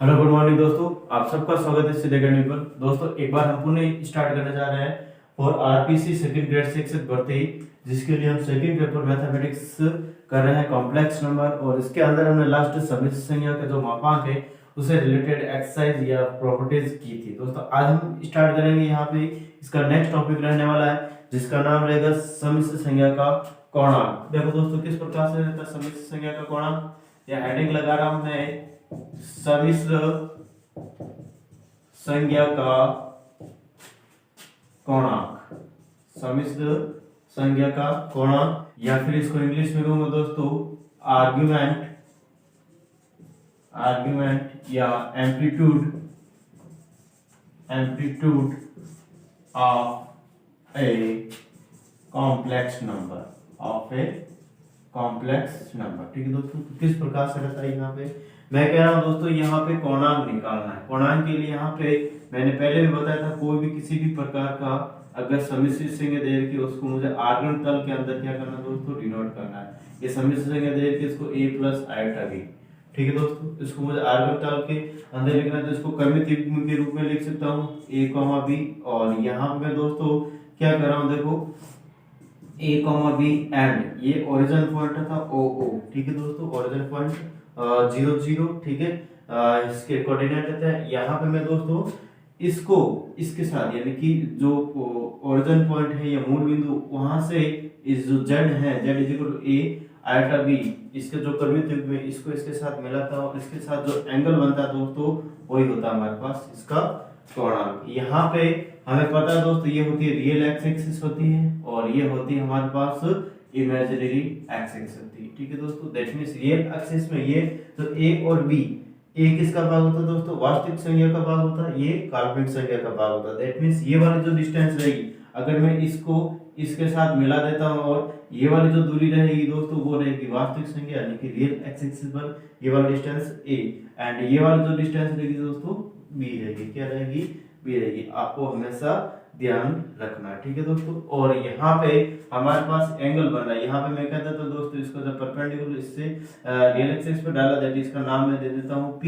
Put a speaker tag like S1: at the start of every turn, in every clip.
S1: Hello good morning दोस्तों, आप सबका स्वागत है सीधे अकेडमी पर। दोस्तों एक बार हम पुनः स्टार्ट करने जा रहे हैं फॉर आरपीसी सेकंड ग्रेड शिक्षक भर्ती, जिसके लिए हम सेकंड पेपर मैथमेटिक्स कर रहे हैं कॉम्प्लेक्स नंबर। और इसके अंदर हमने लास्ट समिश्र संख्या के जो मापांक है उससे रिलेटेड एक्सरसाइज या प्रॉपर्टीज की थी। दोस्तों आज हम स्टार्ट करेंगे यहाँ पे इसका नेक्स्ट टॉपिक रहने वाला है, जिसका नाम रहेगा समिश्र संख्या का कोणांक। देखो दोस्तों किस प्रकार से रहता है समिश्र संख्या का कोणांक, या हेडिंग लगा रहा हूं मैं समिश्र संख्या का कोणांक। समिश्र संख्या का कोणांक, या फिर इसको इंग्लिश में कहूंगा दोस्तों आर्ग्यूमेंट या amplitude of a complex number. ठीक है दोस्तों, किस प्रकार से रहता है यहाँ पे मैं कह रहा हूँ दोस्तों, यहाँ पे कोणांक निकालना है। कोणांक के लिए यहाँ पे मैंने पहले भी बताया था, कोई भी किसी भी प्रकार का अगर समिश्र संख्या दे रखी है उसको मुझे आर्गन तल के अंदर क्या करना है दोस्तों, डिनोट करना है। ये समिश्र संख्या दे रखी है, इसको a प्लस आयोटा b, ठीक है दोस्तों, इसको मुझे आर्गन तल के अंदर लिखना है, तो इसको क्रमित युग्म के रूप में लिख सकता हूँ a, b। और यहाँ पे मैं दोस्तों क्या कर रहा हूँ, देखो a, b एंड ये ओरिजिन पॉइंट था o, ठीक है दोस्तों, ओरिजिन पॉइंट 0 0, ठीक है। इसके कोऑर्डिनेट रहते हैं। यहाँ पे मैं दोस्तों इसको इसके साथ यानी कि जो ओरिजिन पॉइंट है या मूल बिंदु, वहां से इस जो z है z is equal to a iota b, इसके जो क्रमित युग्म है इसको इसके साथ मिलाता हूं, इसके साथ जो एंगल बनता है दोस्तों वही होता है हमारे पास इसका कोणांक। यहाँ पे हमें पता है दोस्तों ये होती है रियल एक्स एक्सिस होती है, और ये होती है हमारे पास इमेजिनरी एक्स एक्सिस होती है। ठीक है दोस्तों, दैट मींस रियल एक्सिस में ये तो a और b, a किसका भाग होता है दोस्तों, वास्तविक संख्या का भाग होता है, ये काल्पनिक संख्या का भाग होता है। दैट मींस ये वाली जो डिस्टेंस रहेगी, अगर मैं इसको इसके साथ मिला देता हूं और ये वाली जो दूरी रहेगी दोस्तों वो रहेगी वास्तविक संख्या यानी कि रियल एक्स एक्सिस पर ये वाली डिस्टेंस a, एंड ये वाली जो डिस्टेंस रहेगी दोस्तों b रहेगी। क्या रहेगी, b रहेगी। आपको हमेशा ध्यान रखना है, ठीक है दोस्तों। और यहाँ पे हमारे पास एंगल बन रहा है, यहाँ पे मैं कहता था दोस्तों इसको जब परपेंडिकुलर इससे रियल एक्सिस पे डाला जाए, इसका नाम मैं दे देता हूँ p,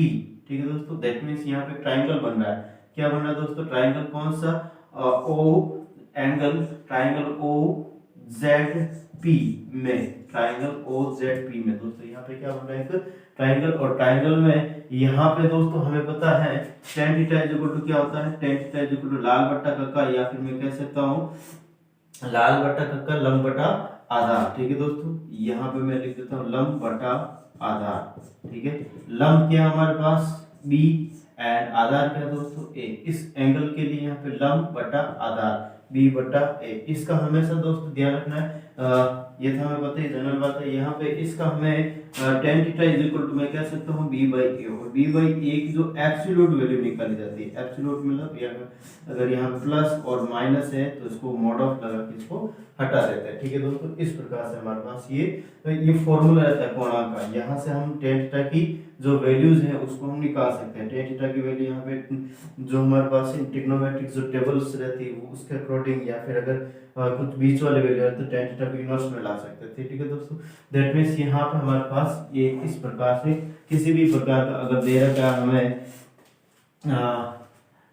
S1: ठीक है दोस्तों। दैट मींस यहाँ पे ट्रायंगल बन रहा है। क्या बन रहा है दोस्तों, ट्रायंगल कौन सा, o एंगल ट्रायंगल OZP में, ट्रायंगल OZP में दोस्तों यहाँ पे क्या बन रहा है, एक ट्रायंगल। और ट्रायंगल में यहाँ पे दोस्तों हमें पता है tan theta is equal to क्या होता है, tan theta is equal to लाल बट्टा कक्का, या फिर मैं कह सकता हूँ लाल बट्टा कक्का लंब बटा आधार। ठीक है दोस्तों, यहाँ पे मैं लिख देता हूँ लंब बटा आधार, ठीक है। लंब क्या हमारे पास b एंड आधार क्या दोस्तों a। इस एंगल के लिए यहाँ पे लंब बटा आधार b बटा a, इसका हमेशा दोस्तों ध्यान रखना है। ये था हमें पता है, जनरल बात है। यहाँ पे इसका हमें tan theta is equal to मैं कह सकता हूँ b बाई a, और b बाई a की जो एब्सोल्यूट वैल्यू निकाली जाती है, एब्सोल्यूट मतलब अगर यहाँ प्लस और माइनस है तो इसको मॉड ऑफ लगा के इसको हटा देते हैं। ठीक है दोस्तों, इस प्रकार से हमारे पास ये फॉर्मूला रहता है कोणांक का। यहाँ से हम tan थीटा की जो वैल्यूज है उसको हम निकाल सकते हैं। tan थीटा की वैल्यू यहाँ पे जो हमारे पास ट्रिग्नोमेट्रिक जो टेबल्स रहती है वो उसके अकॉर्डिंग, या फिर अगर कुछ बीच वाले वैल्यू है तो tan थीटा को इनवर्स में ला सकते थे। ठीक है दोस्तों, दैट मींस यहाँ पे हमारे पास ये इस प्रकार से किसी भी प्रकार का अगर दे रखा है हमें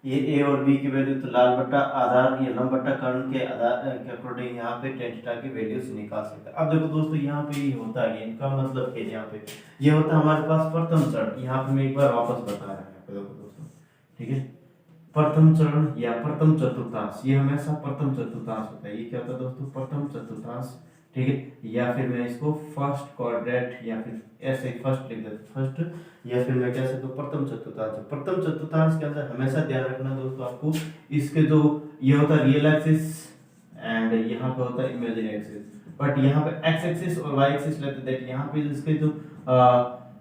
S1: ये a और b की वैल्यू, तो लाल बट्टा आधार या लंब बट्टा कर्ण के आधार के अकॉर्डिंग यहाँ पे tan थीटा की वैल्यूज निकाल सकते हैं। अब देखो दोस्तों यहाँ पे ये होता है, इनका मतलब क्या, यहाँ पे ये होता है हमारे पास प्रथम चरण। यहाँ पे मैं एक बार वापस बता रहा हूँ देखो दोस्तों, ठीक है। प्रथम चरण या प्रथम चतुर्थांश, ये हमेशा प्रथम चतुर्थांश होता है। ये क्या होता है दोस्तों, प्रथम चतुर्थांश, ठीक है। या फिर मैं इसको फर्स्ट क्वाड्रेंट या फिर ऐसे फर्स्ट लिख देता हूं, फर्स्ट, या फिर मैं कह सकता हूँ प्रथम चतुर्थांश। प्रथम चतुर्थांश के अंदर हमेशा ध्यान रखना दोस्तों आपको, इसके जो ये होता है रियल एक्सिस एंड यहाँ पे होता है इमेजिनरी एक्सिस, बट यहाँ पे एक्स एक्सिस और वाई एक्सिस लेते हैं। यहाँ पे इसके जो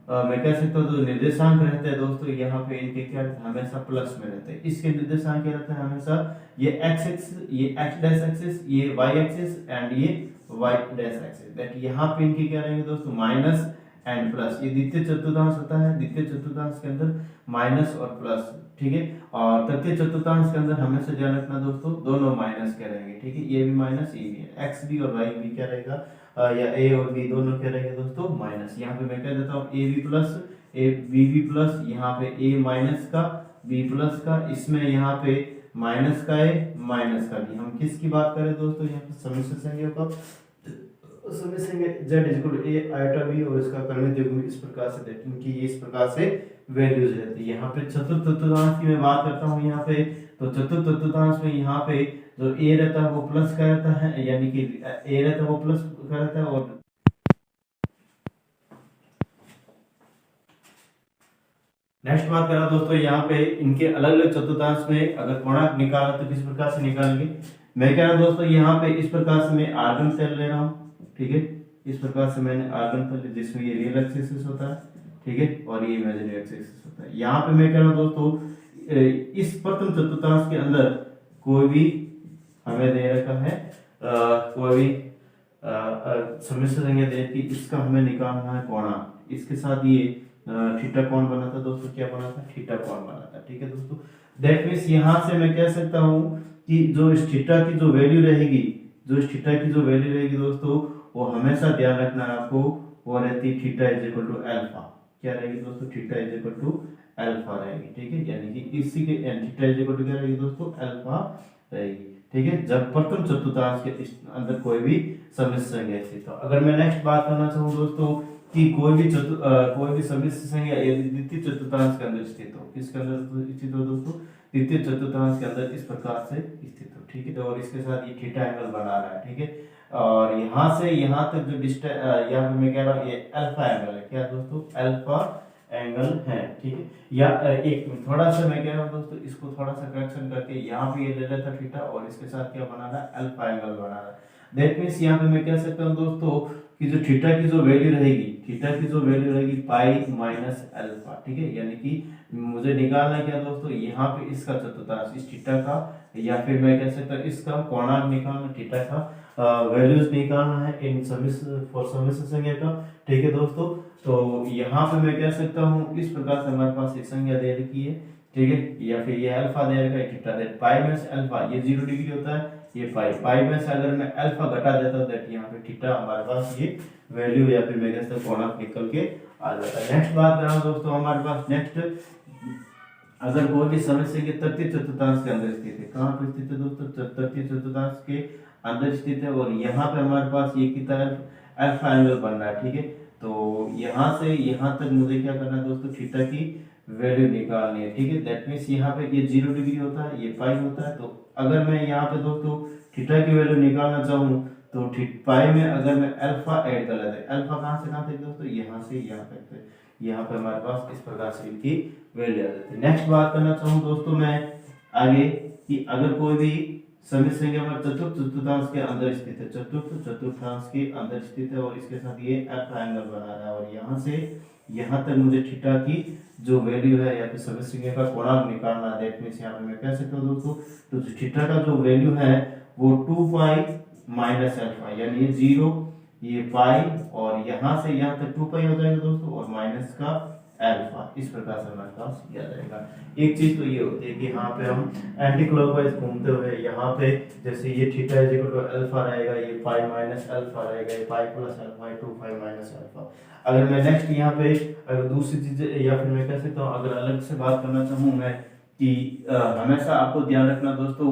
S1: मैं कह सकता हूँ जो निर्देशांक रहते हैं दोस्तों, यहाँ पे इनके क्या रहते हैं, हमेशा प्लस में रहते हैं। इसके निर्देशांक क्या रहते हैं, हमेशा ये एक्स एक्सिस, ये एक्स डैश एक्सिस, ये वाई एक्सिस एंड ये वाई डैश एक्सिस। दैट यहाँ पे इनके क्या रहेंगे दोस्तों, माइनस एंड प्लस। ये द्वितीय चतुर्थांश होता है, द्वितीय चतुर्थांश के अंदर माइनस और प्लस, ठीक है। और तृतीय चतुर्थांश के अंदर हमेशा ध्यान रखना दोस्तों दोनों माइनस के रहेंगे, ठीक है। ये भी माइनस, ये भी, एक्स भी और वाई क्या रहेगा, या ए और बी दोनों क्या रहेंगे दोस्तों माइनस। यहाँ पे मैं कह देता हूँ A B plus A B B plus, यहाँ पे ए माइनस का बी प्लस का, इसमें यहाँ पे माइनस का ए माइनस का बी। हम किसकी बात करें दोस्तों, यहाँ पे समिश्र संज्ञा का, समिश्र संज्ञा z equal to A iota B और इसका परिमित गुण इस प्रकार से देखें कि ये इस प्रकार से वैल्यूज रहती है। यहाँ पे चतुर्थ तत्वांश की मैं बात करता हूँ यहाँ पे, तो चतुर्थ तत्वांश में यहाँ पे जो ए रहता है वो प्लस का रहता है, यानी कि ए रहता है वो प्लस का रहता है। और नेक्स्ट बात करा दोस्तों, यहाँ पे इनके अलग अलग चतुर्थांश में अगर कोणांक निकालना तो किस प्रकार से निकालेंगे। मैं कह रहा हूँ दोस्तों, यहाँ पे इस प्रकार से मैं आर्गन सेल ले रहा हूँ, ठीक है, इस प्रकार से मैंने आर्गन सेल जिसमें ये रियल एक्सिस होता है, ठीक है, और ये इमेजिनरी एक्सिस होता है। यहाँ पे मैं कह रहा हूँ दोस्तों, इस प्रथम चतुर्थांश के अंदर कोई भी हमें दे रखा है कोई भी समिश्र संज्ञा दे कि इसका हमें निकालना है कोणांक, इसके साथ ये थीटा कोण बना था दोस्तों, क्या बना था, थीटा कोण बना था, ठीक है दोस्तों। दैट मींस यहाँ से मैं कह सकता हूँ कि जो इस थीटा की जो वैल्यू रहेगी, जो इस थीटा की जो वैल्यू रहेगी दोस्तों, वो हमेशा ध्यान रखना है आपको, वो रहती है theta is equal to alpha. क्या रहेगी दोस्तों, theta is equal to alpha रहेगी, ठीक है, यानी कि इसी के थीटा इज इक्वल टू क्या रहेगी दोस्तों, अल्फा रहेगी, ठीक है, जब प्रथम चतुर्थांश के अंदर कोई भी समिश्र संज्ञा थी। तो अगर मैं नेक्स्ट बात करना चाहूँ दोस्तों कि कोई भी समिश्र संज्ञा यदि द्वितीय चतुर्थांश के अंदर स्थित हो, किसके अंदर स्थित हो दोस्तों, द्वितीय चतुर्थांश के अंदर इस प्रकार से स्थित हो, ठीक है, तो और इसके साथ ये थीटा एंगल बना रहा है, ठीक है, और यहाँ से यहाँ तक जो डिस्टेंस, यहाँ पे मैं कह रहा हूँ ये अल्फा एंगल है, क्या दोस्तों, अल्फा एंगल है, ठीक है, या एक थोड़ा सा मैं कह रहा हूँ दोस्तों, इसको थोड़ा सा करेक्शन करके यहाँ पे ये ले लेता थीटा और इसके साथ क्या बना रहा है, अल्फा एंगल बना रहा है। दैट मींस यहाँ पे मैं कह सकता हूँ दोस्तों कि जो थीटा की जो वैल्यू रहेगी, थीटा की जो वैल्यू रहेगी पाई माइनस अल्फा, ठीक है, यानी कि मुझे निकालना है क्या दोस्तों, यहाँ पे इसका चतुर्थांश इस थीटा का, या फिर मैं कह सकता हूँ इसका कोणांक निकालना, थीटा का वैल्यूज निकालना है इन समिश्र संज्ञा का, ठीक है दोस्तों। तो यहाँ पे मैं कह सकता हूँ इस प्रकार से हमारे पास एक संज्ञा दे रखी है, ठीक है, या फिर ये अल्फा दे रखा है, थीटा दे पाई में से अल्फा, ये 0 डिग्री होता है, ये पाई में से अगर मैं अल्फा घटा देता हूं दैट यहाँ पे थीटा हमारे पास ये वैल्यू या फिर मैं कह सकता हूं कोणांक निकल के आ जाता है। नेक्स्ट बात कर रहा हूं दोस्तों, हमारे पास नेक्स्ट अगर कोई भी समिश्र के तृतीय चतुर्थांश के अंदर स्थित है, कहाँ पे स्थित है दोस्तों, तृतीय चतुर्थांश के अंदर स्थित है, और यहाँ पे हमारे पास ये कितना अल्फा एंगल बन रहा है, ठीक है, तो यहाँ से यहाँ तक मुझे क्या करना है दोस्तों, थीटा की वैल्यू निकालनी है, ठीक है, दैट मींस यहाँ पे ये 0 डिग्री होता है, ये पाई होता है, तो अगर मैं यहाँ पे दोस्तों थीटा की वैल्यू निकालना चाहूँ तो पाई में अगर मैं अल्फा ऐड कर लेते हैं, अल्फा कहाँ से कहाँ तक दोस्तों, यहाँ से यहाँ तक, यहाँ पे हमारे पास इस प्रकार से इनकी वैल्यू आ जाती है। नेक्स्ट बात करना चाहूँ दोस्तों मैं आगे कि अगर कोई भी समिश्र संज्ञा में चतुर्थ चतुर्थांश के अंदर स्थित है, चतुर्थ चतुर्थांश के अंदर स्थित है और इसके साथ ये अल्फा एंगल बना रहा है, और यहाँ से यहाँ तक मुझे थीटा की जो वैल्यू है या फिर समिश्र संज्ञा का कोणांक निकालना है, दैट मींस यहाँ पे मैं कह सकता हूँ दोस्तों, तो थीटा का जो वैल्यू है वो 2 पाई माइनस अल्फा, यानी ये 0 ये पाई और यहाँ से यहाँ तक 2 पाई हो जाएगा दोस्तों, और माइनस का अल्फा, इस प्रकार से हमारे पास किया जाएगा। एक चीज तो ये होती है कि यहाँ पे हम एंटी क्लॉकवाइज घूमते हुए यहाँ पे जैसे ये theta is equal to alpha रहेगा, ये पाई माइनस अल्फा रहेगा, ये pi plus alpha, 2 pi minus alpha. अगर मैं नेक्स्ट यहाँ पे अगर दूसरी चीज या फिर मैं कह सकता हूँ अगर अलग से बात करना चाहूँ मैं कि हमेशा आपको ध्यान रखना दोस्तों,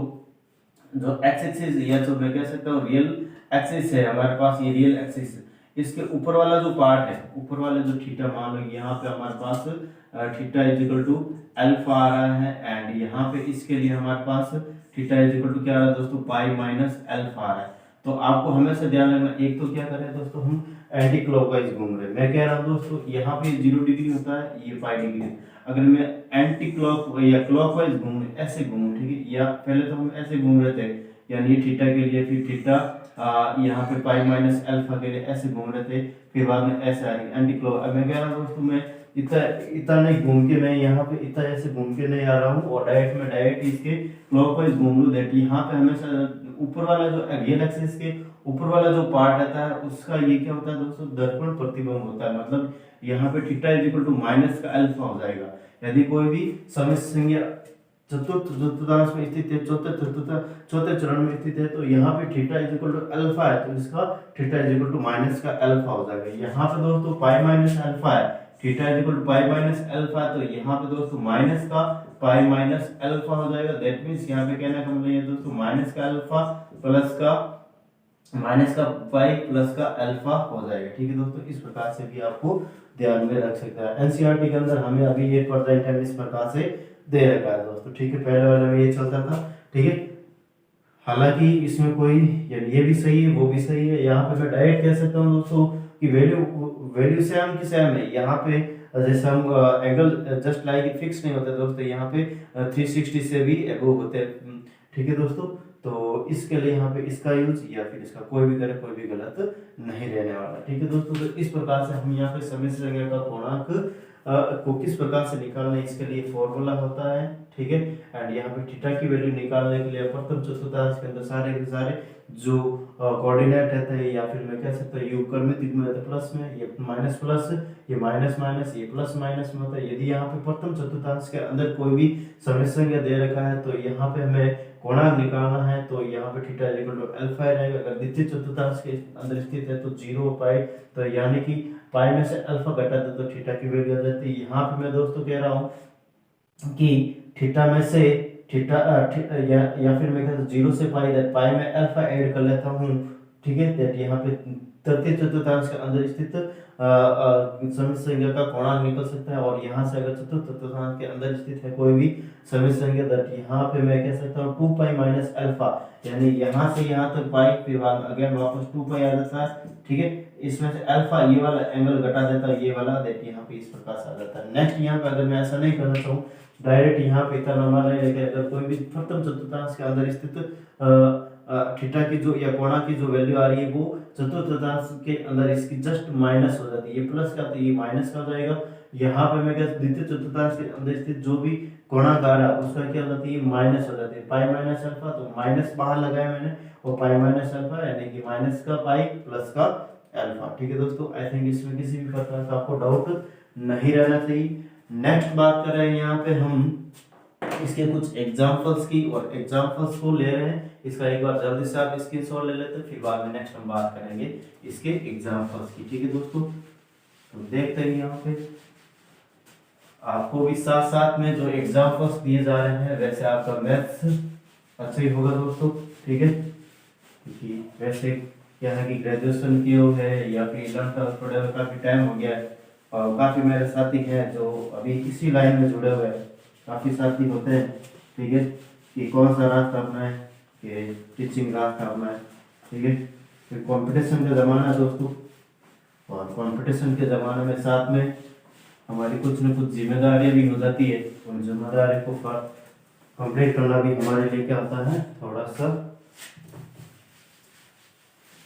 S1: जो एक्स एक्सिस या जो मैं कह सकता हूँ रियल एक्सिस है हमारे पास, ये रियल एक्सिस है, इसके ऊपर वाला जो पार्ट है, ऊपर वाले जो थीटा मान लो यहाँ पे हमारे पास theta is equal to alpha आ रहा है, एंड यहाँ पे इसके लिए हमारे पास थीटा इज इक्वल टू क्या आ रहा है दोस्तों, पाई माइनस अल्फा आ रहा है। तो आपको हमेशा ध्यान रखना, एक तो क्या करें दोस्तों हम एंटी क्लॉकवाइज घूम रहे हैं, मैं कह रहा हूँ दोस्तों यहाँ पे 0 डिग्री होता है, ये पाई डिग्री, अगर मैं एंटी क्लॉक या क्लॉकवाइज घूम ऐसे घूमूं, ठीक है, या पहले तो हम ऐसे घूम रहे थे यानी थीटा के लिए, फिर थीटा यहाँ पे पाई माइनस अल्फा के लिए ऐसे घूम रहे थे, फिर बाद में ऐसे आ रही एंटी क्लॉक। अब मैं कह रहा हूँ दोस्तों मैं इतना नहीं घूम के मैं यहाँ पे इतना ऐसे घूम के नहीं आ रहा हूँ, और डायरेक्ट इसके क्लॉकवाइज घूम लूँ, दैट यहाँ पे हमेशा ऊपर वाला जो रियल एक्सिस के ऊपर वाला जो पार्ट रहता है उसका ये क्या होता है दोस्तों, दर्पण प्रतिबिंब होता है, मतलब यहाँ पे theta is equal to minus का अल्फा हो जाएगा। यदि कोई भी समिश्र संज्ञा चतुर्थ चतुर्थांश में स्थित है, चौथे चरण में स्थित है, तो यहाँ पे theta is equal to alpha है, तो इसका theta is equal to minus का अल्फा हो जाएगा। यहाँ पे दोस्तों पाई माइनस अल्फा है, theta is equal to pi minus alpha, तो यहाँ पे दोस्तों माइनस का पाई माइनस अल्फा हो जाएगा। दैट मीन्स यहाँ पे कहना का मतलब ये दोस्तों माइनस का अल्फा प्लस का माइनस का पाई प्लस का अल्फा हो जाएगा। ठीक है दोस्तों, इस प्रकार से भी आपको ध्यान में रख सकता है। एनसीईआरटी के अंदर हमें अभी ये प्रेजेंट टेंस इस प्रकार से दे रखा है दोस्तों। ठीक है, पहले वाले में ये चलता था। ठीक है, हालांकि इसमें कोई ये भी सही है वो भी सही है। यहाँ पे मैं डायरेक्ट कह सकता हूँ दोस्तों कि वैल्यू सेम की सेम है। यहाँ पे जैसे हम एंगल जस्ट लाइक फिक्स नहीं होता दोस्तों, यहाँ पे 360 से भी अबव होते हैं। ठीक है दोस्तों, तो इसके लिए यहाँ पे इसका यूज या फिर इसका कोई भी करे कोई भी गलत नहीं रहने वाला। ठीक है दोस्तों, तो इस प्रकार से हम यहाँ पे सम्मिश्र संज्ञा का पूर्णांक को किस प्रकार से निकालना है, इसके लिए फॉर्मूला होता है। ठीक है, एंड यहाँ पे थीटा की वैल्यू निकालने के लिए प्रथम चतुर्थांश के अंदर सारे के सारे जो कोऑर्डिनेट रहते हैं, या फिर मैं कह सकता हूँ युग्मित में प्लस में, ये माइनस प्लस, ये माइनस माइनस, ये प्लस माइनस में होता है। यदि यहाँ पे प्रथम चतुर्थांश के अंदर कोई भी सम्मिश्र संज्ञा दे रखा है तो यहाँ पे हमें कोणांक निकालना है, तो यहाँ पे theta is equal to alpha रहेगा। अगर द्वितीय चतुर्थांश के अंदर स्थित है तो 0 पाई, तो यानी कि पाई में से अल्फा घटा दे तो थीटा की वैल्यू आ जाती है। यहाँ पे मैं दोस्तों कह रहा हूँ कि थीटा में से थीटा या फिर मैं कहता हूँ 0 से पाई, दैट पाई में अल्फा ऐड कर लेता हूँ। ठीक है, दैट यहाँ पे तृतीय चतुर्थांश के अंदर स्थित सम्मिश्र संज्ञा का कोणांक निकल सकता है। और यहाँ से अगर चतुर्थ चतुर्थांश के अंदर स्थित है कोई भी सम्मिश्र संज्ञा, दैट यहाँ पे मैं कह सकता हूँ 2 पाई माइनस अल्फा, यानी यहाँ से यहाँ तक पाई, फिर बाद में अगेन वापस 2 पाई आ जाता है। ठीक है, इसमें से अल्फा ये वाला एंगल घटा देता है, ये वाला, दैट यहाँ पे इस प्रकार से आ जाता है। नेक्स्ट यहाँ पे अगर मैं ऐसा नहीं करना चाहूँ, डायरेक्ट यहाँ पे इतना लंबा नहीं लेके अगर कोई भी प्रथम चतुर्थांश के अंदर स्थित थीटा की जो या कोणा की जो वैल्यू आ रही है वो चतुर्थ चतुर्थांश के अंदर इसकी जस्ट माइनस हो जाती है। ये प्लस का तो ये माइनस का हो जाएगा। यहाँ पे मैं क्या द्वितीय चतुर्थांश के अंदर स्थित जो भी कोणांक आ रहा है उसका क्या हो जाती है, माइनस हो जाती है। पाई माइनस अल्फा, तो माइनस बाहर लगाया मैंने, और पाई माइनस अल्फा यानी कि माइनस का पाई प्लस का अल्फा। ठीक है दोस्तों, आई थिंक इसमें किसी भी प्रकार का आपको डाउट नहीं रहना चाहिए। नेक्स्ट बात कर रहे हैं यहाँ पे हम इसके कुछ एग्जांपल्स की, और एग्जांपल्स को ले रहे हैं। इसका एक बार जल्दी से आप स्क्रीनशॉट ले लेते हैं, फिर बाद में नेक्स्ट हम बात करेंगे इसके एग्जांपल्स की। ठीक है दोस्तों, तो देखते हैं यहाँ पे आपको भी साथ साथ में जो एग्जांपल्स दिए जा रहे हैं, वैसे आपका मैथ्स अच्छा ही होगा दोस्तों। ठीक है, क्योंकि वैसे क्या है कि ग्रेजुएशन की हो है या फिर 11th काफी टाइम हो गया है, और काफी मेरे साथी हैं जो अभी इसी लाइन में जुड़े हुए हैं। काफी साथी होते हैं। ठीक है, कि कौन सा रास्ता अपनाएं, कि टीचिंग रास्ता अपनाएं। ठीक है, फिर कंपटीशन का ज़माना है दोस्तों, और कंपटीशन के ज़माने में साथ में हमारी कुछ न कुछ जिम्मेदारियां भी हो जाती है। उन जिम्मेदारियों को कंप्लीट करना भी हमारे लिए क्या होता है, थोड़ा सा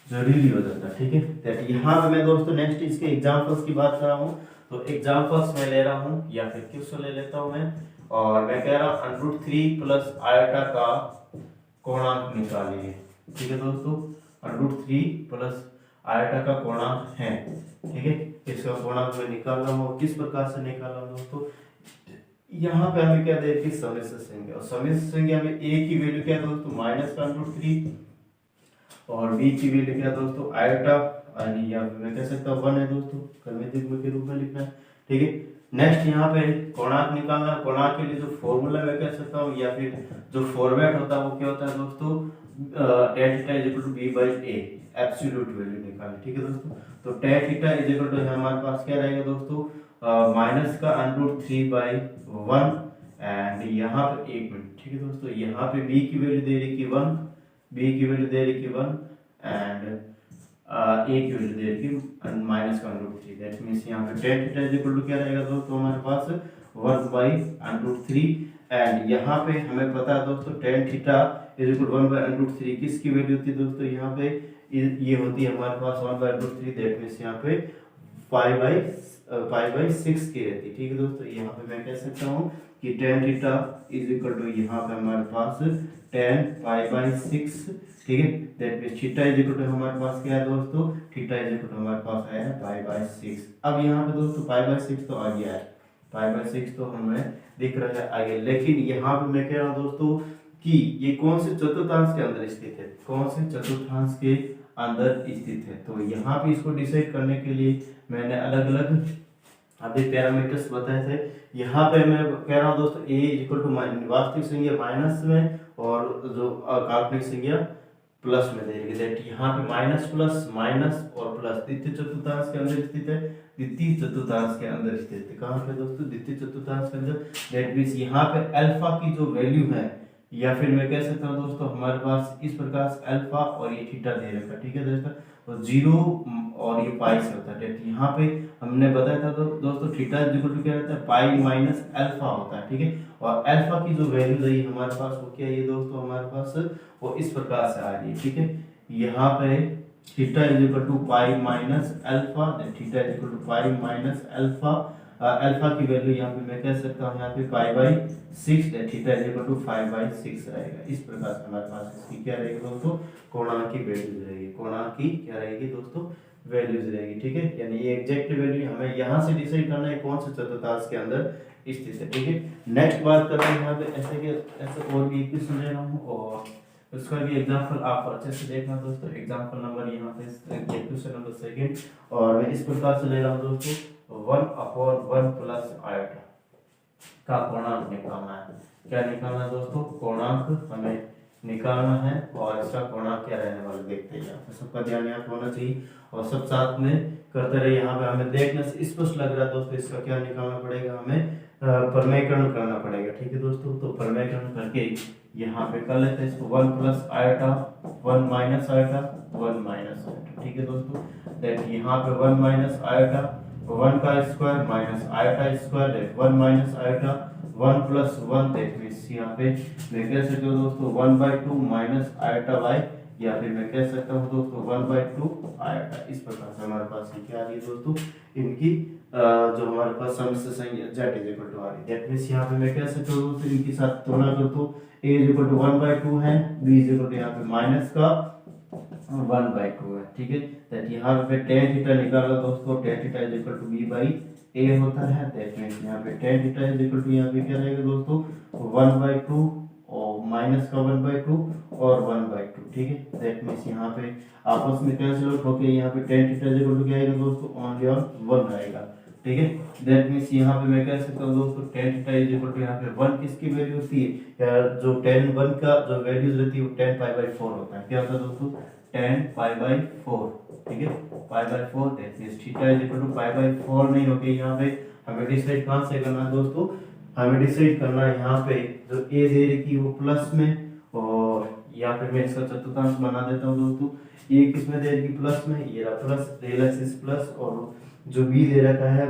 S1: जरूरी हो जाता है। ठीक है, दैट यहाँ पे मैं दोस्तों नेक्स्ट इसके एग्जांपल्स की बात कर रहा हूँ, तो एग्जांपल्स मैं ले रहा हूँ या फिर क्वेश्चन ले लेता हूँ मैं, और मैं कह रहा हूँ √3 प्लस आयोटा का कोणांक निकालिए। ठीक है दोस्तों, √3 प्लस आयोटा का कोणांक है। ठीक है, इसका कोणांक मैं निकाल रहा हूँ, किस प्रकार से निकाल रहा हूँ दोस्तों। यहाँ पे हमें क्या दे रखी, सम्मिश्र संज्ञा, और सम्मिश्र संज्ञा में a की वैल्यू क्या है दोस्तों, माइनस का √3, और b की वैल्यू क्या है दोस्तों, आयोटा, यानी या मैं कह सकता हूँ 1 है दोस्तों, कर्मयुग्म के रूप में लिखना है। ठीक है, नेक्स्ट यहाँ पे कोणांक निकालना। कोणांक के लिए जो फॉर्मूला मैं कह सकता हूँ या फिर जो फॉर्मेट होता है वो क्या होता है दोस्तों, tan theta is equal to b/a, absolute value निकालनी। ठीक है दोस्तों, तो tan theta is equal to हमारे पास क्या रहेगा दोस्तों, माइनस का √3/1, एंड यहाँ पे 1 मिनट। ठीक है दोस्तों, यहाँ पे b की वैल्यू दे रही कि 1, b की वैल्यू दे रही कि 1, एंड a की वैल्यू दे रही कि माइनस का √3। दैट मींस यहाँ पे tan theta is equal to क्या रहेगा दोस्तों, हमारे पास 1/√3, एंड यहाँ पे हमें पता है दोस्तों tan theta is equal to 1/√3 किसकी वैल्यू होती है दोस्तों, यहाँ पे ये होती है हमारे पास 1/√3। दैट मींस यहाँ पे पाई/6 की रहती है। ठीक है दोस्तों, यहाँ पे मैं कह सकता हूँ कि tan theta is equal to यहाँ पे हमारे पास tan पाई/6। ठीक है, that means theta is equal to हमारे पास क्या है दोस्तों, थीटा इज इक्वल टू हमारे पास आया है पाई/6। अब यहाँ पे दोस्तों पाई/6 तो आ गया है, पाई/6 तो हमें दिख रहा है आगे, लेकिन यहाँ पे मैं कह रहा हूँ दोस्तों कि ये कौन से चतुर्थांश के अंदर स्थित है, कौन से चतुर्थांश के अंदर स्थित है। तो यहाँ पे इसको डिसाइड करने के लिए मैंने अलग अलग अभी पैरामीटर्स बताए थे। यहाँ पे मैं कह रहा हूँ दोस्तों a इक्वल टू वास्तविक संख्या माइनस में और जो काल्पनिक संख्या प्लस में देगी। दैट यहाँ पे माइनस प्लस माइनस और प्लस द्वितीय चतुर्थांश के अंदर स्थित है, द्वितीय चतुर्थांश के अंदर स्थित है। कहाँ पे दोस्तों? द्वितीय चतुर्थांश के अंदर। दैट मीन्स यहाँ पे अल्फा की जो वैल्यू है, या फिर मैं कह सकता हूँ दोस्तों हमारे पास इस प्रकार से अल्फा और ये थीटा दे रखा, ठीक है दोस्तों, और जीरो और ये पाई से होता है। यहाँ पे हमने बताया था तो दोस्तों थीटा इक्वल टू क्या रहता है? पाई माइनस अल्फा होता है, ठीक है। और अल्फा की जो वैल्यू रही हमारे पास वो क्या है दोस्तों? हमारे पास वो इस प्रकार से आ रही है, ठीक है। यहाँ पे theta is equal to pi minus alpha, theta is equal to pi minus alpha. Alpha की वैल्यू यहाँ पे मैं कह सकता हूँ यहाँ पे pi by 6, theta is equal to 5/6 रहेगा। इस प्रकार से हमारे पास इसकी क्या रहेगी दोस्तों? कोणांक की वैल्यूज रहेगी। कोणांक की क्या रहेगी दोस्तों? वैल्यूज रहेगी, ठीक है। यानी ये एग्जैक्ट वैल्यू हमें यहाँ से डिसाइड करना है कौन से चतुर्थांश के अंदर स्थित है, ठीक है। नेक्स्ट बात कर रहे हैं यहाँ पे ऐसे और भी क्वेश्चन ले रहा हूँ और उसका भी एग्जांपल आप अच्छे से देखना दोस्तों। एग्जांपल नंबर यहाँ पे क्वेश्चन नंबर सेकंड, और मैं इस प्रकार से ले रहा हूँ दोस्तों 1/1 प्लस आयोटा का कोणांक निकालना है। क्या निकालना है दोस्तों? कोणांक हमें निकालना है और इसका कोणांक क्या रहने वाला देखते हैं। यहाँ पे सबका ध्यान यहाँ पे होना चाहिए और सब साथ में करते रहे। यहाँ पे हमें देखने से स्पष्ट लग रहा है दोस्तों इसका क्या निकालना पड़ेगा? हमें प्रमेयकरण करना पड़ेगा, ठीक है दोस्तों। तो प्रमेयकरण करके यहाँ पे कर लेते हैं इसको 1 plus iota 1 minus iota 1 minus iota, ठीक है दोस्तों। दैट यहाँ पे 1 माइनस आयोटा 1 का square minus iota square, that 1 minus iota 1 plus 1, that means यहाँ पे मैं कह सकता हूँ दोस्तों 1/2 माइनस आयोटा बाई, या फिर मैं कह सकता हूँ दोस्तों 1/2 आयोटा। इस प्रकार से हमारे पास ये क्या आ रही है दोस्तों? इनकी जो हमारे पास समस्या संख्या z इज इक्वल टू आ रही है। दैट मींस यहाँ पे मैं कह सकता हूँ दोस्तों इनके साथ तुलना कर तो a इज इक्वल टू 1/2 है, b इज इक्वल टू यहाँ पे माइनस का 1/2 है, ठीक है। दैट यहाँ पे tan थीटा निकाला दोस्तों, tan theta is equal to b by a होता है। दैट मींस यहाँ पे tan theta is equal to यहाँ पे क्या रहेगा दोस्तों? 1/2 और माइनस का 1/2 और 1/2, ठीक है। दैट मींस यहाँ पे आपस में कैंसिल आउट होके यहाँ पे tan theta is equal to क्या आएगा दोस्तों? ओनली ऑन 1 आएगा, ठीक है। दैट मींस यहाँ पे मैं कह सकता हूँ दोस्तों tan theta is equal to यहाँ पे 1 किसकी वैल्यू होती है? या जो tan 1 का जो वैल्यूज रहती है वो tan π/4 होता है। क्या होता है दोस्तों? tan π/4, ठीक है, π/4। That means theta is equal to π/4 नहीं होगी। यहाँ पे हमें डिसाइड कहाँ से करना है दोस्तों? हमें डिसाइड करना है यहाँ पे जो a दे रखी है वो प्लस में, और यहाँ पे मैं इसका चतुर्थांश बना देता हूँ दोस्तों। ये किस में दे रखी? प्लस में, ये रहा प्लस, रियल एक्सिस प्लस, और जो b दे रखा है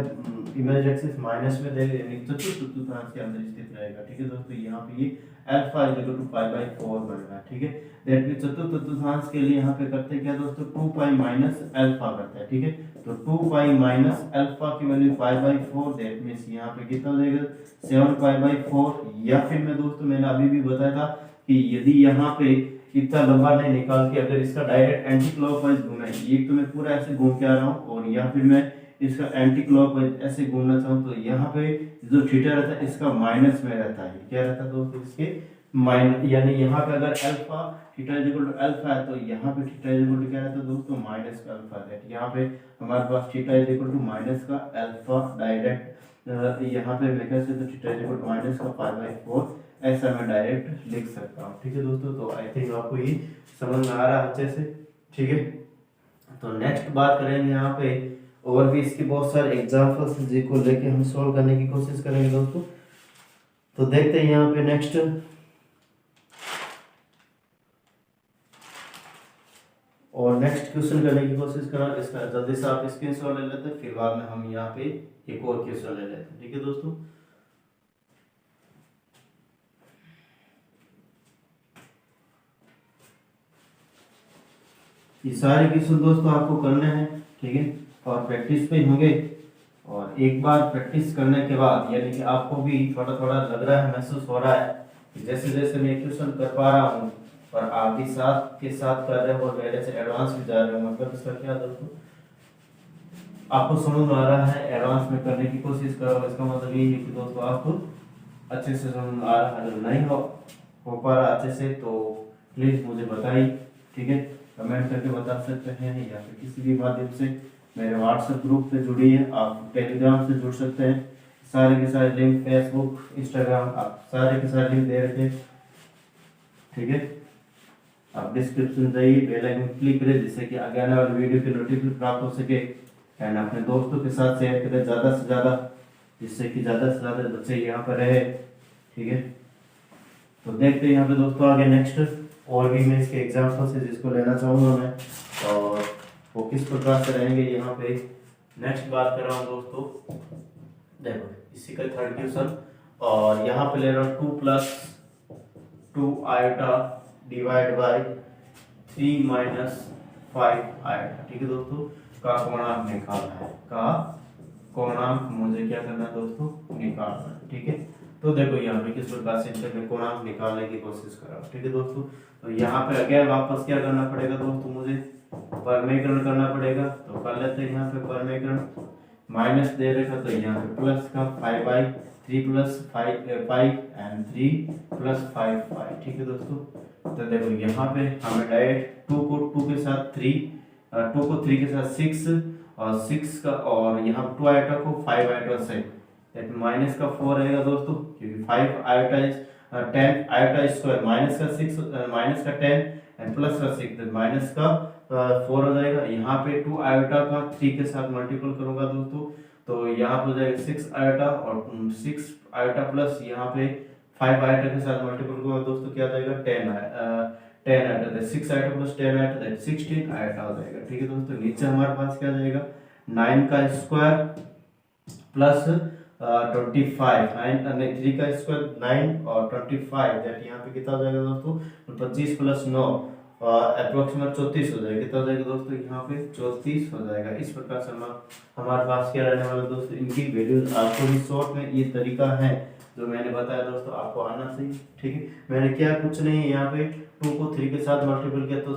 S1: इमेजिनरी एक्सिस माइनस में दे, यानी चतुर्थांश के अंदर स्थित रहेगा, ठीक है दोस्तों। यहाँ पे ये अल्फा इज इक्वल टू π/4 बन रहा है, ठीक है। दैट मींस चतुर्थांश के लिए यहाँ पे करते हैं क्या दोस्तों? 2π माइनस अल्फा करते हैं, ठीक है। तो 2π माइनस अल्फा की वैल्यू π/4, दैट मींस यहाँ पे कितना हो जाएगा? 7π/4। या फिर मैं दोस्तों मैंने अभी भी बताया था कि यदि यहाँ पे इतना लंबा नहीं निकाल के अगर इसका डायरेक्ट एंटी क्लॉकवाइज घूमना है, ये तो मैं पूरा ऐसे घूम के आ रहा हूँ, और या फिर मैं इसका एंटी क्लॉकवाइज ऐसे घूमना चाहूँ, तो यहाँ पे जो थीटा रहता है इसका माइनस में रहता है। क्या रहता है दोस्तों? इसके माइनस, यानी यहाँ पे अगर alpha theta is equal to alpha है तो यहाँ पे थीटा इज इक्वल टू क्या रहता है दोस्तों? माइनस का अल्फा है। यहाँ पे हमारे पास theta is equal to minus का अल्फा डायरेक्ट, यहाँ पे मैं कह सकता हूँ theta is equal to minus का π/4, ऐसा मैं डायरेक्ट लिख सकता हूँ, ठीक है दोस्तों। तो आई थिंक आपको ये समझ में आ रहा है अच्छे से, ठीक है। तो नेक्स्ट बात करेंगे यहाँ पे, और भी इसके बहुत सारे एग्जांपल्स जिनको लेके हम सॉल्व करने की कोशिश करेंगे दोस्तों। तो देखते हैं यहाँ पे नेक्स्ट, और नेक्स्ट क्वेश्चन करने की कोशिश करा। इसका जल्दी से आप स्क्रीनशॉट ले लेते हैं, फिर बाद में हम यहाँ पे एक और क्वेश्चन ले लेते हैं, ठीक है दोस्तों। ये सारे क्वेश्चन दोस्तों आपको करने हैं, ठीक है, और प्रैक्टिस पे होंगे। और एक बार प्रैक्टिस करने के बाद यानी कि आपको भी थोड़ा थोड़ा लग रहा है, महसूस हो रहा है कि जैसे जैसे मैं क्वेश्चन कर पा रहा हूँ और आप भी साथ के साथ कर रहे हो और पहले से एडवांस में जा रहे हो, मतलब इसका क्या दोस्तों आपको समझ में आ रहा है, एडवांस में करने की कोशिश कर रहा हूँ। इसका मतलब ये है कि दोस्तों आपको अच्छे से समझ में आ रहा है। अगर नहीं हो पा रहा अच्छे से तो प्लीज मुझे बताइए, ठीक है, कमेंट करके बता सकते हैं या फिर किसी भी माध्यम से मेरे व्हाट्सएप ग्रुप पे जुड़िए, आप टेलीग्राम से जुड़ सकते हैं। सारे के सारे लिंक, फेसबुक, इंस्टाग्राम, आप सारे के सारे लिंक दे रखे, ठीक है। आप डिस्क्रिप्शन जाइए, बेल आइकन क्लिक करें जिससे कि आगे आने वाले वीडियो की नोटिफिकेशन प्राप्त हो सके। एंड अपने दोस्तों के साथ शेयर करें ज़्यादा से ज़्यादा, जिससे कि ज़्यादा से ज़्यादा बच्चे यहाँ पर रहे, ठीक है। तो देखते हैं यहाँ पे दोस्तों आगे नेक्स्ट और भी मैं इसके एग्जाम्पल्स है जिसको लेना चाहूँगा मैं, और वो किस प्रकार से रहेंगे यहाँ पे। नेक्स्ट बात कर रहा हूँ दोस्तों, देखो इसी का थर्ड क्वेश्चन, और यहाँ पे ले रहा हूँ 2 + 2 आयोटा डिवाइड बाय 3 - 5 आयोटा, ठीक है दोस्तों। का कोणांक निकालना है, का कोणांक मुझे क्या करना है दोस्तों, निकालना है, ठीक है। तो देखो यहाँ पे किस प्रकार से इनसे मैं कोणांक निकालने की कोशिश कर रहा हूँ, ठीक है दोस्तों। तो यहाँ पे अगेन वापस क्या करना पड़ेगा दोस्तों, मुझे परमेयकरण करना पड़ेगा। तो कर लेते हैं यहाँ पे परमेयकरण, माइनस दे रखा तो यहाँ पे प्लस का 5/3 + 5 एंड 3 + 5, ठीक है दोस्तों। तो देखो यहाँ पे हमें डायरेक्ट 2 को 2 के साथ 3, 2 को 3 के साथ 6, और 6 का, और यहाँ 2 आयोटा को 5 आयोटा से, माइनस का 4 रहेगा दोस्तों, क्योंकि 5 iota is 10 iota square, minus का 6, माइनस का 10 एंड प्लस का 6, माइनस का 4 हो जाएगा। यहाँ पे 2 आयोटा का 3 के साथ मल्टीपल करूंगा दोस्तों, तो यहाँ पे हो जाएगा 6 आयोटा, और 6 आयोटा प्लस यहाँ पे 5 आयोटा के साथ मल्टीपल करूंगा दोस्तों, क्या हो जाएगा 10 iota, 6 iota plus 10 iota 16 iota हो जाएगा, ठीक है दोस्तों। नीचे हमारे पास क्या जाएगा 9 का स्क्वायर प्लस 25, 3 का स्क्वायर 9 और 25, दैट यहाँ पे कितना हो जाएगा दोस्तों, 25 + 9 अप्रोक्सीमेट 34 हो जाएगा। कितना हो जाएगा दोस्तों, यहाँ पे 34 हो जाएगा। इस प्रकार से हमारे पास क्या रहने वाला दोस्तों, इनकी वैल्यूज आपको भी शॉर्ट में ये तरीका है जो मैंने बताया दोस्तों, आपको आना चाहिए, ठीक है। मैंने क्या कुछ नहीं, यहाँ पे 2 को 3 के साथ मल्टीपल किया तो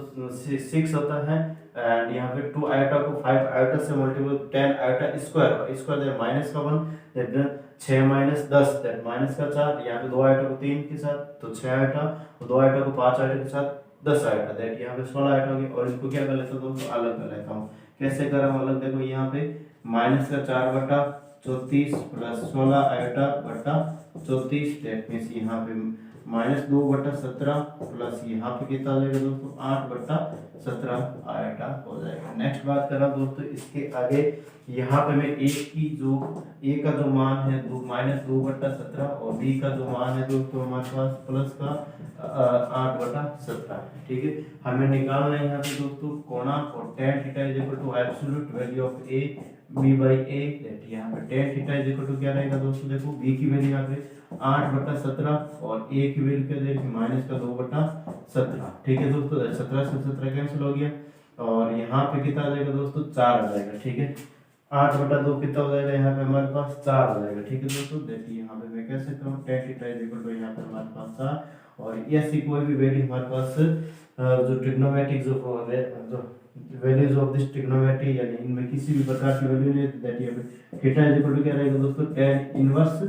S1: 6 होता है, एंड यहाँ पे 2 आयोटा को 5 आयोटा से मल्टीपल 10 आयोटा स्क्वायर माइनस का 1, दैट 6 - 10, दैट माइनस का 4, यहाँ पे 2 आयोटा को 3 के साथ तो 6 आयोटा, और 2 आयोटा को 5 आयोटा के साथ 10 आयोटा, दैट यहाँ पे 16 आयोटा होगी। और इनको क्या कर लेता हूँ दोस्तों, अलग कर लेता हूँ। कैसे कर रहा हूँ अलग, देखो यहाँ पे माइनस का 4/34 प्लस 16 आयोटा बटा 34, दैट मीन्स यहाँ पे -2/17 प्लस यहाँ पे कितना हो जाएगा दोस्तों, 8/17 आयोटा हो जाएगा। नेक्स्ट बात कर रहा हूँ दोस्तों, इसके आगे यहाँ पे मैं ए का जो मान है -2/17 और बी का जो मान है दोस्तों हमारे पास प्लस का 8/17, ठीक है। हमें निकालना है यहाँ पे दोस्तों कोणांक, और tan theta is equal to absolute value of a b/a, that यहाँ पे tan theta is equal to क्या रहेगा दोस्तों, देखो b की वैल्यू यहाँ पे 8/17 और a की वैल्यू क्या देखिए माइनस का 2/17, ठीक है दोस्तों। 17 से 17 कैंसिल हो गया, और यहाँ पे कितना आ जाएगा दोस्तों, 4 आ जाएगा, ठीक है। 8/2 कितना हो जाएगा, यहाँ पे हमारे पास 4 आ जाएगा, ठीक है दोस्तों। देखिए यहाँ पे मैं कैसे करूँ, tan theta is equal to यहाँ पे हमारे पास 4, और ऐसी कोई भी वैल्यू हमारे पास जो ट्रिग्नोमेट्रिक जो वैल्यूज ऑफ दिस ट्रिग्नोमेट्री, यानी इनमें किसी भी प्रकार की वैल्यू नहीं, दैट यहाँ पे थीटा इज इक्वल टू क्या रहेगा दोस्तों, tan इनवर्स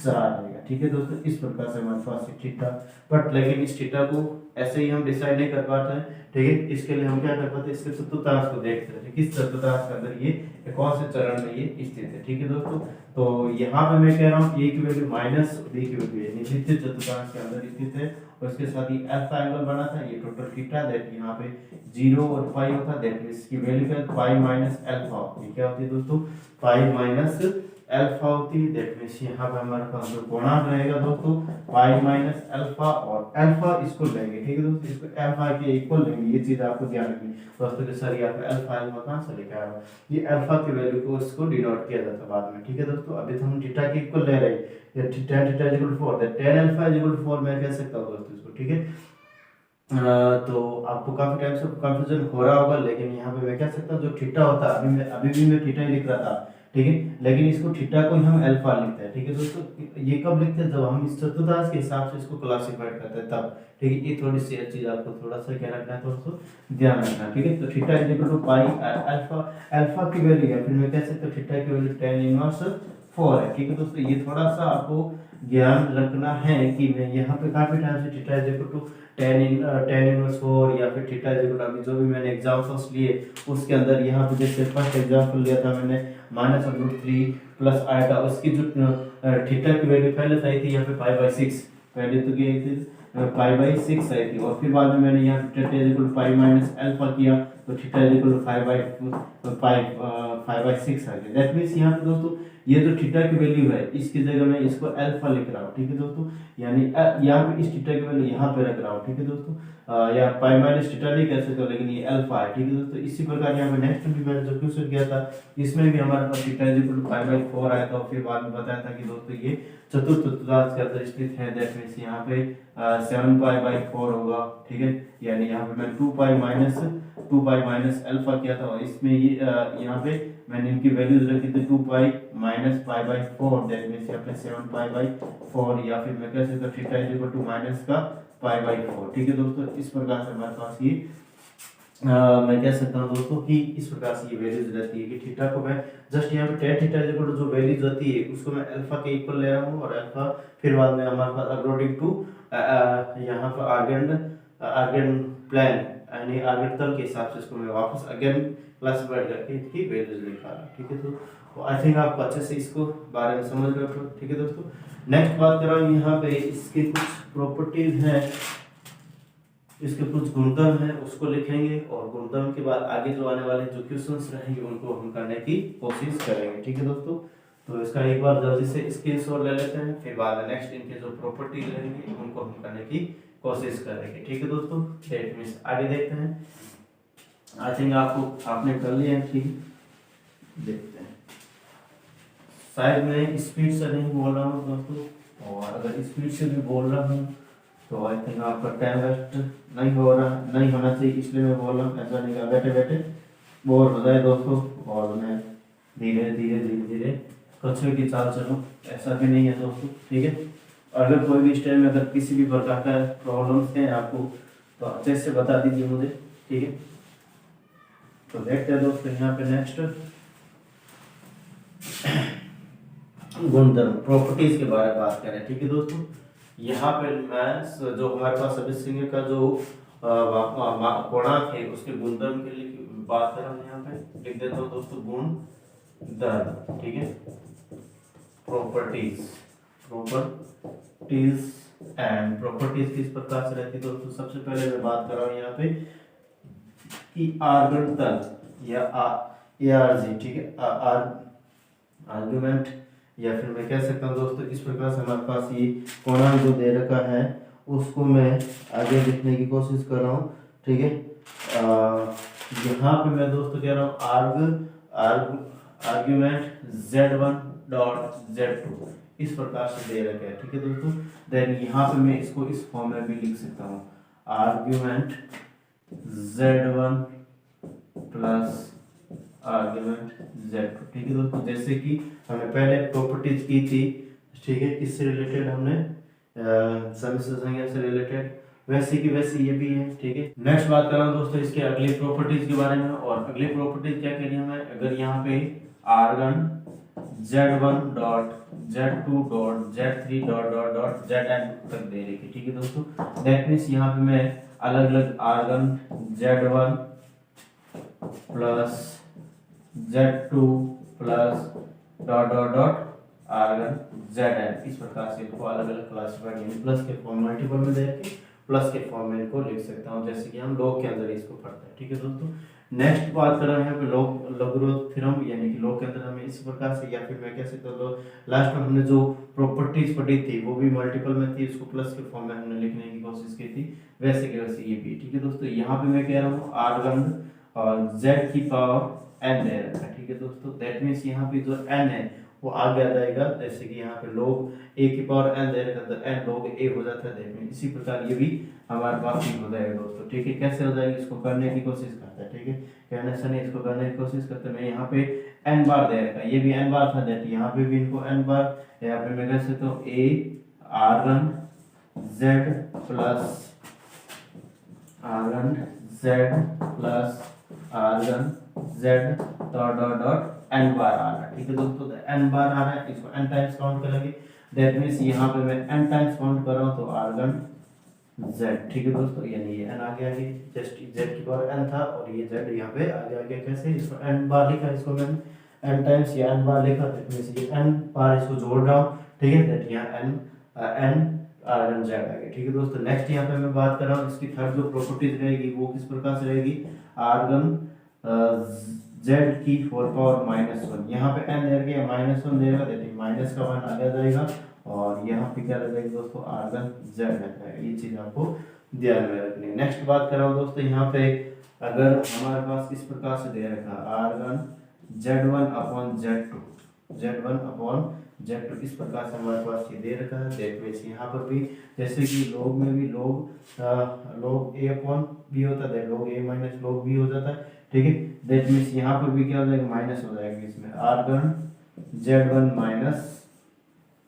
S1: 4 आएगा, ठीक है दोस्तों। इस प्रकार से हमारे पास थीटा, बट लेकिन इस थीटा को ऐसे ही हम डिसाइड नहीं कर पाते हैं, ठीक है। इसके लिए हम क्या कर पाते हैं, इसके चतुर्थांश को देखते हैं, किस चतुर्थांश के अंदर ये कौन से चरण में ये स्थित है, ठीक है दोस्तों। तो यहाँ पे मैं कह रहा हूँ a की वैल्यू माइनस b की वैल्यू यानी द्वितीय चतुर्थांश के अंदर स्थित है, और इसके साथ ही अल्फा एंगल बना था, ये टोटल थीटा, दैट यहाँ पे 0 और पाई होता, दैट मींस की वैल्यू क्या है, पाई माइनस अल्फा होती है, क्या होती है दोस्तों, पाई माइनस अल्फा होती है, दैट मींस यहाँ पे हमारे पास जो कोणांक रहेगा दोस्तों पाई माइनस अल्फा, और अल्फा इसको लेंगे, ठीक है दोस्तों, इसको अल्फा के इक्वल लेंगे, ये चीज आपको ध्यान रखनी दोस्तों के सर यहाँ पे अल्फा कहाँ से लेके आया, ये अल्फा की वैल्यू को इसको डिनोट किया जाता है बाद में, ठीक है दोस्तों। अभी तो हम थीटा के इक्वल ले रहे हैं, ये tan theta is equal to 4, that tan alpha is equal to 4 मैं कह सकता हूं दोस्तों इसको, ठीक है। तो आपको काफी टाइम से कंफ्यूजन हो रहा होगा, लेकिन यहाँ पे मैं कह सकता हूँ जो थीटा होता है, अभी भी मैं थीटा ही लिख रहा था, ठीक है, लेकिन इसको थीटा को ही हम अल्फा लिखते हैं, ठीक है दोस्तों। ये कब लिखते हैं, जब हम इस चतुर्थांश के हिसाब से इसको क्लासिफाइड करते हैं तब, ठीक है। ये थोड़ी सी चीज आपको थोड़ा सा क्या रखना है दोस्तों, ध्यान रखना है, ठीक है। तो theta is equal to pi alpha, alpha की वैल्यू है, फिर मैं कह सकता हूँ थीटा की वैल्यू tan इनवर्स 4 है। ठीक है दोस्तों, ये थोड़ा सा आपको ज्ञान रखना है कि मैं यहाँ पे काफी टाइम से theta is equal to tan inverse 4 या फिर थीटा इज इक्वल टू अभी जो भी मैंने एग्जांपल्स लिए उसके अंदर यहाँ पे जैसे फर्स्ट एग्जांपल लिया था मैंने -√3 प्लस आया था, उसकी जो थीटा की वैल्यू पहले आई थी यहाँ पे π/6, पहले तो ये थी π/6 आई थी, और फिर बाद में मैंने यहाँ theta is equal to pi minus alpha किया तो थीटा इज इक्वल टू 5/6 आ गया। दैट मींस यहाँ पे दोस्तों ये जो थीटा की वैल्यू है इसकी जगह मैं इसको अल्फा लिख रहा हूँ। ठीक है दोस्तों, यानी यहाँ पे इस थीटा की वैल्यू यहाँ पे रख रहा हूँ। ठीक है दोस्तों, या पाई माइनस थीटा नहीं कह सकते लेकिन ये अल्फा है। ठीक है दोस्तों, इसी प्रकार यहाँ पे नेक्स्ट भी मैंने जो क्वेश्चन किया था इसमें भी हमारे पास थीटा इज इक्वल टू π/4 आया था, और फिर बाद में बताया था कि दोस्तों ये चतुर्थ चतुर्थांश के अंदर स्थित है। दैट मींस यहाँ पे 7π/4 होगा। ठीक है, यानी यहाँ पे मैं 2π माइनस अल्फा किया था, और इसमें ये यहाँ पे मैंने इनकी वैल्यूज रखी थी 2π माइनस π/4, दैट मींस यहाँ पे 7π/4, या फिर मैं कह सकता हूँ theta is equal to minus का π/4। ठीक है दोस्तों, इस प्रकार से हमारे पास ये मैं कह सकता हूँ दोस्तों कि इस प्रकार से ये वैल्यूज रहती है कि थीटा को मैं जस्ट यहाँ पे tan theta is equal to जो वैल्यूज होती है उसको मैं अल्फा के इक्वल ले रहा हूँ, और अल्फा फिर बाद में हमारे पास अकॉर्डिंग टू यहाँ पर आर्गन प्लान यानी आर्गन तल के हिसाब से इसको मैं वापस अगेन क्लासिफाइड करके इसकी वैल्यूज निकाल रहा हूँ। ठीक है, तो आई थिंक आपको अच्छे से इसको बारे में समझ गए हो। ठीक है दोस्तों, नेक्स्ट बात कर रहा हूँ यहाँ पे इसके कुछ प्रॉपर्टीज हैं, इसके कुछ गुणधर्म है उसको लिखेंगे, और गुणधर्म के बाद आगे जो आने वाले जो क्वेश्चंस रहेंगे उनको हम करने की कोशिश करेंगे। ठीक है दोस्तों, तो इसका एक बार जल्दी से स्क्रीनशॉट ले लेते हैं, फिर बाद में नेक्स्ट इनके जो प्रॉपर्टीज रहेंगे उनको हम करने की कोशिश करेंगे। ठीक है दोस्तों, दैट मींस आगे देखते हैं। आई थिंक आपने कर लिया है। ठीक, देखते हैं। शायद मैं स्पीड से नहीं बोल रहा हूँ दोस्तों, और अगर स्पीड से भी बोल रहा हूँ तो आई थिंक आपका टाइम वेस्ट नहीं होना चाहिए, इसलिए मैं बोल रहा हूँ। ऐसा नहीं बैठे बैठे बोर हो जाए दोस्तों, और मैं धीरे धीरे कछुए की चाल चलूँ, ऐसा भी नहीं है दोस्तों। ठीक है, अगर कोई भी स्टेज में अगर किसी भी प्रकार का प्रॉब्लम्स हैं आपको तो अच्छे से बता दीजिए मुझे। ठीक है, तो देखते हैं दोस्तों यहाँ पे नेक्स्ट गुणधर्म प्रॉपर्टीज के बारे में बात करें। ठीक है दोस्तों, यहाँ पे मैं जो हमारे पास सभी सिंह का जो कोणांक है उसके गुणधर्म के लिए बात कर रहा हूँ। यहाँ पे लिख देता हूँ दोस्तों गुणधर्म। ठीक है, प्रॉपर्टीज एंड प्रॉपर्टीज किस प्रकार से रहती है दोस्तों। सबसे पहले मैं बात कर रहा हूँ यहाँ पे कि आर्गन तल या ARG। ठीक है, आर्गुमेंट, या फिर मैं कह सकता हूँ दोस्तों इस प्रकार से हमारे पास ये कोणांक जो दे रखा है उसको मैं आगे लिखने की कोशिश कर रहा हूँ। ठीक है, यहाँ पे मैं दोस्तों कह रहा हूँ आर्गुमेंट Z1.Z2 इस प्रकार से दे रखा है। ठीक है दोस्तों, देन यहाँ पे मैं इसको इस फॉर्म में भी लिख सकता हूँ argument Z1 plus argument Z2। ठीक है दोस्तों, जैसे कि हमने पहले प्रॉपर्टीज की थी। ठीक है, किससे रिलेटेड हमने समिश्र संख्या से रिलेटेड, वैसे की वैसे ये भी है। ठीक है, नेक्स्ट बात कर रहा हूँ दोस्तों इसके अगली प्रॉपर्टीज के बारे में, और अगली प्रॉपर्टीज क्या कह रही है हमें, अगर यहाँ पे आर्गन Z1.Z2.Z3.Zn तक दे रही है। ठीक है दोस्तों, दैट मींस यहाँ पे मैं अलग अलग Argand Z1 plus Z2 plus Argand Zn इस प्रकार से इनको अलग अलग क्लासिफाइड यानी प्लस के फॉर्म मल्टीपल में दे के प्लस के फॉर्म में इनको लिख सकता हूँ, जैसे कि हम लॉग के अंदर इसको पढ़ते हैं। ठीक है दोस्तों, नेक्स्ट बात कर रहे हैं पे लॉगरिथम थ्योरम, यानी कि लॉग के अंदर हमें इस प्रकार से, या फिर मैं कह सकता हूँ लास्ट में हमने जो प्रॉपर्टीज पढ़ी थी वो भी मल्टीपल में थी, उसको प्लस के फॉर्म में हमने लिखने की कोशिश की थी, वैसे के वैसे ये भी। ठीक है दोस्तों, यहाँ पे मैं कह रहा हूँ आर्गन और z की पावर n दे रखा है। ठीक है दोस्तों, दैट मींस यहाँ पे जो n है वो आगे आ जाएगा, जैसे कि यहाँ पे log a की पावर n दे रखा है तो n log a हो जाता है। दैट मींस इसी प्रकार ये भी हमारे पास ही हो जाएगा दोस्तों। ठीक है, कैसे हो जाएगा इसको करने की कोशिश करते हैं। ठीक है, कहने से नहीं, इसको करने की कोशिश करते हैं। मैं यहाँ पे n बार दे रखा है, ये भी n बार था, दैट यहाँ पे भी इनको n बार, यहाँ पे मैं कह सकता हूँ a arg z plus arg z plus arg z dot dot dot N बार आ रहा है, ठीक है दोस्तों, एन बार आ रहा है, इसको एन टाइम्स काउंट करेंगे, दैट मीन्स यहाँ पे मैं एन टाइम्स काउंट कर रहा हूँ तो आर्गन जेड, ठीक है दोस्तों, यानी ये एन आगे आगे जस्ट जेड की पावर एन था और ये जेड यहाँ पे आगे आगे कैसे, इसको एन बार लिखा, इसको मैंने एन टाइम्स या एन बार लिखा, दैट मींस ये एन बार इसको जोड़ रहा हूँ, ठीक है, दैट यहाँ एन एन आर्गन जेड आ गया, ठीक है दोस्तों। नेक्स्ट यहाँ पे मैं बात कर रहा हूँ इसकी थर्ड जो प्रॉपर्टीज रहेगी वो किस प्रकार से रहेगी, आर्गन जेड की 4 पावर -1, यहाँ पे एन दे दिया -1 देगा, दैट मींस माइनस का 1 आगे जाएगा और यहाँ पे क्या रहेगा दोस्तों, आर्गन जेड रहता है, ये चीज आपको ध्यान में रखनी है। नेक्स्ट बात कर रहा हूँ दोस्तों, यहाँ पे अगर हमारे पास इस प्रकार से दे रखा आर्गन Z1 अपॉन Z2 इस प्रकार से हमारे पास ये दे रखा है, दैट मींस यहाँ पर भी जैसे कि लॉग में भी लॉग a अपॉन b होता है, log a minus log b हो जाता है, ठीक है, दैट मींस यहाँ पर भी क्या हो जाएगा, माइनस हो जाएगा, इसमें argon Z1 minus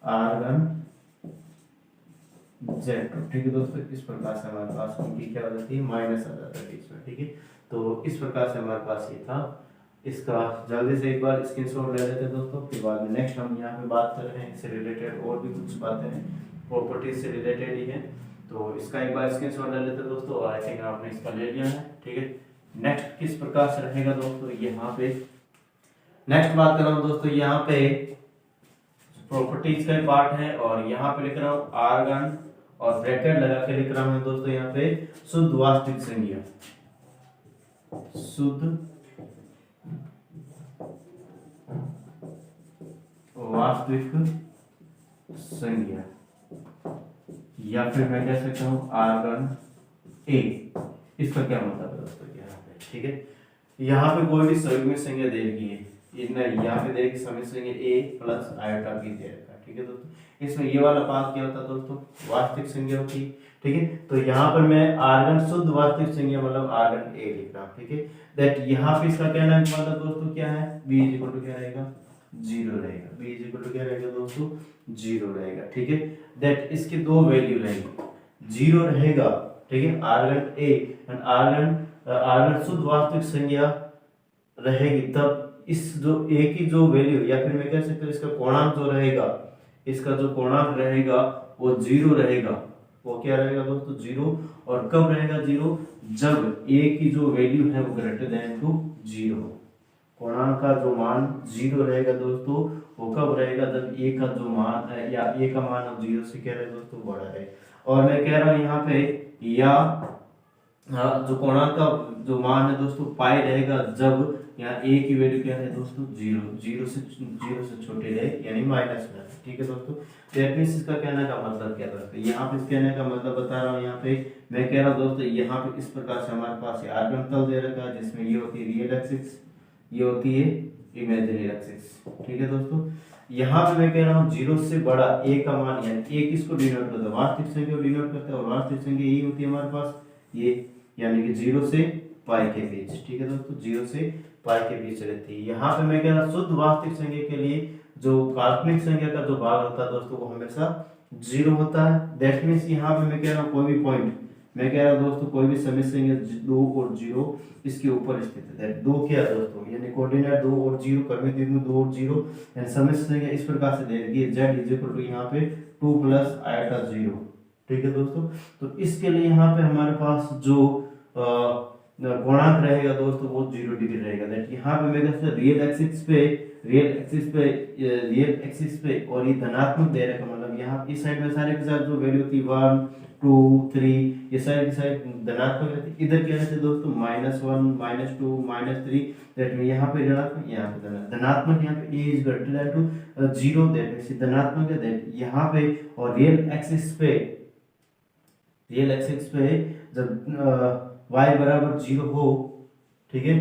S1: argon Z2, ठीक है दोस्तों, इस प्रकार से हमारे पास उनकी क्या हो जाती है, माइनस आ जाता है इसमें, ठीक है, तो इस प्रकार से हमारे पास ये था, इसका जल्दी से एक बार स्क्रीनशॉट ले लेते हैं दोस्तों, फिर बाद में नेक्स्ट हम यहाँ पे बात कर रहे हैं इससे रिलेटेड और भी कुछ बातें हैं, प्रॉपर्टीज से रिलेटेड ही है, तो इसका एक बार स्क्रीनशॉट ले लेते हैं दोस्तों, और आई थिंक आपने इसका ले लिया है, ठीक है। नेक्स्ट किस प्रकार से रहेगा दोस्तों, यहाँ पे नेक्स्ट बात कर रहा हूँ दोस्तों, यहाँ पे प्रॉपर्टीज का पार्ट है और यहाँ पे लिख रहा हूँ आर्गन और ब्रैकेट लगा के लिख रहा हूँ दोस्तों, यहाँ पे शुद्ध वास्तविक संख्या, शुद्ध वास्तविक संख्या, या फिर मैं कह सकता हूँ आर्गन ए, इसका क्या मतलब है दोस्तों, यहाँ पे ठीक है, यहाँ पे कोई भी संयुग्मिक संख्या दे रही है, इतना यहाँ पे देखिए संयुग्मिक संख्या a प्लस आयोटा b दे रखा है, ठीक है दोस्तों, इसमें ये वाला पार्ट क्या होता है दोस्तों, वास्तविक संख्या होती है, ठीक है, तो यहाँ पर मैं आर्गन शुद्ध वास्तविक संख्या मतलब आर्गन a लिख रहा हूँ, ठीक है, दैट यहाँ पे इसका कहना मतलब दोस्तों क्या है, b इक्वल टू क्या रहेगा, 0 रहेगा, b इक्वल टू क्या रहेगा दोस्तों, 0 रहेगा, ठीक है, दैट इसकी दो वैल्यू रहेगी, 0 रहेगा, ठीक है, आर्गन a एंड आर्गन शुद्ध वास्तविक संख्या रहेगी, तब इस जो a की जो वैल्यू या फिर मैं कह सकता हूँ इसका पूर्णांक जो रहेगा, इसका जो पूर्णांक रहेगा वो 0 रहेगा, वो क्या रहेगा दोस्तों, 0, और कब रहेगा 0, जब a की जो वैल्यू है वो ग्रेटर देन टू 0, पूर्णांक का जो मान 0 रहेगा दोस्तों, वो कब रहेगा, जब a का जो मान है या a का मान 0 से क्या रहेगा दोस्तों, बड़ा है, और मैं कह रहा हूँ यहाँ पे या जो पूर्णांक का जो मान है दोस्तों पाई रहेगा, जब यहाँ a की वैल्यू क्या है दोस्तों, 0 से छोटे रहे, यानी माइनस में, ठीक है दोस्तों, दैट मींस इसका कहने का मतलब क्या दोस्तों, यहाँ पे इस कहने का मतलब बता रहा हूँ, यहाँ पे मैं कह रहा हूँ दोस्तों, यहाँ पे इस प्रकार से हमारे पास आर्गन तल दे रखा है, जिसमें ये होती है रियल एक्सिस, ये होती है इमेजिनरी एक्सिस, ठीक है दोस्तों, यहाँ पे मैं कह रहा हूँ 0 से बड़ा a का मान, यानी a किसको डिनोट करता है, वास्तविक संख्या को डिनोट करता है, और वास्तविक संख्या ये होती है हमारे पास ये, यानी कि 0 से पाई के बीच, ठीक है दोस्तों, 0 से पाई के बीच रहती है। यहाँ पे मैं कह रहा हूँ शुद्ध वास्तविक संख्या के लिए जो काल्पनिक संख्या का जो भाग होता है दोस्तों वो हमेशा 0 होता है, दैट मींस यहाँ पे मैं कह रहा हूँ कोई भी पॉइंट, मैं कह रहा हूँ दोस्तों कोई भी समित संख्या 2 और 0 इसके ऊपर स्थित है, 2 क्या है दोस्तों, यानी कोऑर्डिनेट 2 और 0, क्रमिक द्विघ्न 2 और 0, यानी समित संख्या इस प्रकार से दे दी है, z इज इक्वल टू यहाँ पे 2 प्लस आयोटा 0, ठीक है दोस्तों, तो इसके लिए यहाँ पे हमारे पास जो पूर्णांक रहेगा दोस्तों वो 0 डिग्री रहेगा, दैट यहाँ पे मैं कहता हूँ रियल एक्सिस पे और ये धनात्मक दे रखा, मतलब यहाँ इस साइड में सारे के साथ जो वैल्यू थी 1 2 3 ये सारे की साइड धनात्मक रहती, इधर क्या रहते दोस्तों -1 -2 -3, दैट में यहाँ पे ऋणात्मक, यहाँ पे धनात्मक, यहाँ पे a is greater than to 0, that means धनात्मक है, दैट यहाँ पे, और रियल एक्सिस पे जब y बराबर 0 हो, ठीक है,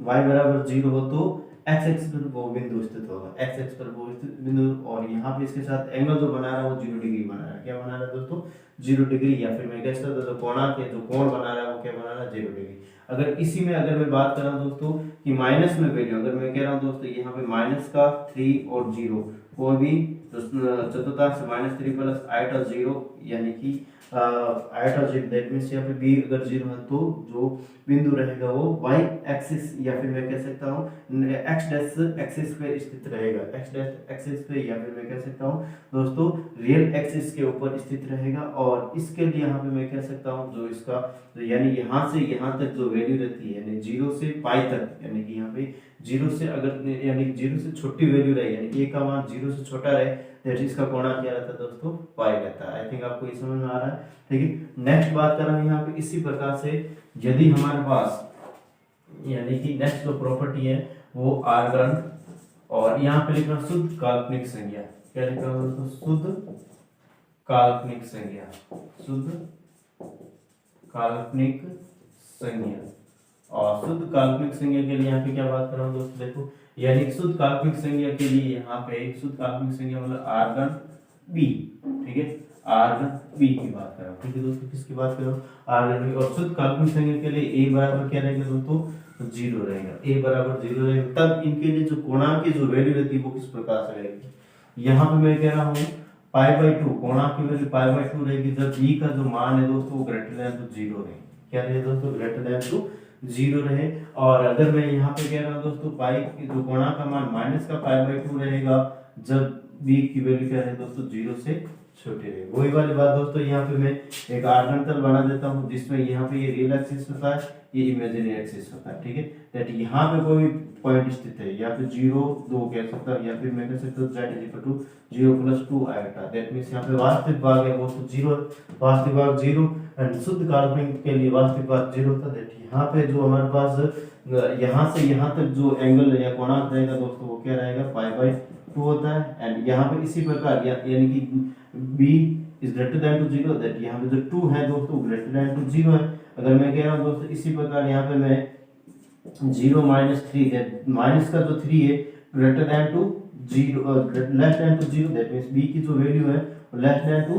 S1: y बराबर 0 हो तो x एक्सिस पर वो बिंदु स्थित होगा, x एक्सिस पर वो स्थित बिंदु, और यहाँ पे इसके साथ एंगल जो बना रहा है वो 0 डिग्री बना रहा है, क्या बना रहा है दोस्तों, 0 डिग्री, या फिर मैं कह सकता हूँ जो पूर्णांक है जो कोण बना रहा है वो क्या बना रहा है, 0 डिग्री। अगर इसी में अगर मैं बात कर रहा हूँ दोस्तों कि माइनस में वैल्यू, अगर मैं कह रहा हूँ दोस्तों यहाँ पे माइनस का 3 और 0 कोई भी तो चतुर्थांश -3 प्लस आइटा 0 यानी कि आइटा 0 दैट मीन्स यहाँ पे b अगर 0 है तो जो बिंदु रहेगा वो y एक्सिस या फिर मैं कह सकता हूँ x डैश एक्सिस पे स्थित रहेगा, x डैश एक्सिस पे या फिर मैं कह सकता हूँ दोस्तों रियल एक्सिस के ऊपर स्थित रहेगा। और इसके लिए यहाँ पे मैं कह सकता हूँ जो इसका यानी यहाँ से यहाँ तक जो वैल्यू रहती है यानी 0 से पाई तक, यानी कि यहाँ पे 0 से अगर यानी 0 से छोटी वैल्यू रहे यानी a का मान 0 से छोटा रहे दैट इसका कोणा क्या रहता है दोस्तों, पाई रहता है। आई थिंक आपको ये समझ में आ रहा है, ठीक है। नेक्स्ट बात कर रहा हूँ यहाँ पे इसी प्रकार से यदि हमारे पास यानी कि नेक्स्ट जो प्रॉपर्टी है वो आर्गन और यहाँ पे लिखना शुद्ध काल्पनिक संख्या, क्या लिखा हुआ दोस्तों, शुद्ध काल्पनिक संख्या, शुद्ध काल्पनिक संख्या। और शुद्ध काल्पनिक संख्या के लिए यहाँ पे क्या बात कर रहा हूँ दोस्तों, देखो यानी शुद्ध काल्पनिक संख्या के लिए यहाँ पे शुद्ध काल्पनिक संख्या मतलब आर्गन बी, ठीक है, आर्गन बी की बात कर रहा हूँ, ठीक है दोस्तों, किसकी बात कर रहा हूँ, आर्गन बी। और शुद्ध काल्पनिक संख्या के लिए a बराबर क्या रहेगा दोस्तों, 0 रहेगा, a बराबर 0 रहेगा। तब इनके लिए जो कोणांक की जो वैल्यू रहती है वो किस प्रकार से रहेगी, यहाँ पे मैं कह रहा हूँ π/2 कोणांक की वैल्यू π/2 रहेगी जब b का जो मान है दोस्तों वो ग्रेटर देन टू 0 रहे, क्या रहे दोस्तों, ग्रेटर देन टू 0 रहे। और अगर मैं यहाँ पे कह रहा हूँ दोस्तों पाई की जो कोणांक का मान माइनस का π/2 रहेगा जब b की वैल्यू क्या है दोस्तों 0 से छोटे रहे। वही वाली बात दोस्तों यहाँ पे मैं एक आर्गन तल बना देता हूँ जिसमें यहाँ पे ये रियल एक्सिस होता है, ये इमेजिनरी एक्सिस होता है, ठीक है। दैट यहाँ पे कोई पॉइंट स्थित है या फिर 0 2 कह सकता हूँ या फिर मैं कह सकता हूँ z = 0 + 2 आयोटा, दैट मींस यहाँ पे वास्तविक भाग है वो तो 0, वास्तविक भाग 0 एंड शुद्ध काल्पनिक के लिए वास्तविक भाग 0 था। दैट यहाँ पे जो हमारे पास यहाँ से यहाँ तक जो एंगल या कोणांक रहेगा दोस्तों वो क्या रहेगा, π/2 होता है। एंड यहाँ पे इसी प्रकार यानी कि b is greater than to 0, that यहाँ पे जो 2 है दोस्तों ग्रेटर देन टू 0 है। अगर मैं कह रहा हूँ दोस्तों इसी प्रकार यहाँ पे मैं 0 - 3 दैट माइनस का जो 3 है greater than to 0 less than to 0, that means b की जो वैल्यू है वो लेस देन टू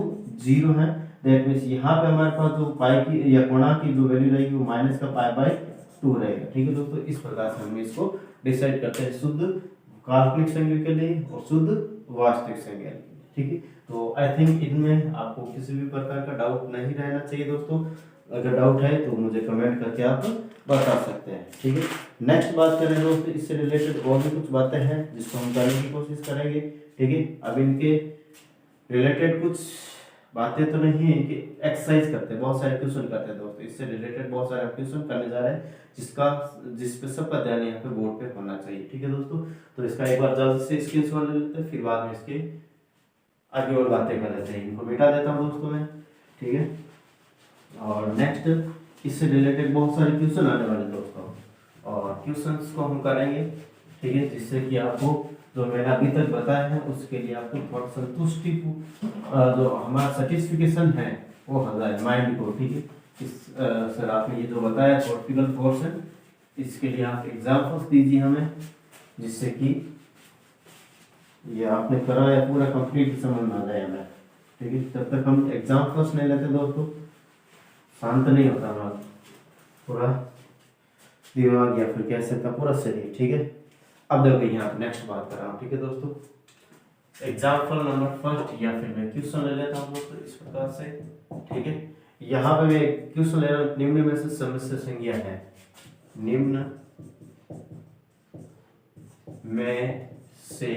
S1: 0 है। दैट मींस यहाँ पे हमारे पास जो पाई की या कोणांक की जो वैल्यू रहेगी वो माइनस का π/2 रहेगा, ठीक है दोस्तों। इस प्रकार से हम इसको डिसाइड करते हैं शुद्ध काल्पनिक संख्या के लिए और शुद्ध वास्तविक संख्या के लिए, ठीक है। तो आई थिंक इनमें आपको किसी भी प्रकार का डाउट नहीं रहना चाहिए दोस्तों। अगर डाउट है तो मुझे कमेंट करके आप बता सकते हैं, ठीक है। नेक्स्ट बात करें दोस्तों इससे रिलेटेड और भी कुछ बातें हैं जिसको हम जानने की कोशिश करेंगे, ठीक है। अब इनके रिलेटेड कुछ बातें तो नहीं है कि एक्सरसाइज करते हैं, बहुत सारे क्वेश्चन करते हैं दोस्तों, इससे रिलेटेड बहुत सारे क्वेश्चन करने जा रहे हैं जिस पे सबका ध्यान यहाँ पे बोर्ड पे होना चाहिए, ठीक है दोस्तों। तो इसका एक बार जल्द से स्क्रीनशॉट ले लेते हैं, फिर बाद में इसके आगे और बातें कर लेते हैं। इनको मिटा देता हूँ दोस्तों मैं, ठीक है। और नेक्स्ट इससे रिलेटेड बहुत सारे क्वेश्चन आने वाले दोस्तों और क्वेश्चंस को हम करेंगे, ठीक है, जिससे कि आपको जो मैंने अभी तक बताया है उसके लिए आपको थोड़ा संतुष्टि जो हमारा सर्टिफिकेशन है वो हो जाए माइंड को, ठीक है। इस सर आपने ये जो बताया थ्योरेटिकल पोर्शन इसके लिए आप एग्जाम्पल्स दीजिए हमें, जिससे कि ये आपने कराया पूरा कंप्लीट समझ में आ जाए हमें, ठीक है। तब तक हम एग्जाम्पल्स नहीं लेते दोस्तों, शांत नहीं होता हमारा पूरा दिमाग या फिर कह सकता पूरा शरीर, ठीक है। अब देखो यहाँ नेक्स्ट बात कर रहा हूँ, ठीक है दोस्तों। एग्जाम्पल नंबर फर्स्ट या फिर मैं क्वेश्चन ले लेता हूँ दोस्तों इस प्रकार से, ठीक है। यहाँ पे मैं क्वेश्चन ले रहा हूँ, निम्न में से सम्मिश्र संज्ञा है, निम्न में से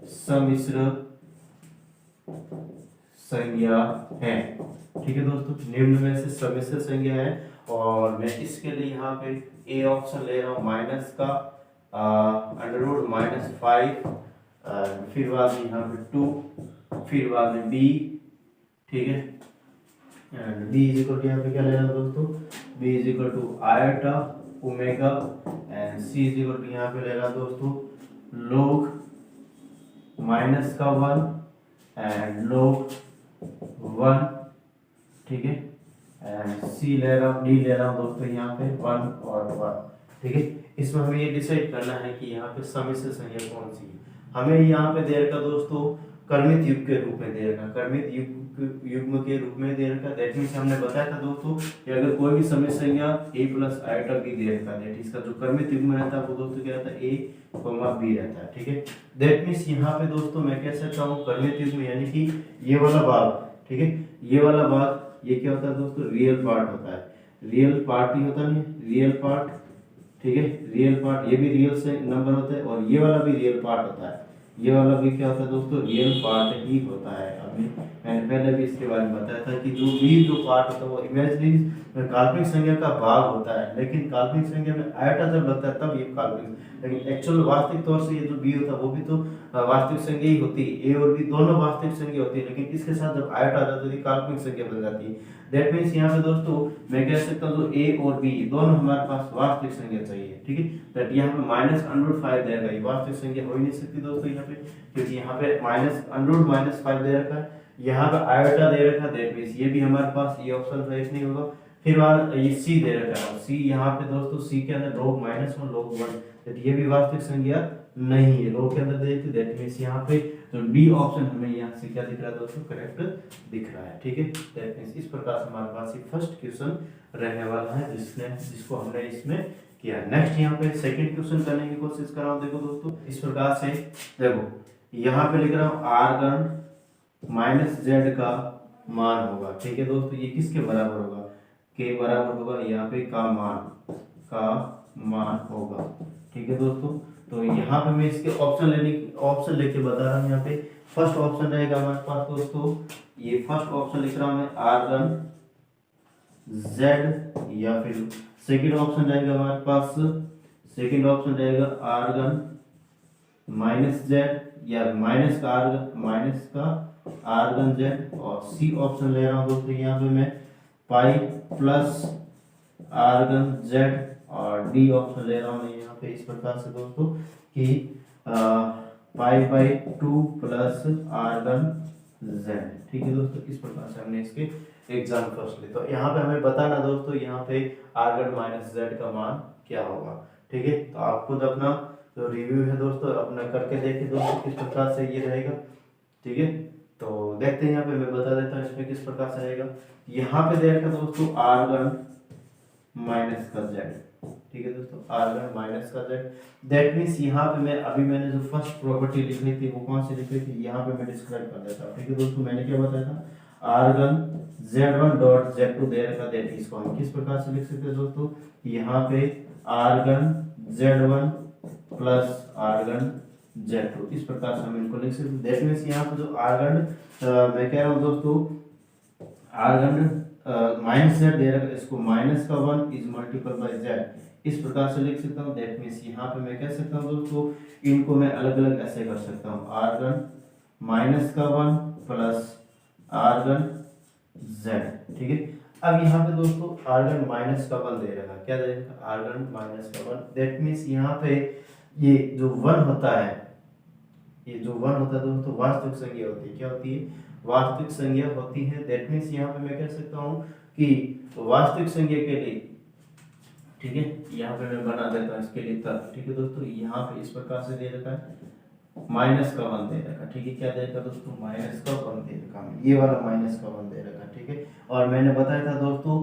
S1: सम्मिश्र संज्ञा है, ठीक है दोस्तों। निम्न में से सम्मिश्र संज्ञा है और मैं इसके लिए यहाँ पे ए ऑप्शन ले रहा हूँ माइनस का √-5 फिर बाद में यहाँ पे 2 फिर बाद में बी, ठीक है। And b is equal to यहाँ पे क्या ले रहा हूँ दोस्तों, b is equal to iota omega and c is equal to यहाँ पे ले रहा हूँ दोस्तों log -1 एंड log 1, ठीक है। एंड सी ले रहा हूँ, डी ले रहा हूँ दोस्तों यहाँ पे 1 और 1, ठीक है। इसमें हमें ये डिसाइड करना है कि यहाँ पे सम्मिश्र संज्ञा कौन सी है। हमें यहाँ पे दे रखा दोस्तों कर्मित युग्म के रूप में दे रखा, कर्मित युग्म के रूप में दे रखा। दैट मीन्स हमने बताया था दोस्तों कि अगर कोई भी समय संज्ञा a प्लस आयोटा b दे रखा है, इसका जो कर्मित युग्म रहता है वो दोस्तों क्या रहता है, a, b रहता है। ठीक है, दैट मीन्स यहाँ पे दोस्तों मैं कह सकता हूँ कर्मित युग्म यानी कि ये वाला भाग, ठीक है, ये वाला भाग ये क्या होता है दोस्तों, रियल पार्ट होता है। रियल पार्ट ही होता है, रियल पार्ट, ठीक है, रियल पार्ट, ये भी रियल से नंबर होता है और ये वाला भी रियल पार्ट होता है। ये वाला भी क्या होता है दोस्तों, रियल पार्ट ही होता है। अभी मैंने पहले भी इसके बारे में बताया था कि जो पार्ट होता है वो इमेजिनरी काल्पनिक संख्या का भाग होता है, लेकिन काल्पनिक संख्या में आयोटा जब लगता है तब ये काल्पनिक, लेकिन एक्चुअल वास्तविक तौर से ये जो बी होता है वो भी तो वास्तविक संख्या ही होती है। ए और बी दोनों वास्तविक संख्या होती है, लेकिन इसके साथ जब आयोटा आ जाता है तो काल्पनिक संख्या बन जाती है। दैट मीन्स यहाँ पे दोस्तों मैं कह सकता हूँ जो ए और बी दोनों हमारे पास वास्तविक संख्या चाहिए। ठीक है, दैट यहाँ पे -√5 दे रखा है, वास्तविक संख्या हो ही नहीं सकती दोस्तों यहाँ पे, क्योंकि यहाँ पे -√5 दे रखा है, यहाँ पे आयोटा दे रखा है। दैट मीन्स ये भी हमारे पास, ये ऑप्शन राइट नहीं होगा। फिर बाद ये सी दे रखा है, सी यहाँ पे दोस्तों सी के अंदर log -1 log 1, दैट ये भी वास्तविक संख्या नहीं है, log के अंदर देखते। दैट मीन्स यहाँ पे जो डी ऑप्शन हमें यहाँ से क्या दिख रहा है दोस्तों, करेक्ट दिख रहा है। ठीक है, दैट मीन्स इस प्रकार से हमारे पास ये फर्स्ट क्वेश्चन रहने वाला है जिसको हमने इसमें किया। नेक्स्ट यहाँ पे सेकंड क्वेश्चन करने की कोशिश कर रहा हूँ। देखो दोस्तों इस प्रकार से, देखो यहाँ पे लिख रहा हूँ r -z का मान होगा। ठीक है दोस्तों, ये किसके बराबर होगा, के बराबर होगा, यहाँ पे का मान होगा। ठीक है दोस्तों, तो यहाँ पे मैं इसके ऑप्शन लेके बता रहा हूँ। यहाँ पे फर्स्ट ऑप्शन रहेगा हमारे पास दोस्तों, ये फर्स्ट ऑप्शन लिख रहा हूँ मैं r z, या फिर सेकंड ऑप्शन रहेगा हमारे पास, सेकंड ऑप्शन रहेगा r -z या माइनस का r z, और सी ऑप्शन ले रहा हूँ दोस्तों यहाँ पे मैं पाई प्लस r z, और डी ऑप्शन ले रहा हूँ मैं यहाँ पे इस प्रकार से दोस्तों कि π/2 प्लस r z। ठीक है दोस्तों, इस प्रकार से हमने इसके एग्जाम्पल्स लिए। तो यहाँ पे हमें बताना दोस्तों यहाँ पे r z का मान क्या होगा। ठीक है, तो आप खुद अपना जो रिव्यू है दोस्तों अपना करके देखिए दोस्तों किस प्रकार से ये रहेगा। ठीक है, तो देखते हैं यहाँ पे मैं बता देता हूँ इसमें किस प्रकार से रहेगा। यहाँ पे देखा दोस्तों r का z। ठीक है दोस्तों, r का z, दैट मीन्स यहाँ पे मैंने जो फर्स्ट प्रॉपर्टी लिख रही थी वो कौन सी लिख रही थी, यहाँ पे मैं डिस्क्राइब कर देता हूँ। ठीक है दोस्तों, मैंने क्या बताया था, r z1 डॉट z2 दे रखा, दैट इसको हम किस प्रकार से लिख सकते हैं दोस्तों, यहाँ पे r z1 plus r z2, इस प्रकार से हम इनको लिख सकते हैं। दैट मीन्स यहाँ पे जो मैं कह रहा हूँ दोस्तों r -z दे रखा, इसको -1 इज मल्टीपल बाय z, इस प्रकार से लिख सकता हूँ। दैट मीन्स यहाँ पे मैं कह सकता हूँ दोस्तों इनको मैं अलग अलग ऐसे कर सकता हूँ, r1 प्लस r z। ठीक है, अब यहाँ पे दोस्तों r1 दे रखा, क्या दे रखा, r1 दैट मीन्स यहाँ पे ये जो 1 होता है, ये जो 1 होता है दोस्तों वास्तविक संख्या होती है, क्या होती है, वास्तविक संख्या होती है। दैट मीन्स यहाँ पे मैं कह सकता हूँ कि वास्तविक संख्या के लिए, ठीक है, यहाँ पे मैं बना देता हूँ इसके लिए तर्क। ठीक है दोस्तों, यहाँ पे इस प्रकार से दे रखा है -1 दे रखा। ठीक है, क्या दे रखा दोस्तों, -1 दे रखा, ये वाला -1 दे रखा। ठीक है, और मैंने बताया था दोस्तों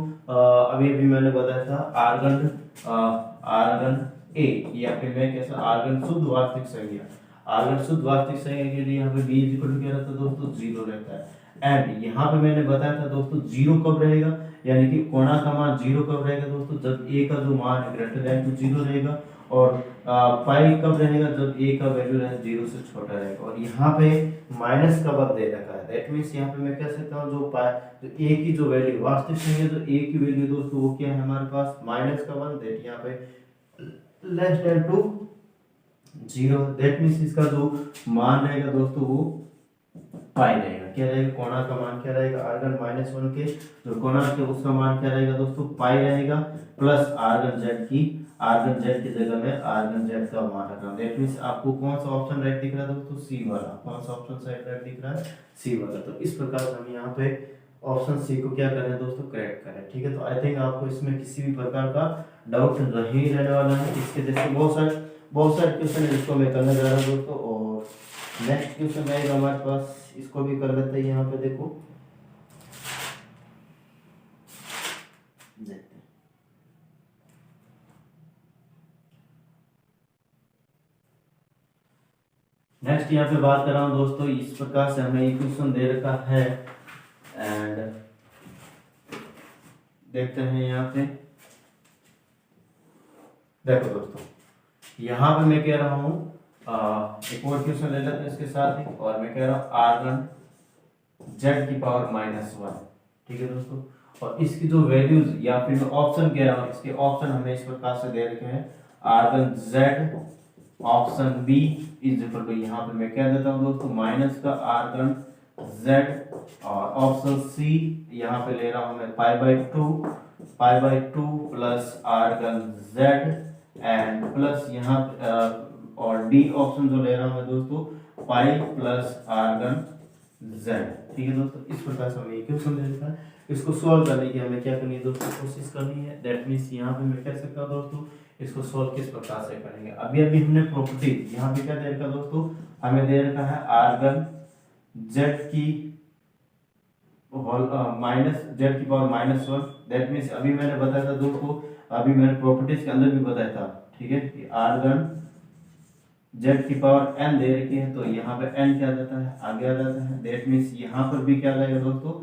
S1: अभी मैंने बताया था r1 a, या फिर मैं कैसा r1 शुद्ध वास्तविक संख्या, r1 शुद्ध वास्तविक संख्या के लिए यहाँ पे b क्या रहता है दोस्तों, 0 रहता है। एंड यहाँ पे मैंने बताया था दोस्तों 0 कब रहेगा, यानी कि कोणा का मान 0 कब रहेगा दोस्तों, जब a का जो मान है ग्रेटर देन टू 0 रहेगा, और पाई कब रहेगा, जब a का वैल्यू 0 से छोटा रहेगा। और यहाँ पे माइनस का वक्त दे रखा है, दैट मीन्स यहाँ पे मैं कह सकता हूँ जो a की जो वैल्यू वास्तविक संख्या, जो a की वैल्यू दोस्तों वो क्या है हमारे पास, -1, दैट यहाँ पे less than to 0, that means इसका जो मान रहेगा दोस्तों वो पाई रहेगा। क्या रहेगा, कोणा का मान क्या रहेगा, r1 के जो कोणा के उसका मान क्या रहेगा दोस्तों, पाई रहेगा, प्लस r1 z की जगह में r1 का मान रखना। दैट मीन्स आपको कौन सा ऑप्शन राइट दिख रहा है दोस्तों, सी वाला, कौन सा ऑप्शन राइट दिख रहा है, सी वाला। तो इस प्रकार से हम यहाँ पे ऑप्शन सी को क्या करें दोस्तों, करेक्ट करें। ठीक है, तो आई थिंक आपको इसमें किसी भी प्रकार का डाउट नहीं रहने वाला है। इसके जैसे बहुत सारे क्वेश्चन है जिसको मैं करने जा रहा हूँ दोस्तों, और नेक्स्ट क्वेश्चन आएगा हमारे पास, इसको भी कर लेते हैं। यहाँ पे देखो, देखते हैं। नेक्स्ट यहाँ पे बात कर रहा हूँ दोस्तों, इस प्रकार से हमें इक्वेशन दे रखा है एंड देखते हैं यहाँ पे। देखो दोस्तों, यहाँ पे मैं कह रहा हूँ एक और क्वेश्चन ले लेते हैं इसके साथ ही, और मैं कह रहा हूँ आर्गन z की पावर -1। ठीक है दोस्तों, और इसकी जो वैल्यूज या फिर मैं ऑप्शन कह रहा हूँ, इसके ऑप्शन हमें इस प्रकार से दे रखे हैं। Arg z option b is equal to, यहाँ पे मैं कह देता हूँ दोस्तों माइनस का आर्गन z, और ऑप्शन सी यहाँ पे ले रहा हूँ मैं pi by two plus arg z and plus यहाँ और डी ऑप्शन जो ले रहा हूँ मैं दोस्तों पाई प्लस आर्गन z। ठीक है दोस्तों, इस प्रकार से हमें इक्वेशन दे रखा है। इसको सॉल्व करने की हमें क्या करनी है दोस्तों, कोशिश करनी है। दैट मीन्स यहाँ पे मैं कह सकता हूँ दोस्तों, इसको सॉल्व किस प्रकार से करेंगे। अभी अभी हमने प्रॉपर्टी यहाँ पे क्या दे रखा दोस्तों, हमें दे रखा है आर्गन z की माइनस z की पावर -1। दैट मीन्स अभी मैंने बताया था दोस्तों, अभी मैंने प्रॉपर्टीज के अंदर भी बताया था, ठीक है, कि आर्गन z की पावर n दे रखी है, तो यहाँ पे n क्या जाता है, आगे आ जाता है। दैट मीन्स यहाँ पर भी क्या जाएगा दोस्तों,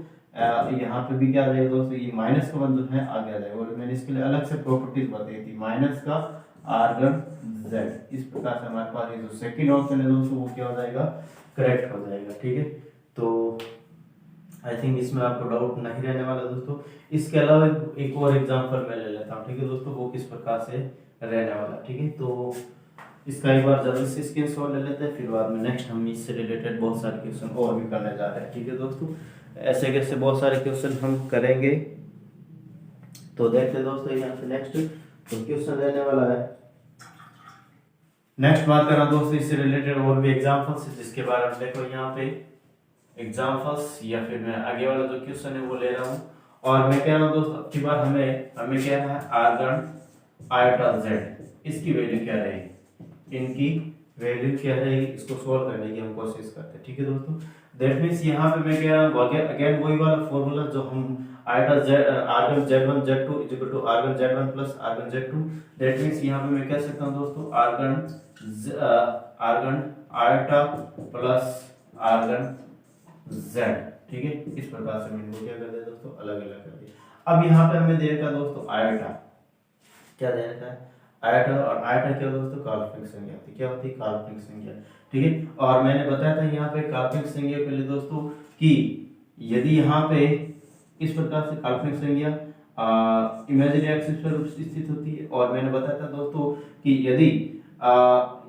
S1: यहाँ पे भी क्या जाएगा दोस्तों, ये माइनस का वन जो है आगे आ जाएगा। और मैंने इसके लिए अलग से प्रॉपर्टीज बताई थी, माइनस का आर्गन z। इस प्रकार से हमारे पास ये जो सेकंड ऑप्शन है दोस्तों, वो क्या हो जाएगा, करेक्ट हो जाएगा। ठीक है, तो आई थिंक इसमें आपको डाउट नहीं रहने वाला दोस्तों। इसके अलावा एक और एग्जांपल मैं ले लेता हूँ, ठीक है दोस्तों, वो किस प्रकार से रहने वाला। ठीक है, तो इसका एक बार जल्दी से स्क्रीनशॉट ले लेते हैं, फिर बाद में नेक्स्ट हम इससे रिलेटेड बहुत सारे क्वेश्चन और भी करने जा रहे हैं। ठीक है दोस्तों, ऐसे कैसे बहुत सारे क्वेश्चन हम करेंगे, तो देखते हैं दोस्तों यहाँ से नेक्स्ट तो क्वेश्चन रहने वाला है। नेक्स्ट बात कर रहा हूँ दोस्तों इससे रिलेटेड और भी एग्जांपल्स, जिसके बारे में देखो यहाँ पे एग्जांपल्स, या फिर मैं आगे वाला जो क्वेश्चन है वो ले रहा हूँ। और मैं कह रहा हूँ दोस्तों, अब की बार हमें क्या है, आर्गन आयटा z, इसकी वैल्यू क्या रहेगी, इनकी वैल्यू क्या रहेगी, इसको सॉल्व करने की हम कोशिश करते हैं। ठीक है दोस्तों, दैट मींस यहाँ पे मैं कह रहा हूँ अगेन वही वाला फॉर्मूला जो हम iota z arg z1 z2 is equal to arg z1 plus arg z2। That means यहाँ पे मैं कह सकता हूँ दोस्तों arg iota plus arg z। ठीक है, इस प्रकार से मैंने क्या कर दिया दोस्तों, अलग अलग कर दिया। अब यहाँ पे हमें दे रखा दोस्तों आयटा, क्या दे रखा है, आयटा, और आयटा क्या दोस्तों, काल्पनिक संख्या होती है। क्या होती है, काल्पनिक संख्या। ठीक है, और मैंने बताया था यहाँ पे काल्पनिक संख्या के लिए दोस्तों कि यदि यहाँ पे इस प्रकार से काल्पनिक संख्या इमेजिनरी एक्सिस पर स्थित होती है, और मैंने बताया था दोस्तों कि यदि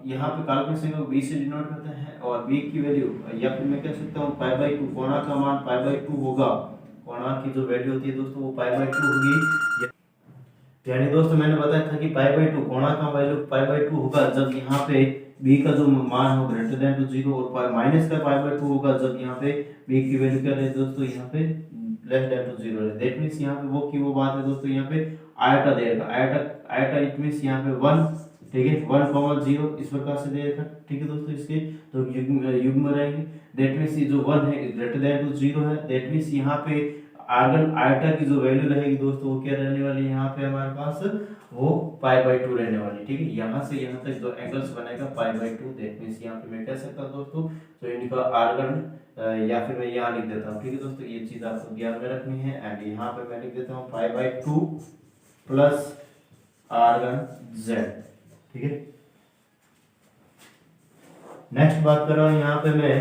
S1: यहाँ पे काल्पनिक संख्या को b से डिनोट करते हैं, और b की वैल्यू, या फिर मैं कह सकता हूँ π/2, कोणा का मान π/2 होगा, कोणा की जो वैल्यू होती है दोस्तों वो π/2 होगी। यानी दोस्तों मैंने बताया था कि π/2 कोणा का वैल्यू π/2 होगा जब यहाँ पे b का जो मान हो ग्रेटर देन टू 0, और माइनस का π/2 होगा जब यहाँ पे b की वैल्यू क्या रहे दोस्तों, यहाँ पे लेस देन टू 0 है। दैट मींस यहाँ पे वो की वो बात है दोस्तों, यहाँ पे आयटा देगा, आयटा इट मींस यहाँ पे 1, ठीक है, 1,0 इस प्रकार से देगा। ठीक है दोस्तों, इसके तो युग्म रहेंगे। दैट मींस ये जो 1 है ग्रेटर देन टू 0 है। दैट मींस यहाँ पे आर्गन आयटा की जो वैल्यू रहेगी दोस्तों वो क्या रहने वाली है, यहाँ पे हमारे पास वो π/2 रहने वाली। ठीक है, यहाँ से यहाँ तक जो एंगल्स बनेगा π/2। दैट मींस यहाँ पे मैं कह सकता हूँ दोस्तों, तो इनका आर्गन या फिर मैं यहाँ लिख देता हूँ। ठीक है दोस्तों, ये चीज आपको ध्यान में रखनी है। एंड यहाँ पे मैं लिख देता हूँ π/2 प्लस आर्गन z। ठीक है, नेक्स्ट बात कर रहा हूँ यहाँ पे मैं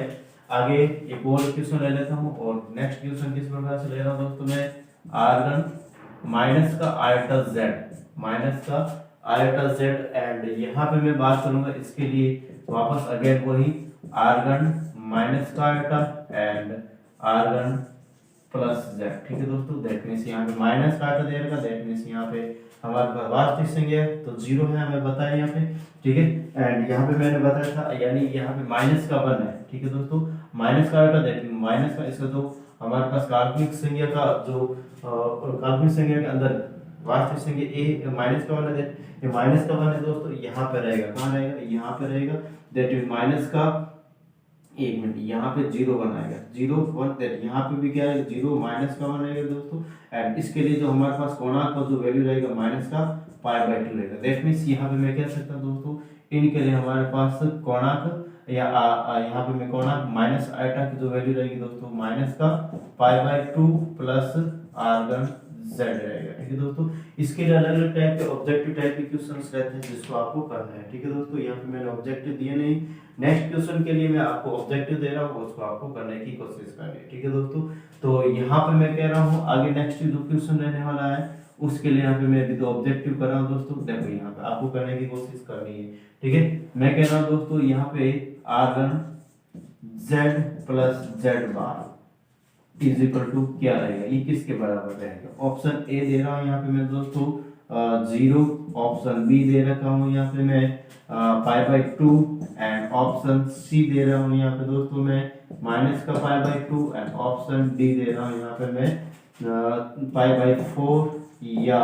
S1: आगे एक और क्वेश्चन ले लेता हूँ। और नेक्स्ट क्वेश्चन किस प्रकार से ले रहा हूँ दोस्तों, मैं आर्गन माइनस का आयटा z एंड यहाँ पे मैं बात करूंगा इसके लिए वापस अगेन वही आर्गन माइनस का iota and arg plus z। ठीक है दोस्तों, दैट मींस यहाँ पे माइनस का आयटा दे रखा, दैट मींस यहाँ पे हमारे पास वास्तविक संख्या है तो 0 है, हमें बताया यहाँ पे। ठीक है, एंड यहाँ पे मैंने बताया था यानी यहाँ पे माइनस का 1 है। ठीक है दोस्तों, माइनस का आयटा दैट मींस माइनस का, इसका जो हमारे पास काल्पनिक संख्या का जो काल्पनिक संख्या के अंदर वास्तविक संख्या a माइनस का 1 है, ये माइनस का 1 है दोस्तों, यहाँ पे रहेगा, कहाँ रहेगा, यहाँ पे रहेगा। दैट मींस माइनस का एक मिनट, यहाँ पे 0 बनाएगा, 0 1 दैट यहाँ पे भी क्या है 0 माइनस का बनाएगा दोस्तों। एंड इसके लिए जो हमारे पास कोणांक का जो वैल्यू रहेगा माइनस का π/2 रहेगा। दैट मीन्स यहाँ पे मैं कह सकता हूँ दोस्तों इनके लिए हमारे पास कोणांक या यहाँ पे मैं कोणांक माइनस आइटा की जो वैल्यू रहेगी दोस्तों माइनस का π/2 प्लस r1 z रहेगा। ठीक है दोस्तों, इसके लिए अलग अलग टाइप के ऑब्जेक्टिव टाइप के क्वेश्चंस रहते हैं जिसको आपको करना है। ठीक है दोस्तों, यहाँ पे मैंने ऑब्जेक्टिव दिए नहीं, नेक्स्ट क्वेश्चन के लिए मैं आपको ऑब्जेक्टिव दे रहा हूँ, उसको आपको करने की कोशिश करनी है। ठीक है दोस्तों, तो यहाँ पे मैं कह रहा हूँ आगे नेक्स्ट जो क्वेश्चन रहने वाला है उसके लिए यहाँ पे मैं अभी तो ऑब्जेक्टिव कर रहा हूँ दोस्तों। देखो यहाँ पे आपको करने की कोशिश करनी है। ठीक है, मैं कह रहा हूँ दोस्तों यहाँ पे r1 z plus z bar is equal to क्या रहेगा, ये किसके बराबर रहेगा। ऑप्शन ए दे रहा हूँ यहाँ पे मैं दोस्तों 0, ऑप्शन बी दे रखा हूँ यहाँ पे मैं π/2 एंड ऑप्शन सी दे रहा हूँ यहाँ पे दोस्तों मैं माइनस का π/2 एंड ऑप्शन डी दे रहा हूँ यहाँ पे मैं π/4 या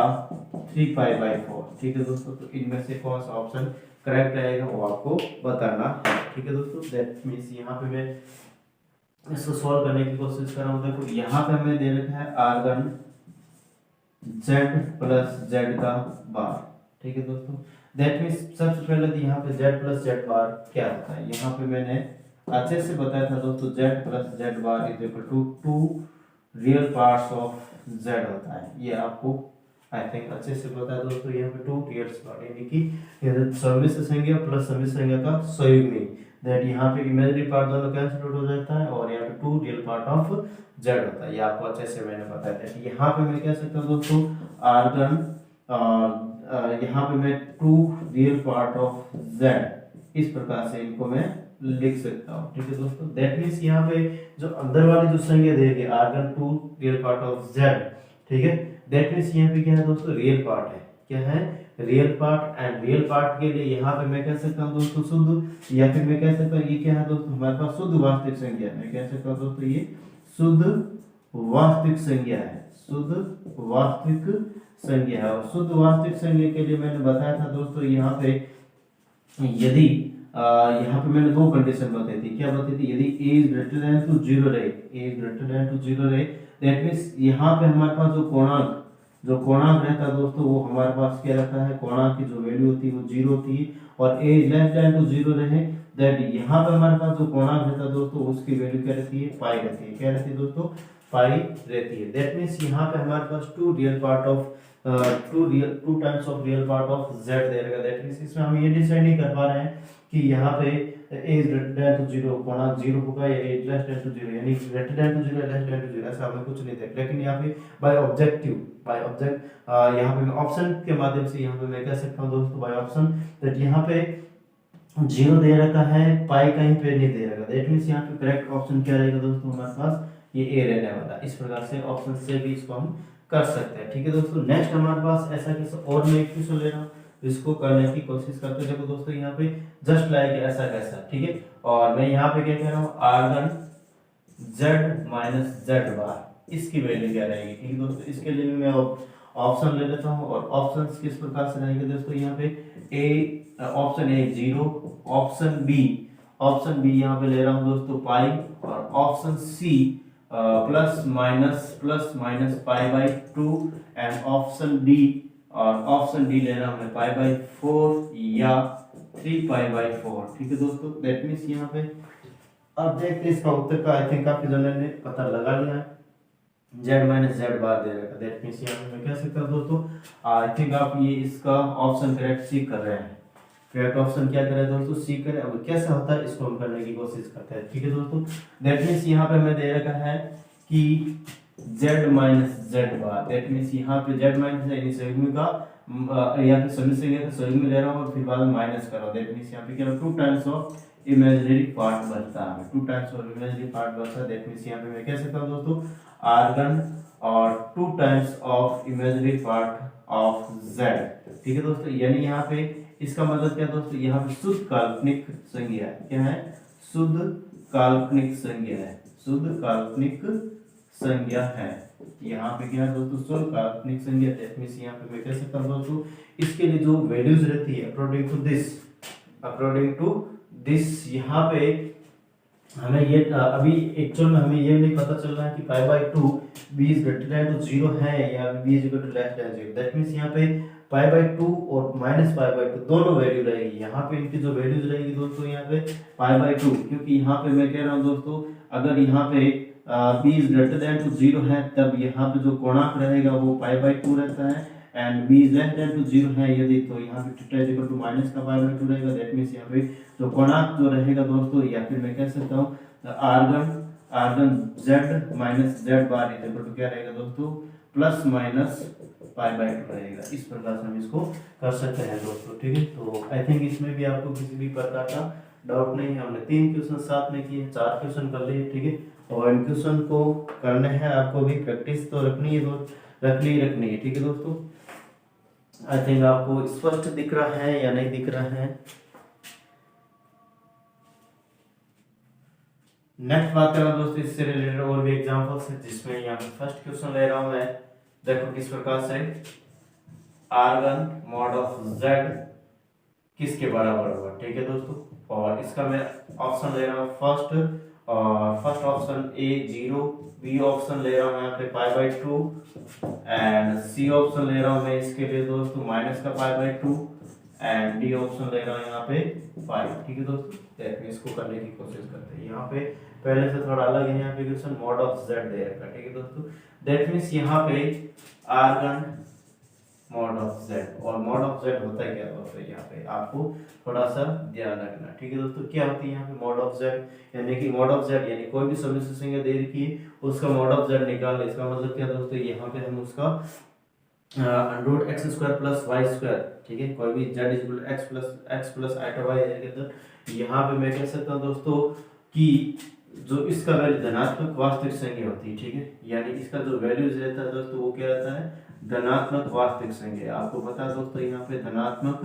S1: 3π/4। ठीक है दोस्तों, तो इनमें से कौन सा ऑप्शन करेक्ट रहेगा वो आपको बताना है। ठीक है दोस्तों, दैट मींस यहाँ पे मैं इसको सॉल्व करने की कोशिश कर रहा हूँ। देखो यहाँ पे हमें दे रखा है r1 z प्लस z का बार। ठीक है दोस्तों, दैट मींस सबसे पहले तो यहाँ पे z प्लस z बार क्या होता है, यहाँ पे मैंने अच्छे से बताया था दोस्तों z plus z bar is equal to 2 real parts of z होता है। ये आपको आई थिंक अच्छे से पता है दोस्तों, यहाँ पे 2 रियल पार्ट यानी कि सम्मिश्र संख्या प्लस सम्मिश्र संख्या का संयुग्मी, दैट यहाँ पे इमेजिनरी पार्ट दोनों कैंसिल आउट हो जाता है और यहाँ पे 2 रियल पार्ट ऑफ z होता है। ये आपको अच्छे से मैंने बताया था। यहाँ पे मैं कह सकता हूँ दोस्तों r1 यहाँ पे मैं 2 रियल पार्ट ऑफ z इस प्रकार से इनको मैं लिख सकता हूँ। ठीक है दोस्तों, दैट मीन्स यहाँ पे जो अंदर वाली जो संख्या देगी r1 2 real part of z, ठीक है, दैट मीन्स यहाँ पे क्या है दोस्तों रियल पार्ट है। क्या है, real part. And real part के लिए यहाँ पे मैं कह सकता हूँ दोस्तों शुद्ध, या फिर मैं कह सकता हूँ ये क्या है दोस्तों हमारे पास शुद्ध वास्तविक संख्या है। मैं कह सकता हूँ दोस्तों ये शुद्ध वास्तविक संख्या है, शुद्ध वास्तविक संख्या है। और शुद्ध वास्तविक संख्या के लिए मैंने बताया था दोस्तों यहाँ पे यदि यहाँ पे मैंने दो कंडीशन बताई थी। क्या बताई थी, यदि a is greater than to 0 रहे, a is greater than to 0 रहे, दैट मींस यहाँ पे हमारे पास जो कोणांक रहता है दोस्तों वो हमारे पास क्या रहता है, कोणांक की जो वैल्यू होती है वो 0 होती है। और a लेस देन टू 0 रहे, दैट यहाँ पे हमारे पास जो कोणांक रहता है दोस्तों उसकी वैल्यू क्या रहती है, पाई रहती है। क्या रहती है दोस्तों, पाई रहती है। दैट मींस यहाँ पे हमारे पास 2 real part of 2 times of real part of z दे रहेगा। दैट मींस इसमें हम ये डिसाइड नहीं कर पा रहे हैं कि यहाँ पे a is greater than to 0 कोणांक 0 होगा या a is less than to 0, यानी greater than to 0 less than to 0 ऐसा हमें कुछ नहीं देख। लेकिन यहाँ पे बाय ऑब्जेक्ट यहाँ पे मैं ऑप्शन के माध्यम से यहाँ पे मैं कह सकता हूँ दोस्तों बाय ऑप्शन दैट यहाँ पे 0 दे रखा है, पाई कहीं पे नहीं दे रखा। दैट मींस यहाँ पे करेक्ट ऑप्शन क्या रहेगा दोस्तों हमारे पास, ये a रहने वाला। इस प्रकार से ऑप्शन से भी इसको हम कर सकते हैं। ठीक है दोस्तों, नेक्स्ट हमारे पास ऐसा किसी और मैं एक क्वेश्चन ले रहा हूँ, इसको करने की कोशिश करते हैं। देखो दोस्तों यहाँ पे जस्ट लाइक ऐसा कैसा, ठीक है, और मैं यहाँ पे क्या कह रहा हूँ r1 z माइनस z बार इसकी वैल्यू क्या रहेगी। ठीक है दोस्तों, इसके लिए मैं ऑप्शन ले लेता हूँ और ऑप्शंस किस प्रकार से रहेंगे दोस्तों, यहाँ पे ऑप्शन ए 0, ऑप्शन बी यहाँ पे ले रहा हूँ दोस्तों पाई, और option C plus minus π/2 and option D ले रहा हूँ मैं π/4 या 3π/4। ठीक है दोस्तों, दैट मींस यहाँ पे अब देखते हैं इसका उत्तर का आई थिंक काफी जनों ने पता लगा लिया है, z माइनस z बार दे रखा। दैट मींस यहाँ पे मैं कह सकता हूँ दोस्तों आई थिंक आप ये इसका ऑप्शन करेक्ट सी कर रहे हैं। करेक्ट ऑप्शन क्या करें दोस्तों, सी करें। अब कैसे होता है इसको हम करने की कोशिश करते हैं। ठीक है दोस्तों, दैट मींस यहाँ पे मैं दे रखा है कि z minus z bar, that means यहाँ पे z माइनस यानी संयुग्म का या फिर सम्मिश्र संख्या का संयुग्म ले रहा हूँ और फिर बाद में माइनस कर रहा हूँ। दैट मींस यहाँ पे क्या 2 टाइम्स ऑफ इमेजिनरी पार्ट बनता है, 2 टाइम्स ऑफ इमेजिनरी पार्ट बनता है। दैट मींस यहाँ पे मैं कह सकता हूँ दोस्तों r1 और 2 times of imaginary part of z। ठीक है दोस्तों, यानी यहाँ पे इसका मतलब क्या दोस्तों, यहाँ पे शुद्ध काल्पनिक संख्या है। क्या है, शुद्ध काल्पनिक संख्या है, शुद्ध काल्पनिक संख्या है। यहाँ पे क्या है दोस्तों, शुद्ध काल्पनिक संख्या। दैट मींस यहाँ पे मैं कह सकता हूँ दोस्तों इसके लिए जो वैल्यूज रहती है अकॉर्डिंग टू दिस यहाँ पे हमें ये अभी एक्चुअल में हमें ये नहीं पता चल रहा है कि pi by two b is greater than to zero है या b is equal to less than zero. That means यहाँ पे पाई बाई टू और माइनस पाई बाई टू दोनों वैल्यू रहेगी। यहाँ पे इनकी जो वैल्यूज रहेगी दोस्तों यहाँ पे पाई बाई टू, क्योंकि यहाँ पे मैं कह रहा हूँ दोस्तों अगर यहाँ पे b is greater than to zero है तब यहाँ पे जो कोणांक रहेगा वो पाई बाई टू रहता है, and b is less than to zero है यदि तो यहाँ पे theta is equal to minus का पाई बाई टू रहेगा। दैट मीन्स यहाँ पे जो कोणांक जो रहेगा दोस्तों, या फिर मैं कह सकता हूँ arg z minus z bar is equal to क्या रहेगा दोस्तों, plus minus pi by two रहेगा। इस प्रकार से हम इसको कर सकते हैं दोस्तों, ठीक है। तो आई थिंक इसमें भी आपको किसी भी प्रकार का डाउट नहीं है। हमने 3 क्वेश्चन साथ में किए, 4 क्वेश्चन कर लिए, ठीक है। और इन क्वेश्चन को करने हैं आपको भी प्रैक्टिस तो रखनी है रखनी है, ठीक है दोस्तों। आई थिंक आपको स्पष्ट दिख रहा है या नहीं दिख रहा है। नेक्स्ट बात करें दोस्तों इससे रिलेटेड और भी एग्जांपल्स है, जिसमें यहाँ पे फर्स्ट क्वेश्चन ले रहा हूं मैं। देखो किस प्रकार से आर्गन मॉड ऑफ जेड किसके बराबर होगा, ठीक है दोस्तों। और इसका मैं ऑप्शन ले रहा हूँ first option a 0, b option ले रहा हूँ यहाँ पे pi by two, and c option ले रहा हूँ मैं इसके लिए दोस्तों माइनस का pi by two, and d option ले रहा हूँ यहाँ पे 5, ठीक है दोस्तों। इसको करने की कोशिश करते हैं। यहाँ पे पहले से थोड़ा अलग है, यहाँ पे क्वेश्चन मॉड ऑफ जेड दे रखा है, ठीक है दोस्तों। दैट मीन्स यहाँ पे आर्गन मॉड ऑफ जेड, और मॉड ऑफ जेड होता है क्या दोस्तों, यहाँ पे आपको थोड़ा सा ध्यान रखना, ठीक है दोस्तों। क्या होती है यहाँ पे मॉड ऑफ जेड, यानी कि मॉड ऑफ जेड यानी कोई भी समिश्र संख्या दे रखी है उसका मॉड ऑफ जेड निकालना। इसका मतलब क्या दोस्तों, यहाँ पे हम उसका root x square plus y square, ठीक है, कोई भी z is equal x plus i to y है। तो यहाँ पे मैं कह सकता हूँ दोस्तों कि जो इसका वैल्यू धनात्मक वास्तविक संख्या होती है, ठीक है, यानी इसका जो वैल्यूज रहता है दोस्तों वो क्या रहता है, धनात्मक वास्तविक संख्या। आपको पता है दोस्तों यहाँ पे धनात्मक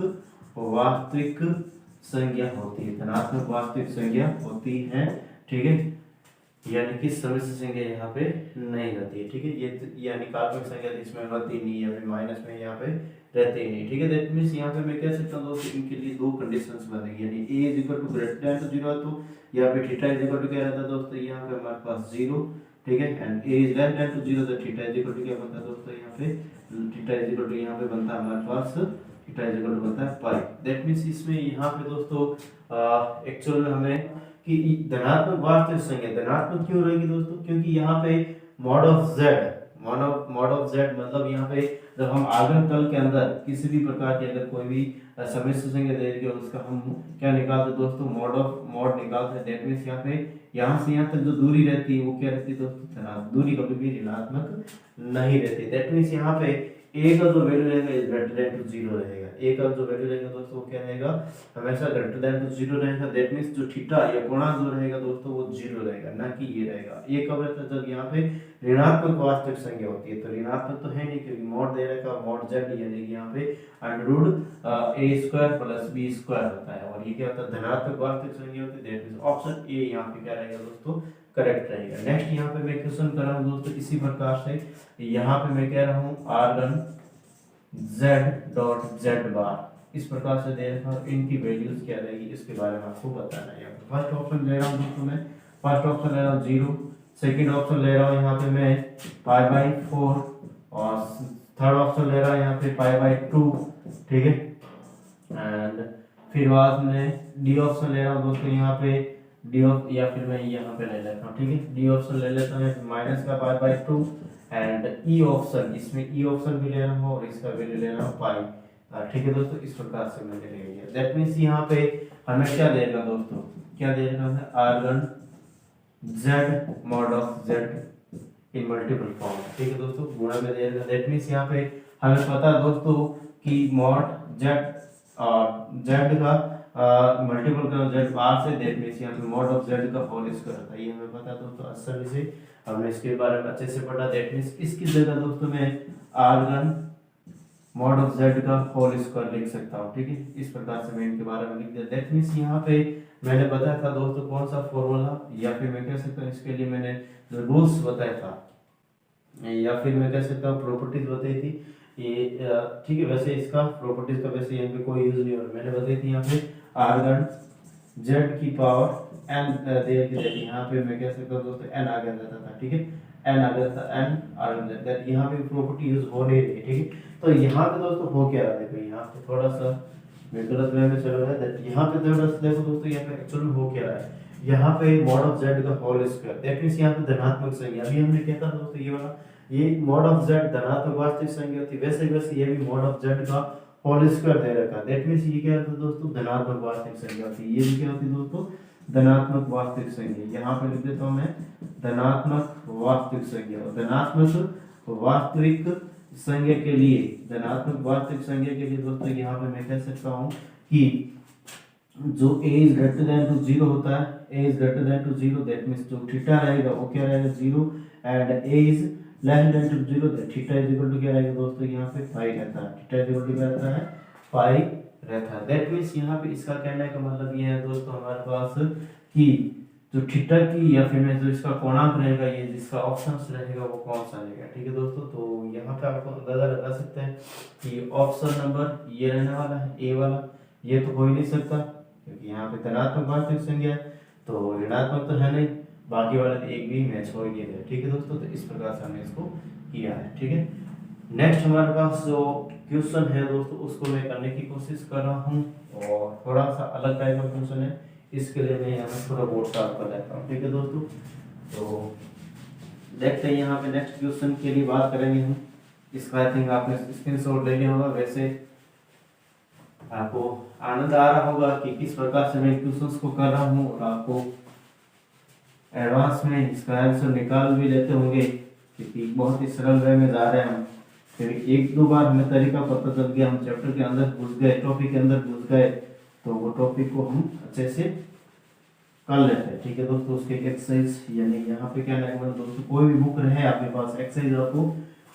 S1: वास्तविक संख्या होती है, धनात्मक वास्तविक संख्या होती है, ठीक है, यानी कि समिश्र संख्या यहाँ पे नहीं रहती है, ठीक है। ये यानी काल्पनिक संख्या इसमें रहती नहीं है, माइनस में यहाँ पे रहते ही नहीं, ठीक है। दैट मींस यहाँ पे मैं कह सकता हूँ दोस्तों इनके लिए दो कंडीशंस बनेगी, यानी a is equal to greater than to 0 तो यहाँ पे थीटा इज इक्वल टू क्या रहता है दोस्तों, यहाँ पे हमारे पास 0, ठीक है, and a is less than to 0 तो थीटा इज इक्वल टू क्या बनता है दोस्तों, यहाँ पे थीटा इज इक्वल टू यहाँ पे बनता है हमारे पास थीटा इज इक्वल टू बनता है पाई। दैट मींस इसमें यहाँ पे दोस्तों एक्चुअल में हमें कि धनात्मक वास्तविक संख्या धनात्मक क्यों रहेगी दोस्तों, क्योंकि यहाँ पे मॉड ऑफ जेड मतलब यहाँ पे जब हम आगम तल के अंदर किसी भी प्रकार की अगर कोई भी समिश्र संख्या दे रही है उसका हम क्या निकालते हैं दोस्तों, मॉड निकालते हैं। दैट मींस यहाँ से यहाँ तक जो दूरी रहती है वो क्या रहती है दोस्तों, धनात्मक। दूरी कभी भी ऋणात्मक नहीं रहती। दैट मींस यहाँ पे a का जो वैल्यू रहेगा इज ग्रेटर देन टू 0 रहेगा। a का जो वैल्यू रहेगा दोस्तों वो क्या रहेगा, हमेशा ग्रेटर देन टू 0 रहेगा। दैट मींस जो थीटा या कोणांक जो रहेगा दोस्तों वो 0 रहेगा, ना कि ये रहेगा। ये कब रहता है, जब यहाँ पे ऋणात्मक वास्तविक संख्या होती है। तो ऋणात्मक तो है नहीं क्योंकि मॉड दे रखा है, मॉड जेड यानी कि यहाँ पे under root a square plus b square होता है, और ये क्या होता है, धनात्मक वास्तविक संख्या होती है। दैट मींस ऑप्शन ए यहाँ पे क्या रहेगा दोस्तों, करेक्ट रहेगा। नेक्स्ट यहाँ पे मैं क्वेश्चन कर रहा हूँ दोस्तों इसी प्रकार से, यहाँ पे मैं कह रहा हूँ आर्गन z डॉट z बार इस प्रकार से दे रखा है, इनकी वैल्यूज क्या रहेगी इसके बारे में आपको बताना है। फर्स्ट ऑप्शन ले रहा हूँ दोस्तों मैं, फर्स्ट ऑप्शन ले रहा हूँ 0, सेकंड ऑप्शन ले रहा हूँ यहाँ पे मैं पाई बाई 4, और थर्ड ऑप्शन ले रहा हूँ यहाँ पे पाई बाई 2, ठीक है, एंड फिर बाद में डी ऑप्शन ले रहा हूँ दोस्तों यहाँ पे डी ऑफ, या फिर मैं यहाँ पे ले लेता हूँ, ठीक है, डी ऑप्शन ले लेता हूँ माइनस का pi by 2, and E option, इसमें ई ऑप्शन भी ले रहा हूँ और इसका वैल्यू ले रहा हूँ पाई, ठीक है दोस्तों। इस प्रकार से मैंने ले लिया। दैट मींस यहाँ पे हमें क्या देगा दोस्तों, क्या देगा है, arg z mod of z in multiple form, ठीक है दोस्तों, गुणा में देगा। दैट मींस यहाँ पे हमें पता है दोस्तों कि मॉड z और z का मल्टीपल करो z बार से। दैट मींस यहाँ पे मॉड ऑफ z का होल स्क्वायर था, ये हमें पता है दोस्तों आसानी से, हमने इसके बारे में अच्छे से पढ़ा। दैट मींस इसकी जगह दोस्तों मैं आर्गन मॉड ऑफ z का होल स्क्वायर लिख सकता हूँ, ठीक है। इस प्रकार से मैं इनके बारे में लिख दिया। दैट मींस यहाँ पे मैंने बताया था दोस्तों कौन सा फॉर्मूला, या फिर मैं कह सकता हूँ इसके लिए मैंने जो रूल्स बताया था, या फिर मैं कह सकता हूँ प्रॉपर्टीज बताई थी ये, ठीक है। वैसे इसका प्रॉपर्टीज का वैसे यहाँ पे कोई यूज नहीं हो रहा, मैंने बताई थी यहाँ पे आर्गन जेड की पावर एन दे के देती, यहाँ पे मैं कह सकता हूँ दोस्तों एन आ जाता था, ठीक है, एन आ जाता था, एन आ जाता है, यहाँ पे प्रॉपर्टी यूज हो नहीं रही, ठीक है। तो यहाँ पे दोस्तों हो क्या रहा है, देखो यहाँ पे थोड़ा सा मैं गलत वे में चल रहा है, यहाँ पे थोड़ा सा देखो दोस्तों, यहाँ पे एक्चुअल में हो क्या रहा है, यहाँ पे मॉड ऑफ जेड का होल स्क्वायर, दैट मींस यहाँ पे धनात्मक संख्या, अभी हमने क्या था दोस्तों, ये वाला, ये मॉड ऑफ जेड धनात्मक वास्तविक संख्या होती है, वैसे वैसे ये भी मॉड ऑफ जेड का होल स्क्वायर दे रखा है, दैट मींस ये क्या होता है दोस्तों, धनात्मक वास्तविक संख्या होती है, ये भी क्या होती है दोस्तों, धनात्मक वास्तविक संख्या, यहाँ पे लिख देता हूँ मैं धनात्मक वास्तविक संख्या, और धनात्मक वास्तविक संख्या के लिए, धनात्मक वास्तविक संख्या के लिए दोस्तों यहाँ पे मैं कह सकता हूँ कि जो a is greater than to 0 होता है, a is greater than to 0, that means जो थीटा रहेगा वो क्या रहेगा 0, and a is less than to 0, that theta is equal to क्या रहेगा दोस्तों, यहाँ पे पाई रहता है, थीटा इज इक्वल टू क्या रहता है, पाई रहता है, दैट मींस यहाँ पे इसका कहने का मतलब ये है दोस्तों हमारे पास कि जो थीटा की या फिर में जो इसका कोणांक रहेगा, ये जिसका ऑप्शन रहेगा वो कौन सा रहेगा, ठीक है दोस्तों। तो यहाँ पे आपको अंदाजा लगा सकते हैं कि ऑप्शन नंबर ये रहने वाला है, ए वाला, ये तो हो ही नहीं सकता क्योंकि यहाँ पे धनात्मक वास्तविक संख्या है, तो ऋणात्मक तो है नहीं, बाकी वाले तो एक भी मैच हो ही नहीं रहे, ठीक है दोस्तों। तो इस प्रकार से हमने इसको किया है, ठीक है। नेक्स्ट हमारे पास जो क्वेश्चन है दोस्तों, उसको मैं करने की कोशिश कर रहा हूँ, और थोड़ा सा अलग टाइप का क्वेश्चन है, इसके लिए मैं यहाँ थोड़ा बोर्ड साफ कर लेता हूँ, ठीक है दोस्तों। तो देखते हैं यहाँ पे नेक्स्ट क्वेश्चन के लिए बात करेंगे हम, इसका आई थिंक आपने स्क्रीनशॉट ले लिया होगा, वैसे आपको आनंद आ रहा होगा कि किस प्रकार से मैं क्वेश्चंस को कर रहा हूँ, और आपको एडवांस में इसका आंसर निकाल भी लेते होंगे क्योंकि बहुत ही सरल वे में जा रहे हैं हम, फिर एक दो बार हमें तरीका पता चल गया, हम चैप्टर के अंदर घुस गए, टॉपिक के अंदर घुस गए, तो वो टॉपिक को हम अच्छे से कर लेते हैं, ठीक है दोस्तों। उसके एक्सरसाइज यानी यहाँ पे क्या लगभग दोस्तों, कोई भी बुक रहे आपके पास, एक्सरसाइज आपको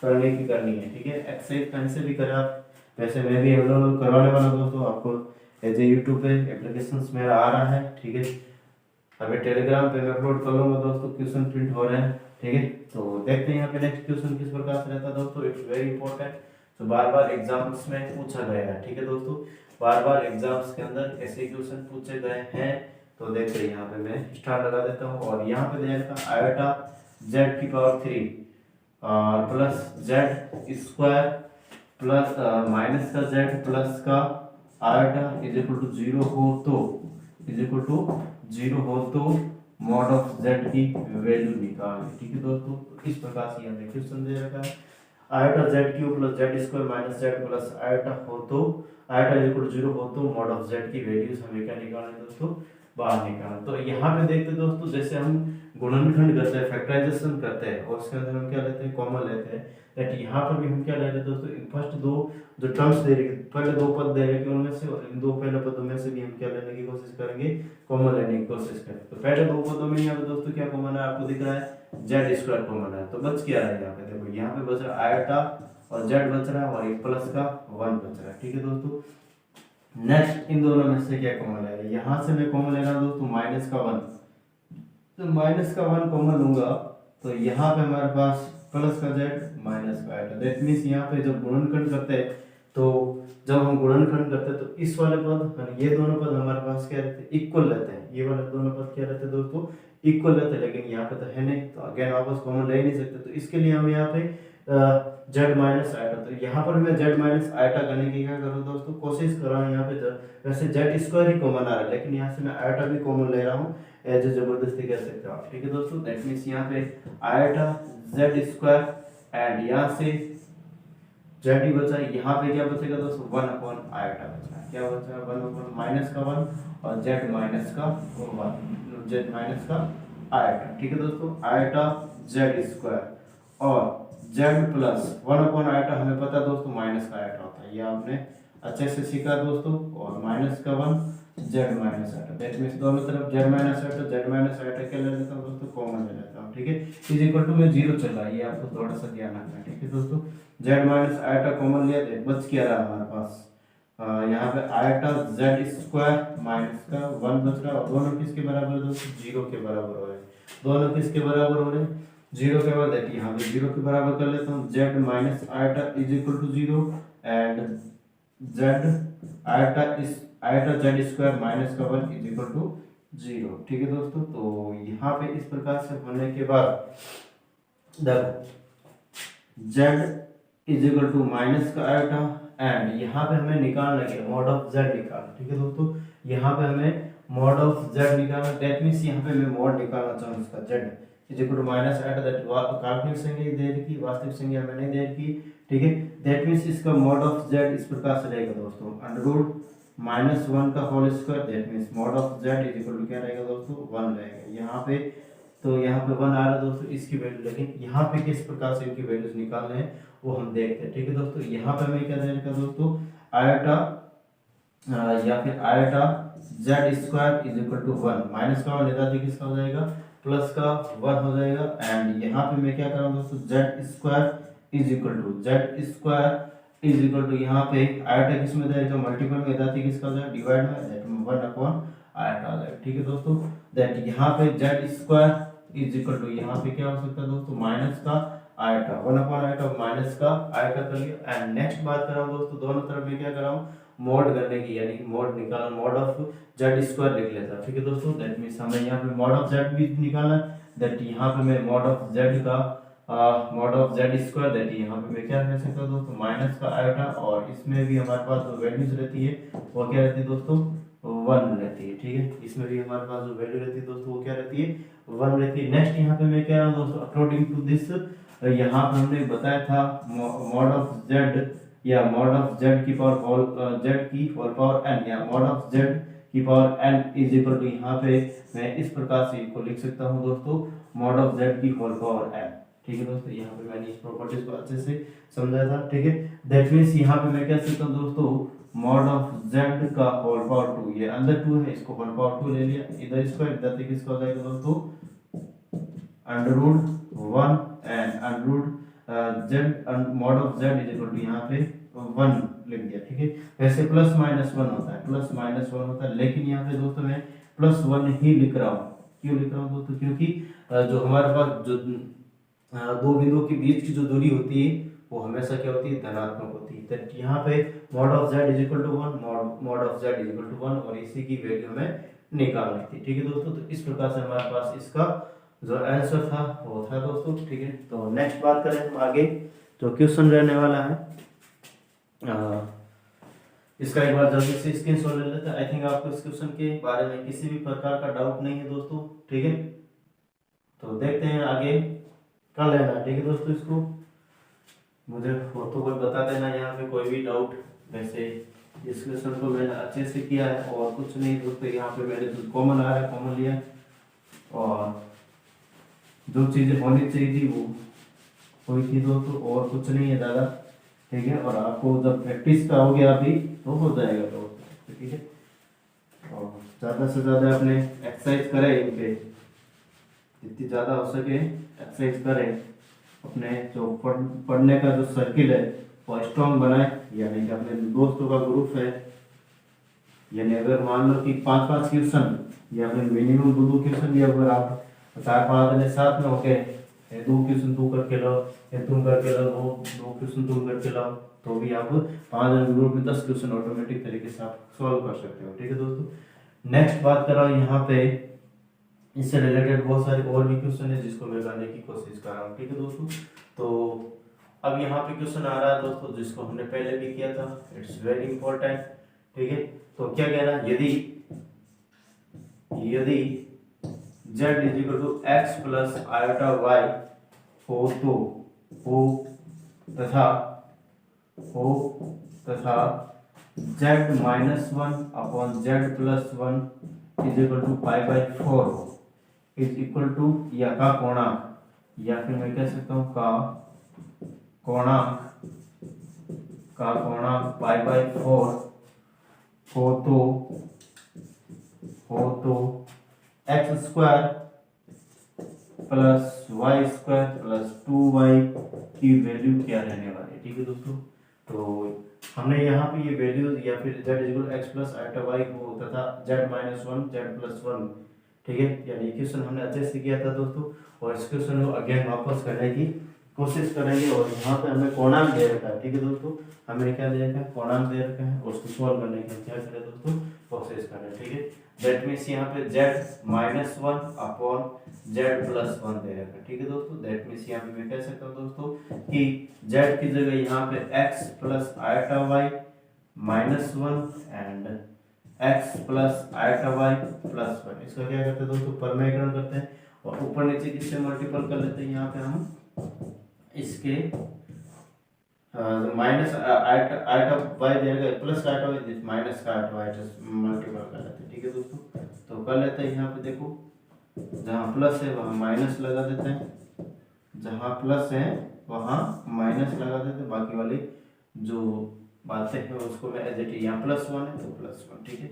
S1: करने की करनी है, ठीक है। एक्सरसाइज कहीं से भी करें आप, वैसे मैं भी अवेलेबल करवाने वाला हूँ दोस्तों आपको, एज ए यूट्यूब पे एप्लीकेशंस मेरा आ रहा है, ठीक है। अभी टेलीग्राम पे मैं अपलोड कर लूँगा दोस्तों, क्वेश्चन प्रिंट हो रहे हैं, ठीक है। तो देखते हैं यहाँ पे नेक्स्ट क्वेश्चन किस प्रकार से रहता है दोस्तों, इट्स वेरी इंपॉर्टेंट, तो बार बार एग्जाम्स में पूछा गया है, ठीक है दोस्तों, बार बार एग्जाम्स के अंदर ऐसे क्वेश्चन पूछे गए हैं। तो देखते हैं यहाँ पे मैं स्टार लगा देता हूँ, और यहाँ पे देखा आयोटा जेड की power 3 plus Z square plus minus का जेड प्लस का आयोटा इज इक्वल टू 0 हो तो, इज इक्वल टू 0 हो तो मॉड ऑफ जेड की वैल्यू निकालें, ठीक है दोस्तों। तो इस प्रकार से हमें क्वेश्चन दे रखा है, iota Z cube plus Z square minus Z plus iota हो तो, आयोटा इज इक्वल टू 0 हो तो मॉड ऑफ जेड की वैल्यूज हमें क्या निकालना है दोस्तों, बाहर निकालना। तो यहाँ पे देखते दोस्तों, जैसे हम गुणनखंड करते हैं, फैक्टराइजेशन करते हैं, और उसके अंदर हम क्या लेते हैं, कॉमन लेते हैं, दैट यहाँ पर भी हम क्या ले रहे हैं दोस्तों, फर्स्ट दो जो टर्म्स दे रहे, पहले दो पद दे रहे उनमें से, और इन दो पहले पदों में से भी हम क्या लेने की कोशिश करेंगे, कॉमन लेने की कोशिश करें। तो पहले दो पदों में यहाँ पे दोस्तों क्या कॉमन है, आपको दिख रहा है जेड स्क्वायर कॉमन है, तो बच क्या रहा है यहाँ पे, देखो यहाँ पे बच रहा है आयोटा और जेड बच रहा है, और एक प्लस का 1 बच रहा है, ठीक है दोस्तों। नेक्स्ट इन दोनों में से क्या कॉमन है, यहाँ से मैं कॉमन ले रहा हूँ दोस्तों माइनस का 1, तो माइनस का 1 कॉमन लूंगा, तो यहाँ पे हमारे पास प्लस का जेड माइनस का आयोटा, दैट मींस यहाँ पे जब गुणनखंड करते हैं, तो जब हम गुणनखंड करते हैं तो इस वाले पद ये दोनों पद हमारे पास क्या रहते हैं, इक्वल रहते हैं, ये वाले दोनों पद क्या रहते हैं दोस्तों, इक्वल रहते हैं, लेकिन यहाँ पे तो है नहीं, तो अगेन वापस कॉमन ले ही नहीं सकते, तो इसके लिए हम यहाँ पे जेड माइनस आयोटा, तो यहाँ पर मैं जेड माइनस आयोटा करने की क्या करूँ दोस्तों, कोशिश कर रहा हूँ यहाँ पे, वैसे जेड स्क्वायर ही कॉमन आ रहा है, लेकिन यहाँ से मैं आयोटा भी कॉमन ले रहा हूँ, एज जबरदस्ती कह सकते हो आप, ठीक है दोस्तों। दैट मींस यहाँ पे आयोटा जेड स्क्वायर, एंड यहाँ से जेड ही बचा, यहाँ पे क्या बचेगा दोस्तों, 1 अपॉन आयोटा बचा, क्या बचा 1 अपॉन माइनस का 1 और जेड माइनस का 1, जेड माइनस का आयोटा, ठीक है दोस्तों, आयोटा जेड स्क्वायर और जेड प्लस 1 अपॉन आयोटा, हमें पता दोस्तों माइनस का आयोटा होता है, ये आपने अच्छे से सीखा दोस्तों, और माइनस का 1 Z minus iota, that means दोनों तरफ जेड माइनस आयोटा क्या ले लेता हूँ दोस्तों, कॉमन ले लेता हूँ, ठीक है। इज इक्वल टू में 0 चल रहा है, ये आपको थोड़ा सा ध्यान रखना है, ठीक है दोस्तों। जेड माइनस आयोटा कॉमन लिया, बच क्या रहा हमारे पास, यहाँ पे आयोटा जेड स्क्वायर माइनस का 1 बच रहा है, और दोनों किसके बराबर है दोस्तों, 0 के बराबर हो रहे हैं, दोनों किसके बराबर हो रहे हैं, 0 के बराबर, देखिए यहाँ पे 0 के बराबर कर लेता हूँ, z minus iota is equal to 0 and z iota is iota z square minus का 1 इज इक्वल टू 0। ठीक है दोस्तों, तो यहाँ पे इस प्रकार से होने के बाद देखो z is equal to minus का आयोटा एंड यहाँ पे हमें निकालना क्या, मॉड ऑफ जेड निकालना। ठीक है दोस्तों, यहाँ पे हमें मॉड ऑफ जेड निकालना, दैट मींस यहाँ पे मैं मॉड निकालना चाहूँ इसका z is equal to minus iota, that काल्पनिक संख्या दे रखी, वास्तविक संख्या मैंने दे रखी। ठीक है, दैट मींस इसका मॉड ऑफ जेड इस प्रकार से रहेगा दोस्तों, अंडर रूट माइनस 1 का whole square, that means mod of z is equal to क्या रहेगा दोस्तों, 1 रहेगा। यहाँ पे तो यहाँ पे 1 आ रहा है दोस्तों इसकी वैल्यू, लेकिन यहाँ पे किस प्रकार से इनकी वैल्यूज निकालने हैं वो हम देखते हैं। ठीक है दोस्तों, यहाँ पे हमें क्या देगा दोस्तों, आयोटा या फिर iota z square is equal to 1, minus का 1 लेता तो किसका हो जाएगा, प्लस का 1 हो जाएगा। एंड यहाँ पे मैं क्या कर रहा हूँ दोस्तों, z square is equal to यहाँ पे आयोटा किस में जाएगा, मल्टीपल में जाती किसका हो जाएगा, डिवाइड में, दैट 1 अपॉन आयोटा आ जाएगा। ठीक है दोस्तों, दैट यहाँ पे z square is equal to यहाँ पे क्या हो सकता है दोस्तों, माइनस का आयोटा, 1 अपॉन आयोटा माइनस का आयोटा कर लिया। एंड नेक्स्ट बात कर रहा हूँ दोस्तों, दोनों तरफ में क्या कर रहा हूँ, मॉड करने की, यानी मॉड निकालना, मॉड ऑफ जेड स्क्वायर लिख लेता। ठीक है दोस्तों, दैट मींस हमें यहाँ पे मॉड ऑफ जेड भी निकालना, दैट यहाँ पे मैं मॉड ऑफ जेड का mod of Z square, that यहाँ पे मैं क्या कह सकता हूँ दोस्तों, माइनस का आयोटा, और इसमें भी हमारे पास जो वैल्यूज रहती है वो क्या रहती है दोस्तों, 1 रहती है। ठीक है, इसमें भी हमारे पास जो वैल्यू रहती है दोस्तों वो क्या रहती है, 1 रहती है। नेक्स्ट यहाँ पे मैं कह रहा हूँ दोस्तों, अकॉर्डिंग टू दिस, यहाँ पे हमने बताया था मॉड ऑफ जेड या मॉड ऑफ जेड की पावर जेड की पावर n, या मॉड ऑफ जेड की power n is equal to, यहाँ पे मैं इस प्रकार से इसको लिख सकता हूँ दोस्तों, मॉड ऑफ जेड की होल पावर n। ठीक है दोस्तों, यहाँ पे मैंने इस प्रॉपर्टीज को अच्छे से समझा था। ठीक है, दैट मींस यहाँ पे मैं कह सकता हूँ दोस्तों, मॉड ऑफ जेड का होल पावर 2, ये अंदर 2 है, इसको होल पावर 2 ले लिया, इधर स्क्वायर, इधर किसका हो जाएगा दोस्तों, under root 1 and under root z, mod of z is equal to यहाँ पे 1 लिख दिया। ठीक है, वैसे प्लस माइनस 1 होता है, प्लस माइनस 1 होता है, लेकिन यहाँ पे दोस्तों मैं प्लस 1 ही लिख रहा हूँ। क्यों लिख रहा हूँ दोस्तों, क्योंकि जो हमारे पास जो दो बिंदुओं के बीच की जो दूरी होती है वो हमेशा क्या होती है, धनात्मक होती है। तो यहाँ पे mod of z is equal to 1, mod of z is equal to 1, और इसी की वैल्यू हमें निकालनी थी। ठीक है दोस्तों, तो इस प्रकार से हमारे पास इसका जो आंसर था वो था दोस्तों। ठीक है, तो नेक्स्ट बात करें हम आगे, तो क्वेश्चन रहने वाला है इसका एक बार जल्दी से स्क्रीनशॉट ले लेते हैं। आई थिंक आपको इस क्वेश्चन के बारे में किसी भी प्रकार का डाउट नहीं है दोस्तों। ठीक है, तो देखते हैं आगे कर लेना। ठीक है दोस्तों, इसको मुझे फोटो पर बता देना यहाँ पे कोई भी डाउट। वैसे इस क्वेश्चन को मैंने अच्छे से किया है और कुछ नहीं दोस्तों, यहाँ पे मैंने जो कॉमन आ रहा है कॉमन लिया, और जो चीजें होनी चाहिए थी वो हुई थी दोस्तों, और कुछ नहीं है ज़्यादा। ठीक है, और आपको जब प्रैक्टिस का हो गया अभी तो हो जाएगा दोस्तों। ठीक है, और ज़्यादा से ज़्यादा अपने एक्सरसाइज करें, इनके जितनी ज़्यादा हो सके एक्सरसाइज करें, अपने जो पढ़ने का जो सर्किल है वो स्ट्रॉन्ग बनाए। यानी कि अपने दोस्तों का ग्रुप है, यानी अगर मान लो कि 5-5 क्वेश्चन या फिर मिनिमम 2-2 क्वेश्चन, या अगर आप 4-5 जने साथ में होके 2 क्वेश्चन तू करके लो या तुम करके लो, 2 क्वेश्चन तुम करके लो, तो भी आप 5 जन ग्रुप में 10 क्वेश्चन ऑटोमेटिक तरीके से आप सॉल्व कर सकते हो। ठीक है दोस्तों, नेक्स्ट बात कर रहा हूँ यहाँ पे, इससे रिलेटेड बहुत सारे और भी क्वेश्चन है जिसको मैं करने की कोशिश कर रहा हूँ। ठीक है दोस्तों, तो अब यहाँ पे क्वेश्चन आ रहा है दोस्तों जिसको हमने पहले भी किया था, इट्स वेरी इंपॉर्टेंट। ठीक है, तो क्या कह रहा है, यदि z is equal to x plus iota y हो तो तथा z minus 1 upon z plus 1 is equal to pi by 4 is equal to, या का कोणांक, या फिर मैं कह सकता हूँ का कोणांक पाई बाई 4 हो तो x square plus y square plus 2y की वैल्यू क्या रहने वाली है। ठीक है दोस्तों, तो हमने यहाँ पे ये वैल्यू या फिर z equal x plus iota y हो तथा z माइनस 1 z प्लस 1। ठीक है, यानी क्वेश्चन हमने अच्छे से किया था दोस्तों, और इस क्वेश्चन को अगेन वापस करने की कोशिश करेंगे। और यहाँ पे हमें कोणांक दे रखा है, ठीक है दोस्तों, हमें क्या दे रखा है, कोणांक दे रखा है, और उसको सॉल्व करने की हम क्या करें दोस्तों, कोशिश करें, ठीक है। दैट मीन्स यहाँ पे z-1 अपॉन z+1 दे रखा है, ठीक है दोस्तों। दैट मीन्स यहाँ पे मैं कह सकता हूँ दोस्तों कि z की जगह यहाँ पे x plus iota y minus 1 and x plus iota y plus 1, इसका क्या करते हैं दोस्तों, परमेयकरण करते हैं, और ऊपर नीचे किससे मल्टीपल कर लेते हैं, यहाँ पे हम इसके माइनस आयटा y दे रखा है, प्लस आयटा y माइनस का आयटा y मल्टीपल कर लेते हैं, ठीक है दोस्तों। तो कर लेते हैं, यहाँ पे देखो जहाँ प्लस है वहाँ माइनस लगा देते हैं, जहाँ प्लस है वहाँ माइनस लगा देते हैं, बाकी वाली जो बातें हैं उसको मैं एज इट इज, यहाँ +1 है तो +1, ठीक है,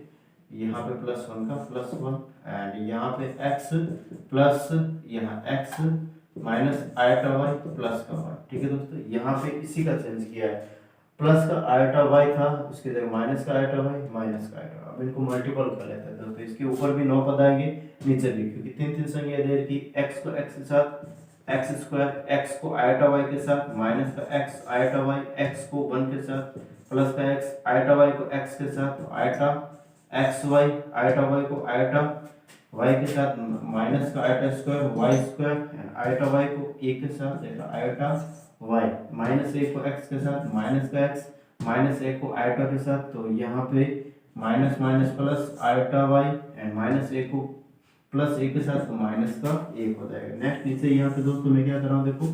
S1: यहाँ पे +1 का +1 एंड यहाँ पे x प्लस यहाँ x minus iota y plus का y, ठीक है दोस्तों। यहाँ पे इसी का चेंज किया है, प्लस का आयटा y था उसकी जगह माइनस का आयटा y माइनस का आयटा, अब इनको मल्टीपल कर लेते हैं दोस्तों। इसके ऊपर भी 9 पद आएंगे, नीचे भी, क्योंकि तीन तीन संख्या दे रखी, x को x के साथ एक्स स्क्वायर, x को आयटा y के साथ, माइनस का x आयटा y, x को 1 के साथ, प्लस का x आयटा y को x के साथ, iota x y, iota y को आयटा y के साथ, माइनस का iota square y square and iota y को a के साथ, देखा आयटा y, माइनस a को x के साथ, माइनस का x माइनस a को आयटा के साथ, तो यहाँ पे minus minus plus iota y and minus a को प्लस a के साथ, तो माइनस का 1 हो जाएगा। नेक्स्ट नीचे यहाँ पे दोस्तों मैं क्या कर रहा हूँ, देखो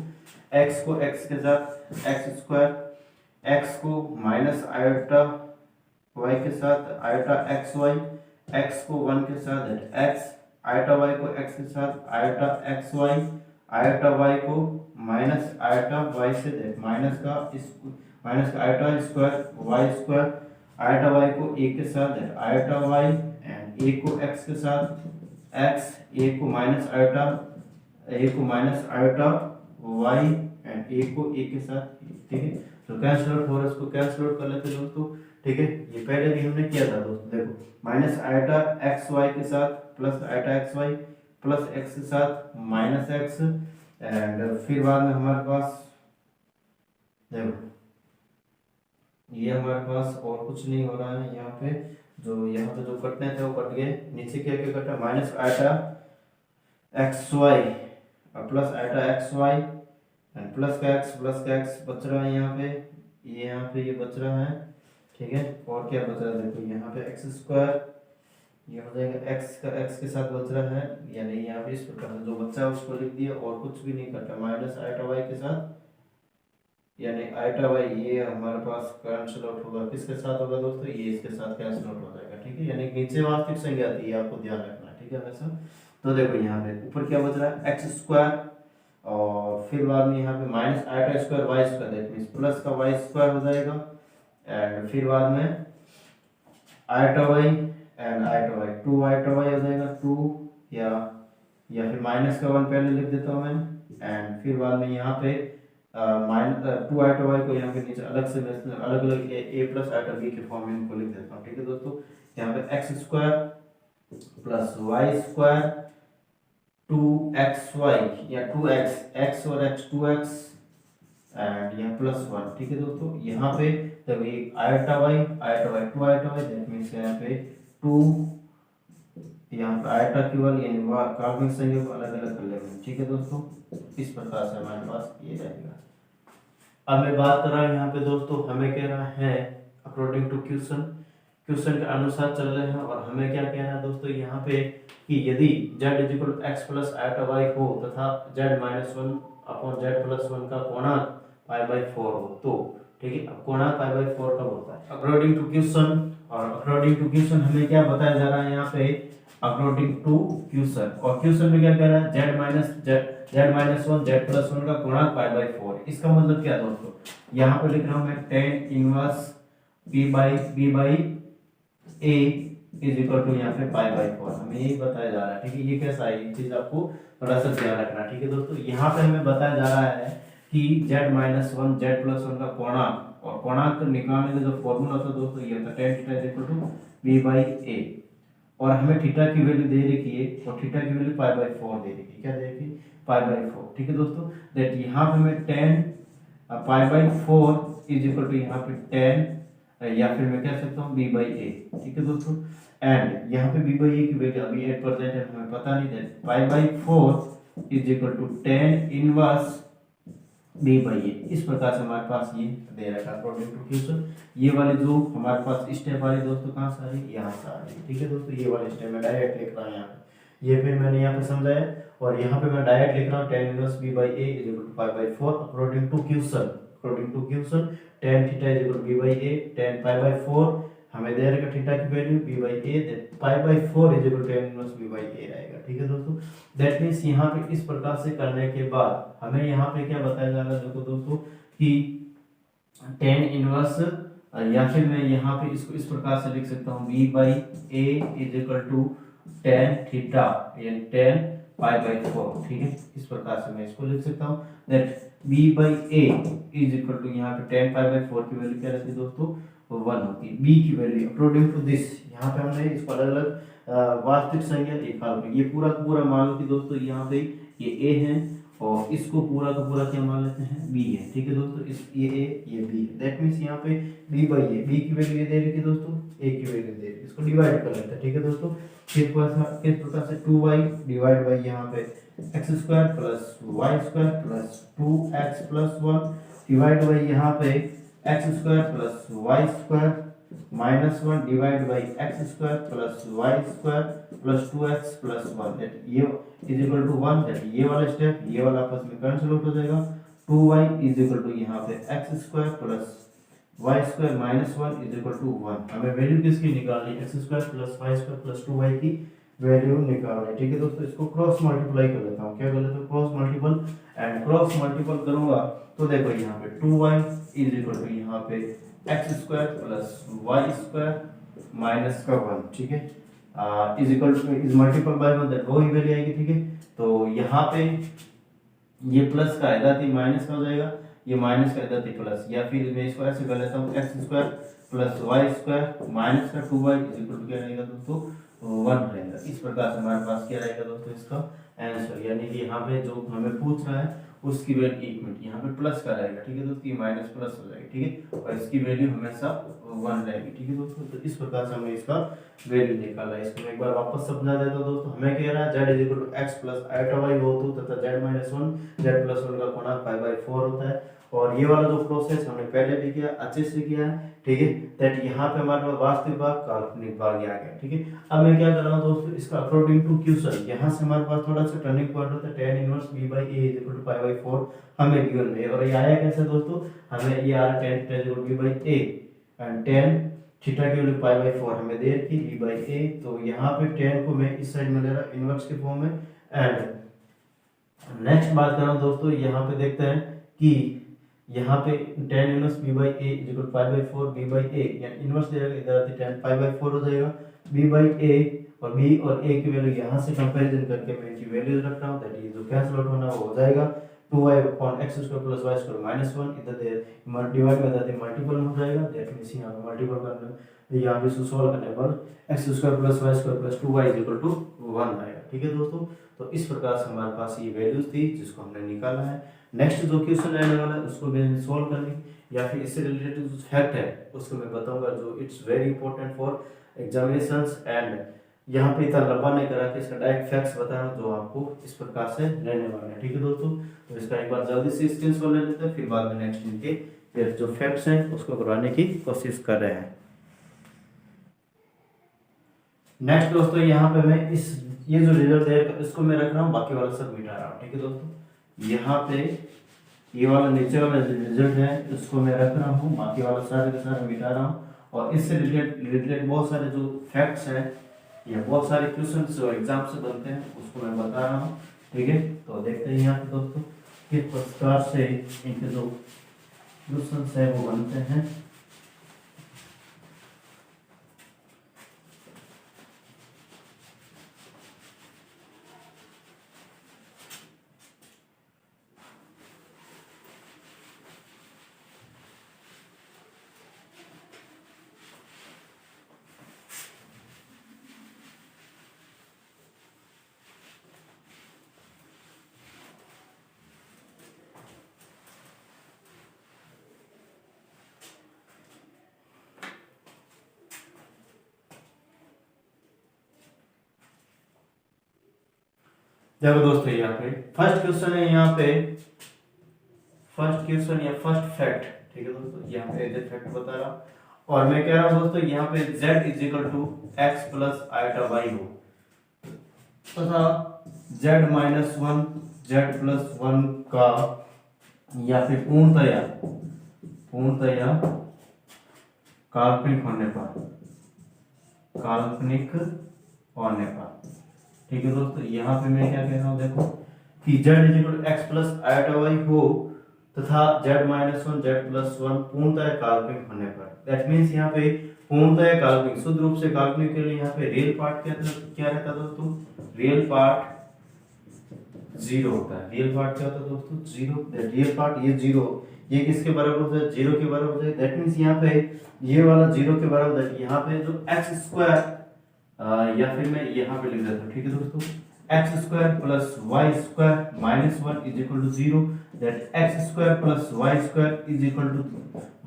S1: x को x के साथ x स्क्वायर, x को माइनस आयटा y के साथ आयटा एक्स वाई, x को 1 के साथ x, आयटा y को x के साथ iota x y, iota y को माइनस आयटा y से दे माइनस का iota square y square, iota y को a के साथ आयटा y एंड a को x के साथ x, a को minus iota y and a को a के साथ, ठीक है। तो कैंसिल आउट हो रहा है, इसको कैंसिल आउट कर लेते हैं दोस्तों, ठीक है। ये पहले भी हमने किया था दोस्तों, देखो माइनस आयटा एक्स वाई के साथ plus iota x y plus x के साथ माइनस एक्स एंड फिर बाद में हमारे पास देखो ये हमारे पास और कुछ नहीं हो रहा है, यहाँ पे जो कटने थे वो कट गए, नीचे क्या क्या कटा, minus iota x y plus iota x y and plus का एक्स बच रहा है यहाँ पे ये बच रहा है, ठीक है। और क्या बच रहा है, देखो यहाँ पे एक्स स्क्वायर, ये हो जाएगा एक्स के साथ बच रहा है, यानी यहाँ पे इस प्रकार से जो बच्चा है उसको लिख दिया और कुछ भी नहीं करता, माइनस आयटा वाई के साथ, यानी आयटा वाई ये हमारे पास कैंसिल आउट होगा, किसके साथ होगा दोस्तों, ये इसके साथ कैंसिल आउट हो जाएगा, ठीक है। यानी नीचे वास्तविक संख्या आती है, आपको ध्यान रखना, ठीक है हमेशा। तो देखो यहाँ पे ऊपर क्या बच रहा है, एक्स स्क्वायर और फिर बाद में यहाँ पे minus iota square y square, that means plus का वाई स्क्वायर हो जाएगा एंड फिर बाद में iota y and iota y, 2 iota y हो जाएगा 2 या फिर माइनस का 1 पहले लिख देता हूँ मैं एंड फिर बाद में यहाँ पे माइनस 2 आयटा वाई को यहाँ पे नीचे अलग से अलग अलग a प्लस आयटा b के फॉर्म में इनको लिख देता हूँ, ठीक है दोस्तों। यहाँ पे x square plus y square 2xy या 2x और x 2x एंड यहाँ +1, ठीक है दोस्तों। यहाँ पे तब एक iota y 2 iota y, that means यहाँ पे 2, यहाँ पे आयटा केवल यानी काल्पनिक संख्या को अलग अलग कर लेंगे, ठीक है दोस्तों। इस प्रकार से हमारे पास ये रहेगा। अब मैं बात कर रहा हूँ यहाँ पे दोस्तों, हमें कह रहा है अकॉर्डिंग टू क्वेश्चन के अनुसार चल रहे हैं, और हमें क्या कहना है दोस्तों यहाँ पे कि यदि z = x plus iota y हो तथा z-1 अपॉन z+1 का कोणांक π/4 हो तो, ठीक है। अब कोणांक π/4 कब होता है, अकॉर्डिंग टू क्वेश्चन, और अकॉर्डिंग टू क्वेश्चन हमें क्या बताया जा रहा है यहाँ पे, अकॉर्डिंग टू क्वेश्चन, और क्वेश्चन में क्या कह रहा है, z-1 z+1 का कोणांक π/4। इसका मतलब क्या दोस्तों, यहाँ पे लिख रहा हूँ मैं tan inverse b/a is equal to यहाँ पे π/4, हमें यही बताया जा रहा है, ठीक है। ये कैसा है, ये चीज आपको थोड़ा सा ध्यान रखना, ठीक है दोस्तों। यहाँ पे हमें बताया जा रहा है कि z-1 z+1 का कोणांक, और कोणांक निकालने का जो फॉर्मूला था दोस्तों ये था tan theta is equal to b/a, और हमें थीटा की वैल्यू दे रखी है, और थीटा की वैल्यू π/4 दे रखी है, क्या दे रखी है पाई बाई 4, ठीक है दोस्तों। दैट यहाँ पे मैं 10 pi by 4 is equal to यहाँ पे 10 या फिर मैं कह सकता हूँ बी बाई ए, ठीक है दोस्तों। एंड यहाँ पे बी बाई ए की वैल्यू अभी 8% है, हमें पता नहीं, that pi by 4 is equal to 10 inverse B by A. इस प्रकार से हमारे पास ये दे रखा है अकॉर्डिंग टू क्वेश्चन। ये वाले जो हमारे पास स्टेप आ रही दोस्तों कहाँ से आ रही है, यहाँ से आ रही है, ठीक है दोस्तों। ये वाले स्टेप में डायरेक्ट लिख रहा हूँ यहाँ पे, ये फिर मैंने यहाँ पे समझाया और यहाँ पे मैं डायरेक्ट लिख रहा हूँ 10 inverse B by A is equal to pi by 4 according to question. According to question tan theta is equal to B by A, tan pi by 4 हमें दे रखा थीटा की value B by A, that pi by 4 is equal to tan inverse B by A रहेगा, ठीक है दोस्तों। That means यहाँ पे इस प्रकार से करने के बाद हमें यहाँ पे क्या बताया जा रहा है, देखो दोस्तों कि tan इनवर्स या फिर मैं यहाँ पे इसको इस प्रकार से लिख सकता हूँ b by A is equal to tan theta यानी tan पाई बाई 4, ठीक है। इस प्रकार से मैं इसको लिख सकता हूँ that b by A is equal to यहाँ पे tan पाई बाई 4 की वैल्यू क्या रहती है दोस्तों, 1 होती है। बी की वैल्यू अकॉर्डिंग टू दिस, यहाँ पे हमने इसको अलग अलग वास्तविक संख्या लिखा है। ये पूरा का पूरा मान लो कि दोस्तों यहाँ पे ये ए है और इसको पूरा का पूरा क्या मान लेते हैं, बी है, ठीक है दोस्तों। इस ये ए ये बी है, दैट मींस यहाँ पे बी बाई ए, बी की वैल्यू ये दे रही थी दोस्तों, ए की वैल्यू दे रही है, इसको डिवाइड कर लेते हैं, ठीक है दोस्तों। किस प्रकार से 2y डिवाइड बाई यहाँ पे x square plus y square plus 2x plus 1 divide by यहाँ पे x square plus y square minus 1 divide by x square plus y square plus 2x plus 1, that ये इज इक्वल टू 1, दैट ये वाला step ये वाला आपस में cancel out हो जाएगा। 2y इज इक्वल टू यहाँ पे x square plus y square minus 1 is equal to 1। हमें वैल्यू किसकी निकालनी है, x square plus y square plus 2y की वैल्यू निकालनी है, ठीक है दोस्तों। इसको क्रॉस मल्टीप्लाई कर लेता हूँ, क्या कर लेता हूँ, cross multiple. And cross multiple करूंगा तो देखो यहाँ पे 2y इज इक्वल टू यहाँ पे x square plus y square minus का 1, ठीक है, is equal to is multiple by 1, that वो ही वैल्यू आएगी, ठीक है। तो यहाँ पे ये प्लस का आधा थी माइनस का हो जाएगा, ये माइनस का आधा थी प्लस, या फिर मैं इसको ऐसे कर लेता हूँ x square plus y square minus का 2y इज इक्वल टू क्या रहेगा दोस्तों, 1 रहेगा। इस प्रकार से हमारे पास क्या रहेगा दोस्तों इसका आंसर, यानी कि यहाँ पे जो हमें पूछ रहा है उसकी वैल्यू, एक मिनट, यहाँ पे प्लस का रहेगा, ठीक है दोस्तों, ये माइनस प्लस हो जाएगी, ठीक है, और इसकी वैल्यू हमेशा 1 रहेगी, ठीक है दोस्तों। तो इस प्रकार से हमने इसका वैल्यू निकाला है। इसको मैं एक बार वापस समझा देता हूं दोस्तों। हमें कह रहा है z is equal to x plus iota y हो तो तथा z माइनस 1 z प्लस 1 का गुणा पाई बाई 4 होता है। और ये वाला जो प्रोसेस हमने पहले भी किया, अच्छे से किया है, ठीक है। दैट यहाँ पे हमारे पास वास्तविक भाग काल्पनिक भाग आ गया, ठीक है। अब मैं क्या कर रहा हूँ दोस्तों, इसका अकॉर्डिंग टू क्वेश्चन यहाँ से हमारे पास थोड़ा सा टर्निंग पॉइंट होता है, tan inverse b by a is equal to pi by 4 हमें गिवन है। और ये आया कैसे दोस्तों, हमें ये आ रहा है tan is equal to b by a and tan theta की वैल्यू पाई बाई 4 हमें दे रखी b बाई a। तो यहाँ पे tan को मैं इस साइड में ले रहा इनवर्स के फॉर्म में। एंड नेक्स्ट बात कर रहा हूँ दोस्तों, यहाँ पे देखते हैं कि यहाँ पे tan inverse b by a is equal to pi by 4 b by a, यानी इनवर्स दे रहा है, इधर आती tan पाई बाई 4 हो जाएगा b बाई a, और b और a की वैल्यू यहाँ से कंपैरिजन करके मैं इनकी वैल्यूज रख रहा हूँ, दैट ये जो कैंसिल आउट होना वो हो जाएगा 2y upon x square plus y square minus 1, इधर दे डिवाइड में जाते मल्टीपल में हो जाएगा, दैट मींस यहाँ पे मल्टीपल करने यहाँ पे इसको सॉल्व करने पर x square plus y square plus 2y is equal to 1 आएगा, ठीक है दोस्तों। तो इस प्रकार से हमारे पास ये वैल्यूज थी जिसको हमने निकाला है। नेक्स्ट जो क्वेश्चन रहने वाला है उसको मैं सॉल्व करनी या फिर इससे रिलेटेड जो फैक्ट है उसको मैं बताऊंगा, जो it's very important for examinations. And यहाँ पे इतना लंबा नहीं करा कि इसका डायरेक्ट फैक्ट्स बता रहा हूँ जो आपको इस प्रकार से रहने वाले हैं, ठीक है दोस्तों। तो इसका एक बार जल्दी से स्क्रीनशॉट ले लेते हैं, फिर बाद में नेक्स्ट इनके फिर जो फैक्ट्स हैं उसको करवाने की कोशिश कर रहे हैं। नेक्स्ट दोस्तों यहाँ पे मैं ये जो रिजल्ट है इसको मैं रख रहा हूँ, बाकी वाला सब मिटा रहा हूँ, ठीक है दोस्तों। यहाँ पे ये वाला नीचे वाला रिजल्ट है इसको मैं रख रहा हूँ, बाकी वाला सारे के सारे मिटा रहा हूँ। और इससे रिलेटेड बहुत सारे जो फैक्ट्स हैं या बहुत सारे क्वेश्चन जो एग्जाम से बनते हैं उसको मैं बता रहा हूँ, ठीक है। तो देखते हैं यहाँ पे दोस्तों किस प्रकार से इनके जो क्वेश्चन है वो बनते हैं। देखो दोस्तों यहाँ पे फर्स्ट क्वेश्चन है, यहाँ पे फर्स्ट क्वेश्चन या फर्स्ट फैक्ट, ठीक है दोस्तों, यहाँ पे एज फैक्ट बता रहा हूँ। और मैं कह रहा हूँ दोस्तों यहाँ पे z is equal to x plus iota y हो तथा z minus one z plus one का या फिर पूर्णतया काल्पनिक होने पर, ठीक है दोस्तों। यहाँ पे मैं क्या कह रहा हूँ, देखो कि z is equal to x plus iota y हो तथा z minus one z plus one पूर्णतः काल्पनिक होने पर। दैट मीन्स यहाँ पे पूर्णतः काल्पनिक, शुद्ध रूप से काल्पनिक के लिए यहाँ पे रियल पार्ट क्या रहता है दोस्तों, रियल पार्ट जीरो होता है। रियल पार्ट क्या होता है दोस्तों, जीरो। रियल पार्ट ये जीरो, ये किसके बराबर होता है, जीरो के बराबर होता है। दैट मीन्स यहाँ पे ये वाला जीरो के बराबर है, यहाँ पे जो एक्स स्क्वायर या फिर मैं यहाँ पे लिख देता हूँ, ठीक है दोस्तों, x square plus y square minus one is equal to zero, that x square plus y square is equal to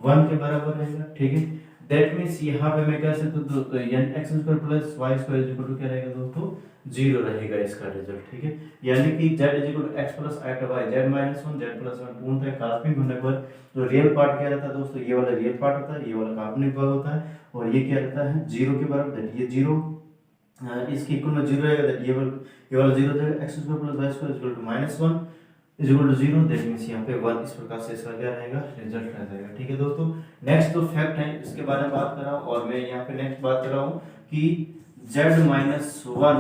S1: one के बराबर रहेगा, ठीक है। दैट मीन्स यहाँ पे मैं कह सकता हूँ यानी x square plus y square is equal to क्या रहेगा दोस्तों, जीरो रहेगा इसका रिजल्ट, ठीक है। यानी कि z is equal to x plus iota y, z minus one z plus one पूर्णतः काल्पनिक होने पर जो रियल पार्ट क्या रहता है दोस्तों, ये वाला रियल पार्ट होता है, ये वाला काल्पनिक भाग होता है, और ये क्या रहता है जीरो के बराबर, दैट ये जीरो इसके इक्वल में जीरो रहेगा, दैट ये वाला जीरो रहेगा, x square plus y square is equal to minus one is equal to zero, that means यहाँ पे वन। इस प्रकार से इसका क्या रहेगा, रिजल्ट रह जाएगा, ठीक है दोस्तों। नेक्स्ट जो फैक्ट है इसके बारे में बात कर रहा हूँ, और मैं यहाँ पे नेक्स्ट बात कर रहा हूँ कि z माइनस वन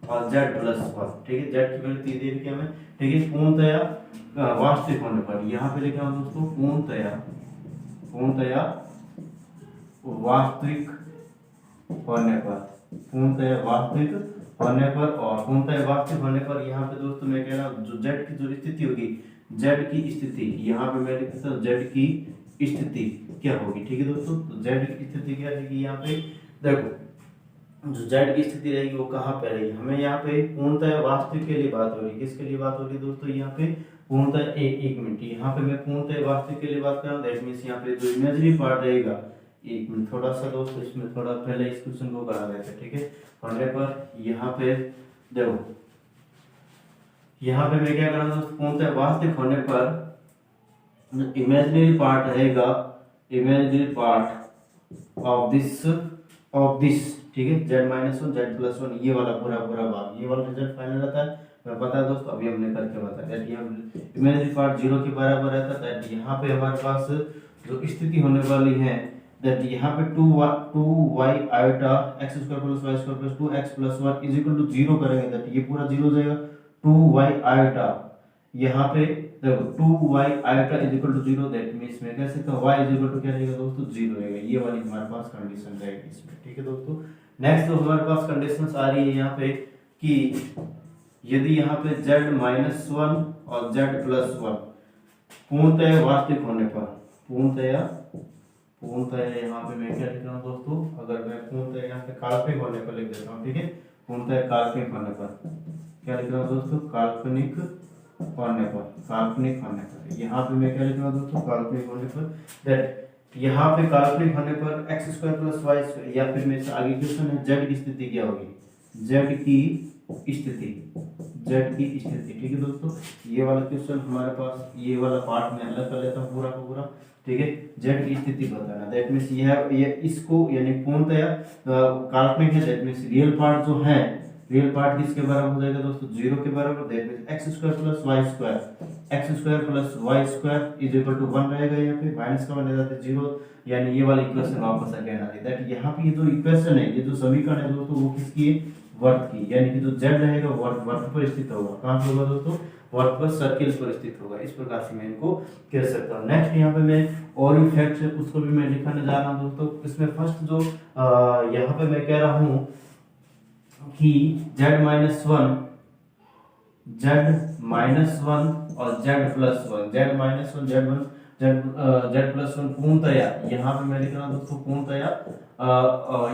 S1: और z प्लस वन, ठीक है, z की वैल्यू दे रखी है हमें, ठीक है, पूर्णतया वास्तविक होने पर। यहाँ पे लिखा हूँ दोस्तों पूर्णतया वास्तविक होने पर, पूर्णतया वास्तविक होने पर, और पूर्णतः वास्तविक होने पर यहाँ पे दोस्तों मैं कह रहा हूँ जो z की जो स्थिति होगी, z की स्थिति यहाँ पे मैं लिखता हूँ z की स्थिति क्या होगी, ठीक है दोस्तों। तो z की स्थिति क्या रहेगी, यहाँ पे देखो जो z की स्थिति रहेगी वो कहाँ पे रहेगी, हमें यहाँ पे पूर्णतः वास्तविक के लिए बात हो रही है, किसके लिए बात हो रही है दोस्तों, यहाँ पे पूर्णतः एक मिनट, यहाँ पे मैं पूर्णतः वास्तविक के लिए बात कर रहा हूँ। दैट मीन्स यहाँ पे जो इमेजिनरी पार्ट रहेगा, एक मिनट थोड़ा सा दोस्तों इसमें थोड़ा पहले इस क्वेश्चन को करा देते हैं, ठीक है। होने पर यहाँ पे देखो, यहाँ पे मैं क्या कर रहा हूँ, पूर्णतः वास्तविक होने पर इमेजिनरी पार्ट रहेगा, इमेजिनरी पार्ट ऑफ दिस, ठीक है, z minus one z plus one, ये वाला पूरा भाग, ये वाला रिजल्ट फाइनल रहता है, मैं पता है दोस्तों, अभी हमने करके बताया। दैट यहाँ इमेजिनरी पार्ट जीरो के बराबर रहता है, दैट यहाँ पे हमारे पास जो स्थिति होने वाली है, दैट यहाँ पे 2y iota x square plus y square plus 2x plus 1 is equal to zero करेंगे, दैट ये पूरा जीरो हो जाएगा। 2y आयोटा यहाँ पे देखो 2y iota is equal to zero, that means मैं कह सकता हूँ y इज इक्वल टू क्या रहेगा दोस्तों, जीरो रहेगा। ये वाली हमारे पास कंडीशन रहेगी इसमें, ठीक है दोस्तों। नेक्स्ट जो हमारे पास कंडीशंस आ रही है यहाँ पे कि यदि यहाँ पे z माइनस वन और z प्लस वन पूर्णतः वास्तविक होने पर, पूर्णतः यहाँ पे मैं क्या लिख रहा हूँ दोस्तों, अगर मैं पूर्णतः यहाँ पे काल्पनिक होने पर लिख देता हूँ, ठीक है, पूर्णतः काल्पनिक होने पर क्या लिख रहा हूँ दोस्तों, काल्पनिक होने पर यहाँ पे मैं क्या लिख रहा हूँ दोस्तों, काल्पनिक होने पर, दैट यहाँ पे काल्पनिक होने पर x square plus y square, या फिर मेरे से आगे क्वेश्चन है z की स्थिति क्या होगी, z की स्थिति, ठीक है दोस्तों। ये वाला क्वेश्चन हमारे पास, ये वाला पार्ट में अलग कर लेता हूँ पूरा का पूरा, ठीक है, z की स्थिति बताना। दैट मींस ये इसको यानी पूर्णतया काल्पनिक है, दैट मींस रियल पार्ट जो है, रियल पार्ट किसके बराबर हो जाएगा दोस्तों, जीरो के बराबर, that means x square plus y square is equal to one रहेगा। यहाँ पे माइनस का वन जाता है जीरो, यानी ये वाला इक्वेशन वापस आ गया ना, दैट यहाँ पे ये जो इक्वेशन है, ये जो समीकरण है दोस्तों, वो किसकी है, वर्त की, यानी कि जो z रहेगा वर्त पर स्थित होगा। कहाँ पे होगा दोस्तों, वर्त पर, सर्किल पर स्थित होगा। इस प्रकार से मैं इनको कह सकता हूँ। नेक्स्ट यहाँ पे मैं और भी फैक्ट है उसको भी मैं लिखने जा रहा हूँ दोस्तों। इसमें फर्स्ट जो यहाँ पे मैं कह रहा हूँ कि z माइनस वन और z plus one, z plus one पूर्णतया, यहाँ पे मैं लिख रहा हूँ दोस्तों पूर्णतया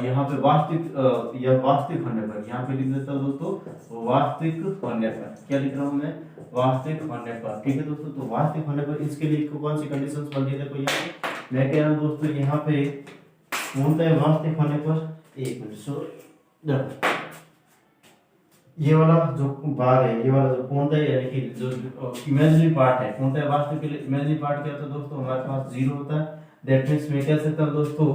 S1: यहाँ पे वास्तविक होने पर, यहाँ पे लिख देता हूँ दोस्तों वास्तविक होने पर, क्या लिख रहा हूँ मैं, वास्तविक होने पर, ठीक है दोस्तों। तो वास्तविक होने पर इसके लिए कौन सी कंडीशंस बन रही है, देखो यहाँ पे मैं कह रहा हूँ दोस्तों, यहाँ पे पूर्णतः वास्तविक होने पर, एक मिनट सो देखो ये वाला जो भाग है, ये वाला जो पूर्णतः यानी कि जो इमेजिनरी पार्ट है, पूर्णतः वास्तविक के लिए इमेजिनरी पार्ट क्या होता है दोस्तों, हमारे पास जीरो होता है। दैट मीन्स मैं कह सकता हूँ दोस्तों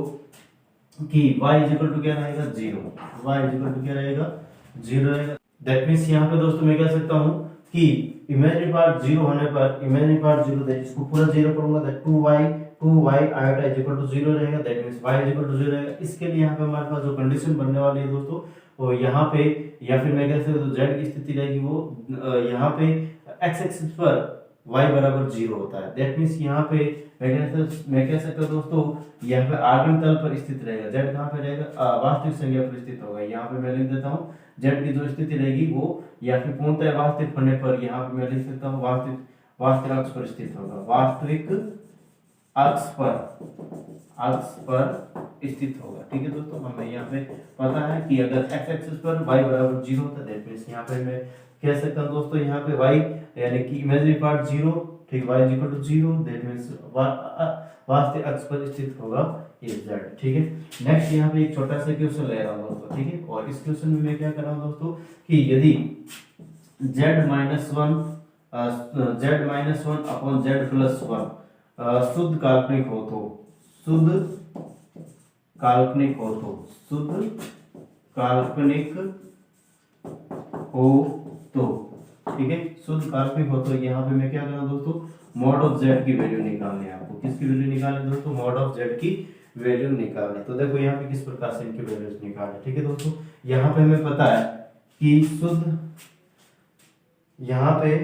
S1: कि y इज इक्वल टू क्या रहेगा, zero. y is equal to क्या रहेगा, जीरो रहेगा। दैट मीन्स यहाँ पे दोस्तों मैं कह सकता हूँ कि इमेजिनरी पार्ट जीरो होने पर, इमेजिनरी पार्ट जीरो, दैट इसको पूरा जीरो करूंगा, that 2y iota is equal to zero रहेगा। That means y is equal to zero रहेगा। इसके लिए यहाँ पे हमारे पास जो कंडीशन बनने वाली है दोस्तों, वो यहाँ पे, या फिर मैं कह सकता हूँ z की स्थिति रहेगी वो यहाँ पे x एक्सिस पर y बराबर जीरो होता है। दैट मीन्स यहाँ पे मैं कह सकता हूँ दोस्तों, यहाँ पे आगम तल पर स्थित रहेगा। z कहाँ पे रहेगा, वास्तविक संख्या पर स्थित होगा। यहाँ पे मैं लिख देता हूँ z की जो स्थिति रहेगी वो, या फिर पूर्णतः वास्तविक होने पर यहाँ पे मैं लिख सकता हूँ वास्तविक अक्ष पर स्थित होगा। वास्तविक अक्ष पर स्थित होगा। ठीक है दोस्तों, हमें यहाँ पे पता है कि अगर x एक्सिस पर y बराबर जीरो होता है, दैट मींस यहाँ पे मैं कह सकता हूँ दोस्तों, यहाँ पे y यानी कि इमेजिनरी पार्ट जीरो, ठीक, y is equal to zero, that means वास्तविक अक्ष पर स्थित होगा ये z। ठीक है, नेक्स्ट यहाँ पे एक छोटा सा क्वेश्चन ले रहा हूँ दोस्तों। ठीक है, और इस क्वेश्चन में मैं क्या कर रहा हूँ दोस्तों कि यदि z minus one upon z plus one शुद्ध काल्पनिक हो तो, शुद्ध काल्पनिक हो तो, ठीक है, शुद्ध काल्पनिक हो तो यहाँ पे मैं क्या कर रहा हूँ दोस्तों, मॉड ऑफ z की वैल्यू निकालनी है आपको। किसकी वैल्यू निकालनी दोस्तों, मॉड ऑफ z की वैल्यू निकालनी। तो देखो यहाँ पे किस प्रकार से इनकी वैल्यूज निकालनी। ठीक है दोस्तों, यहाँ पे हमें पता है कि यहाँ पे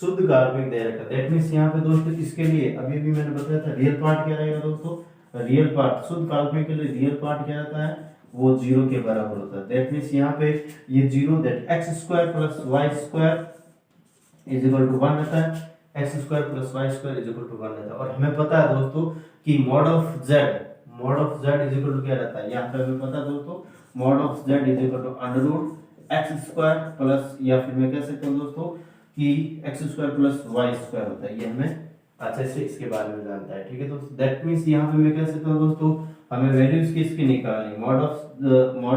S1: शुद्ध काल्पनिक दे रखा है। दैट मींस यहाँ पे दोस्तों इसके लिए अभी भी मैंने बताया था रियल पार्ट क्या रहेगा दोस्तों, रियल पार्ट शुद्ध काल्पनिक के लिए रियल पार्ट क्या रहता है, वो जीरो के बराबर होता है। दैट मींस यहाँ पे ये zero, that x square plus y square is equal to one रहता है, x square plus y square is equal to one रहता है। और हमें पता है दोस्तों कि mod of z is equal to क्या रहता है, यहाँ पे हमें पता है दोस्तों, mod of z is equal to under root x square plus, या फिर मैं कह सकता हूँ दोस्तों कि x square plus y square होता है। ये हमें अच्छे से इसके बारे में जानता है। ठीक है दोस्तों, दैट मींस यहाँ पे मैं कह सकता हूँ दोस्तों, हमें वैल्यूज किसकी निकालनी, mod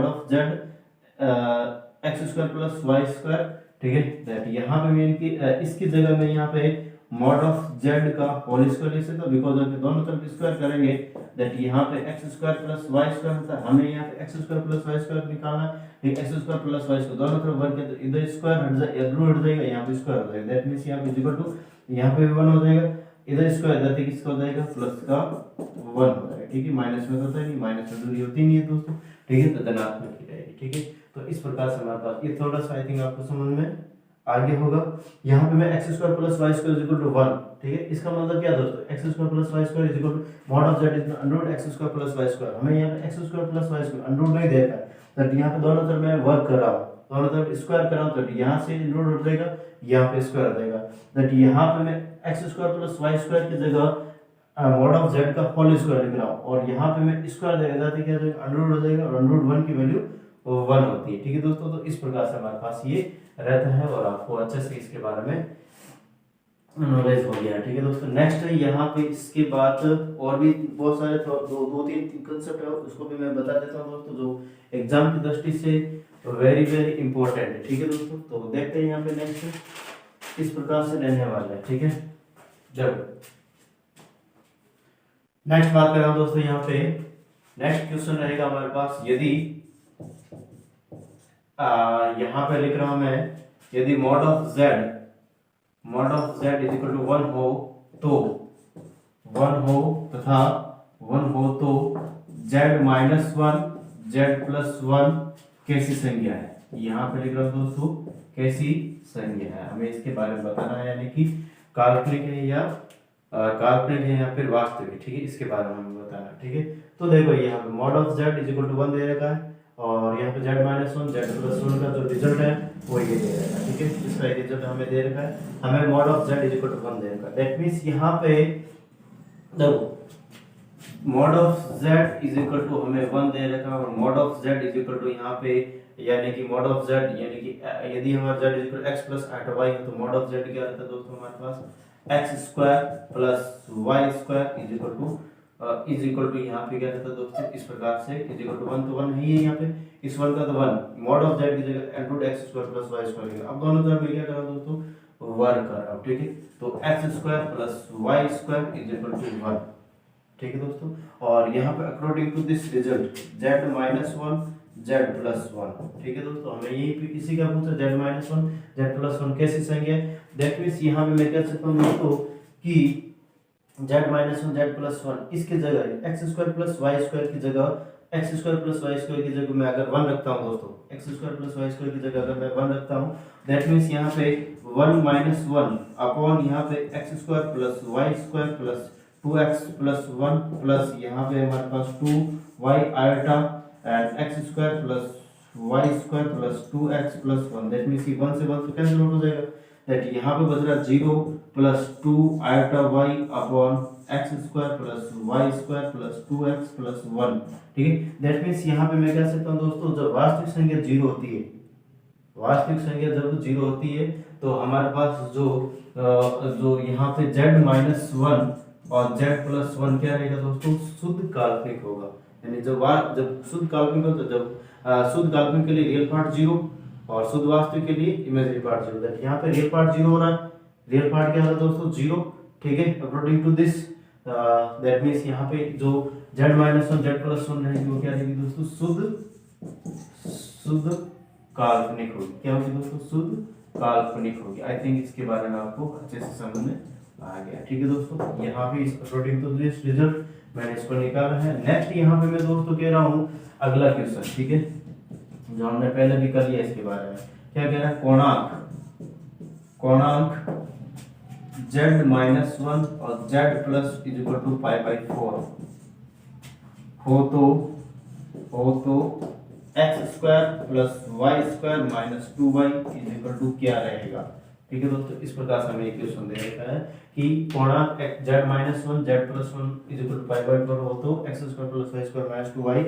S1: of z x square plus y square. ठीक है, दैट यहाँ पे मैं इसकी जगह में यहाँ पे मॉड ऑफ z का होल स्क्वायर लिख सकता हूँ, बिकॉज अगर दोनों तरफ स्क्वायर करेंगे दैट यहाँ पे x square plus y square होता है। हमें यहाँ पे x square plus y square निकालना है, x square plus y square दोनों तरफ वर्ग किया तो इधर स्क्वायर हट जाएगा, इधर हट जाएगा, यहाँ पे स्क्वायर हो जाएगा। दैट मींस यहाँ पे इक्वल टू, यहाँ पे 1 हो जाएगा, इधर स्क्वायर इधर किसका हो जाएगा, प्लस का 1 हो जाएगा। ठीक है, माइनस में होता है नहीं, माइनस में दूरी होती नहीं है दोस्तों। ठीक है, तो धनात्मक ही रहेगी। ठीक है, तो इस प्रकार से हमारे पास ये थोड़ा सा आई थिंक आपको समझ में आगे होगा। यहाँ पे मैं x square plus y square is equal to 1। ठीक है, इसका मतलब क्या दोस्तों, x square plus y square is equal to mod of z is under root x square plus y square. हमें यहाँ पे x square plus y square under root नहीं दे रखा है, तो यहाँ पे दोनों तरफ मैं वर्क कर रहा हूँ, दोनों तरफ स्क्वायर कर रहा हूँ, तो यहाँ से रूट उठ जाएगा, यहाँ पे स्क्वायर हो जाएगा। दैट यहाँ पे मैं x square plus y square की जगह मॉड ऑफ z का होल स्क्वायर लिख रहा हूँ, और यहाँ पे मैं स्क्वायर दे देता क्या हो अंडर रूट हो जाएगा, और अंडर रूट 1 की वैल्यू 1 होती है। ठीक है दोस्तों, तो इस प्रकार से हमारे पास ये रहता है, और आपको अच्छे से इसके बारे में नॉलेज हो गया। ठीक है दोस्तों, नेक्स्ट यहाँ पे इसके बाद और भी बहुत सारे दो तीन कंसेप्ट है, उसको भी मैं बता देता हूँ दोस्तों, जो एग्जाम की दृष्टि से वेरी वेरी इंपॉर्टेंट है। ठीक है दोस्तों, तो देखते हैं यहाँ पे नेक्स्ट किस प्रकार से रहने वाला है। ठीक है, जब नेक्स्ट बात कर रहा हूँ दोस्तों, यहाँ पे नेक्स्ट क्वेश्चन रहेगा हमारे पास, यदि यहाँ पे लिख रहा हूं मैं, यदि mod of z is equal to 1 हो तो, 1 हो तथा 1 हो तो z माइनस 1 z प्लस 1 कैसी संज्ञा है। यहाँ पे लिख रहा हूं दोस्तों, कैसी संज्ञा है, हमें इसके बारे में बताना है, यानी कि काल्पनिक है या फिर वास्तविक। ठीक है, इसके बारे में हमें बताना है। ठीक है, तो देखो यहाँ पे mod of z is equal to 1 दे रखा है, और यहाँ पे z माइनस 1 z प्लस 1 का जो रिजल्ट है वो ये दे रखा है। ठीक है, इसका रिजल्ट हमें दे रखा है, हमें mod of z is equal to 1 दे रखा है। दैट मींस यहाँ पे देखो mod of z is equal to हमें 1 दे रखा है, और mod of z is equal to यहाँ पे यानी कि मॉड ऑफ z यानी कि यदि हमारा z is equal to x plus 8y है, तो मॉड ऑफ z क्या रहता है दोस्तों, हमारे पास x square plus y square is equal to is equal to यहाँ पे क्या रहता है दोस्तों, इस प्रकार से इज इक्वल टू 1 तो 1 है ही यहाँ पे, इस 1 का तो 1 मॉड ऑफ z की जगह n root x square plus y square. अब दोनों तरफ में क्या करा दोस्तों, वर्ग कर रहा हूँ, ठीक है। तो x square plus y square is equal to 1, ठीक है दोस्तों। और यहाँ पे according to this result z minus 1 z plus 1, ठीक है दोस्तों। हमें यही पे किसी का पूछा z माइनस 1 z प्लस 1 कैसी संख्या है, दैट मीन्स यहाँ पे मैं कह सकता हूँ दोस्तों कि z माइनस 1 z प्लस 1 इसके जगह x square plus y square की जगह x square plus y square की जगह मैं अगर 1 रखता हूँ दोस्तों, x square plus y square की जगह अगर मैं 1 रखता हूँ, दैट मीन्स यहाँ पे 1 माइनस 1 अपॉन यहाँ पे x square plus y square plus 2x plus 1 plus यहाँ पे हमारे पास 2y iota and x square plus y square plus 2x plus 1, that means 1 से 1 तो कैंसिल आउट हो जाएगा, दैट यहाँ पे बच रहा 0 plus 2 iota y upon x square plus y square plus 2x plus 1, ठीक है। दैट मीन्स यहाँ पे मैं कह सकता हूँ दोस्तों जब वास्तविक संख्या 0 होती है, वास्तविक संख्या जब 0 होती है तो हमारे पास जो यहाँ पे z माइनस 1 और z प्लस 1 क्या रहेगा दोस्तों, शुद्ध काल्पनिक होगा। यानी जब शुद्ध काल्पनिक हो तो जब शुद्ध काल्पनिक के लिए रियल पार्ट 0 और शुद्ध वास्तविक के लिए इमेजिनरी पार्ट 0, दैट यहाँ पे रियल पार्ट 0 हो रहा है, रियल पार्ट क्या हो रहा है दोस्तों 0, ठीक है। According to this that means यहाँ पे जो z माइनस 1 z प्लस 1 रहेगी वो क्या रहेगी दोस्तों, शुद्ध काल्पनिक होगी। क्या होगी दोस्तों, शुद्ध काल्पनिक होगी। आई थिंक इसके बारे में आपको अच्छे से समझ में आ गया, ठीक है दोस्तों। यहाँ पे इस अकॉर्डिंग टू दिस रिजल्ट मैंने इसको निकाला है। नेक्स्ट यहाँ पे मैं दोस्तों कह रहा हूँ अगला क्वेश्चन, ठीक है, जो हमने पहले भी कर लिया इसके बारे में। क्या कह रहा है, कोणांक z माइनस 1 और z plus is equal to pi by 4 हो तो x square plus y square minus 2y is equal to क्या रहेगा, ठीक है दोस्तों। इस प्रकार से हमें एक क्वेश्चन दे रखा है कि कोणांक z minus 1 z plus 1 is equal to pi by 4 हो तो x square plus y square minus 2y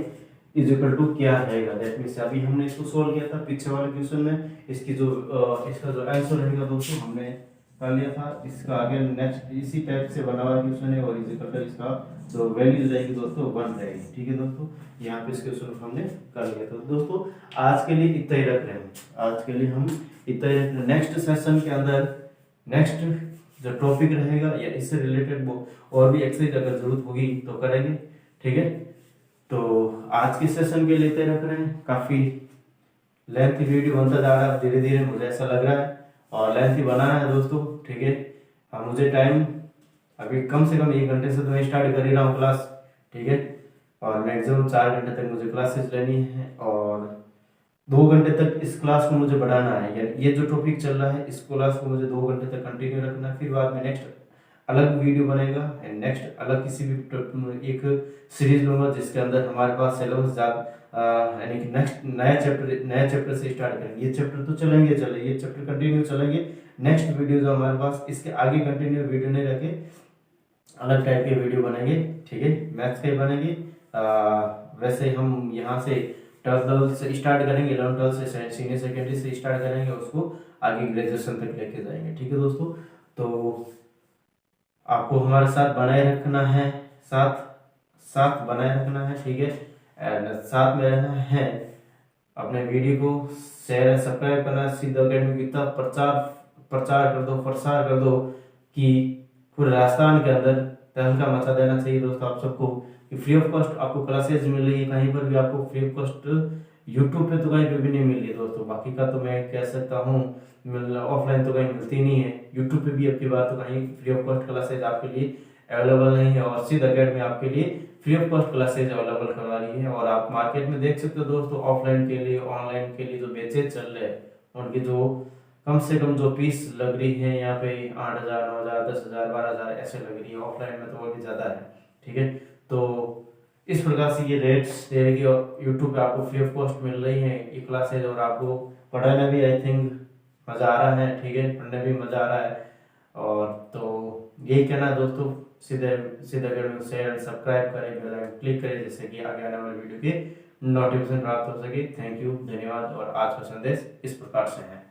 S1: is equal to क्या रहेगा। दैट मींस अभी हमने इसको सोल्व किया था पीछे वाले क्वेश्चन में, इसका जो आंसर रहेगा दोस्तों हमने कर लिया था। इसका आगे नेक्स्ट इसी टाइप से बना हुआ क्वेश्चन है और इज इक्वल टू इसका जो वैल्यू रहेगी दोस्तों 1 रहेगी, ठीक है दोस्तों। यहाँ पे इस क्वेश्चन को हमने कर लिया। तो दोस्तों आज के लिए इतना ही रख रहे हैं, आज के लिए हम इतना ही रख रहे हैं। नेक्स्ट सेशन के अंदर नेक्स्ट जो टॉपिक रहेगा या इससे रिलेटेड और भी एक्सरसाइज अगर जरूरत होगी तो करेंगे, ठीक है। तो आज के सेशन के लिए इतना ही रख रहे हैं। काफी लेंथी वीडियो बनता जा रहा है धीरे धीरे, मुझे ऐसा लग रहा है, और लेंथी बनाना है दोस्तों, ठीक है। हाँ मुझे टाइम अभी कम से कम 1 घंटे से तो मैं स्टार्ट कर ही रहा हूँ क्लास, ठीक है। और मैक्सिमम 4 घंटे तक मुझे क्लासेस लेनी है और 2 घंटे तक इस क्लास को मुझे बढ़ाना है। ये जो टॉपिक चल रहा है इस क्लास को मुझे 2 घंटे तक कंटिन्यू रखना है। फिर बाद में नेक्स्ट अलग वीडियो बनेगा एंड नेक्स्ट अलग किसी भी एक सीरीज लूंगा जिसके अंदर हमारे पास सिलेबस यानी कि नेक्स्ट नया चैप्टर से स्टार्ट करेंगे। ये चैप्टर तो चलेंगे ये चैप्टर कंटिन्यू चलेंगे। नेक्स्ट वीडियो जो हमारे पास इसके आगे कंटिन्यू वीडियो नहीं रखे अलग टाइप के वीडियो बनेंगे, ठीक है। मैथ्स के बनेंगे। वैसे हम यहाँ से 12th से स्टार्ट करेंगे, 11th 12th से सीनियर सेकेंडरी से स्टार्ट करेंगे, उसको आगे ग्रेजुएशन तक लेके जाएंगे, ठीक है दोस्तों। तो आपको हमारे साथ बनाए रखना है, साथ बनाए रखना है, ठीक है। एंड साथ में रहना है, अपने वीडियो को शेयर सब्सक्राइब करना, सिद्ध अकेडमी की प्रचार कर दो कि पूरे राजस्थान के अंदर तहलका मचा देना चाहिए दोस्तों आप सबको। कि फ्री ऑफ कॉस्ट आपको क्लासेस मिल रही है, कहीं पर भी आपको फ्री ऑफ कॉस्ट यूट्यूब पे तो कहीं पे भी नहीं मिल रही है दोस्तों। बाकी का तो मैं कह सकता हूँ ऑफलाइन तो कहीं मिलती नहीं है, यूट्यूब पे भी आपकी बात तो कहीं फ्री ऑफ कॉस्ट क्लासेज आपके लिए अवेलेबल नहीं है। और सिद्ध अकेडमी आपके लिए free of cost classes available करवा रही है। और आप मार्केट में देख सकते हो दोस्तों, ऑफलाइन के लिए ऑनलाइन के लिए जो बैचेज चल रहे हैं उनकी जो कम से कम जो फीस लग रही है यहाँ पे 8,000 9,000 10,000 12,000 ऐसे लग रही है, ऑफलाइन में तो वो भी ज्यादा है, ठीक है। तो इस प्रकार से ये रेट्स यूट्यूब पे आपको फ्री ऑफ कॉस्ट मिल रही है ये क्लासेज, और आपको पढ़ाने भी आई थिंक मजा आ रहा है, ठीक है, पढ़ने भी मजा आ रहा है। और तो यही कहना है दोस्तों, सीधे अकेडमी को शेयर सब्सक्राइब करें, बेल आइकन क्लिक करें जिससे कि आगे आने वाले वीडियो के नोटिफिकेशन प्राप्त हो सके। थैंक यू, धन्यवाद। और आज का संदेश इस प्रकार से है।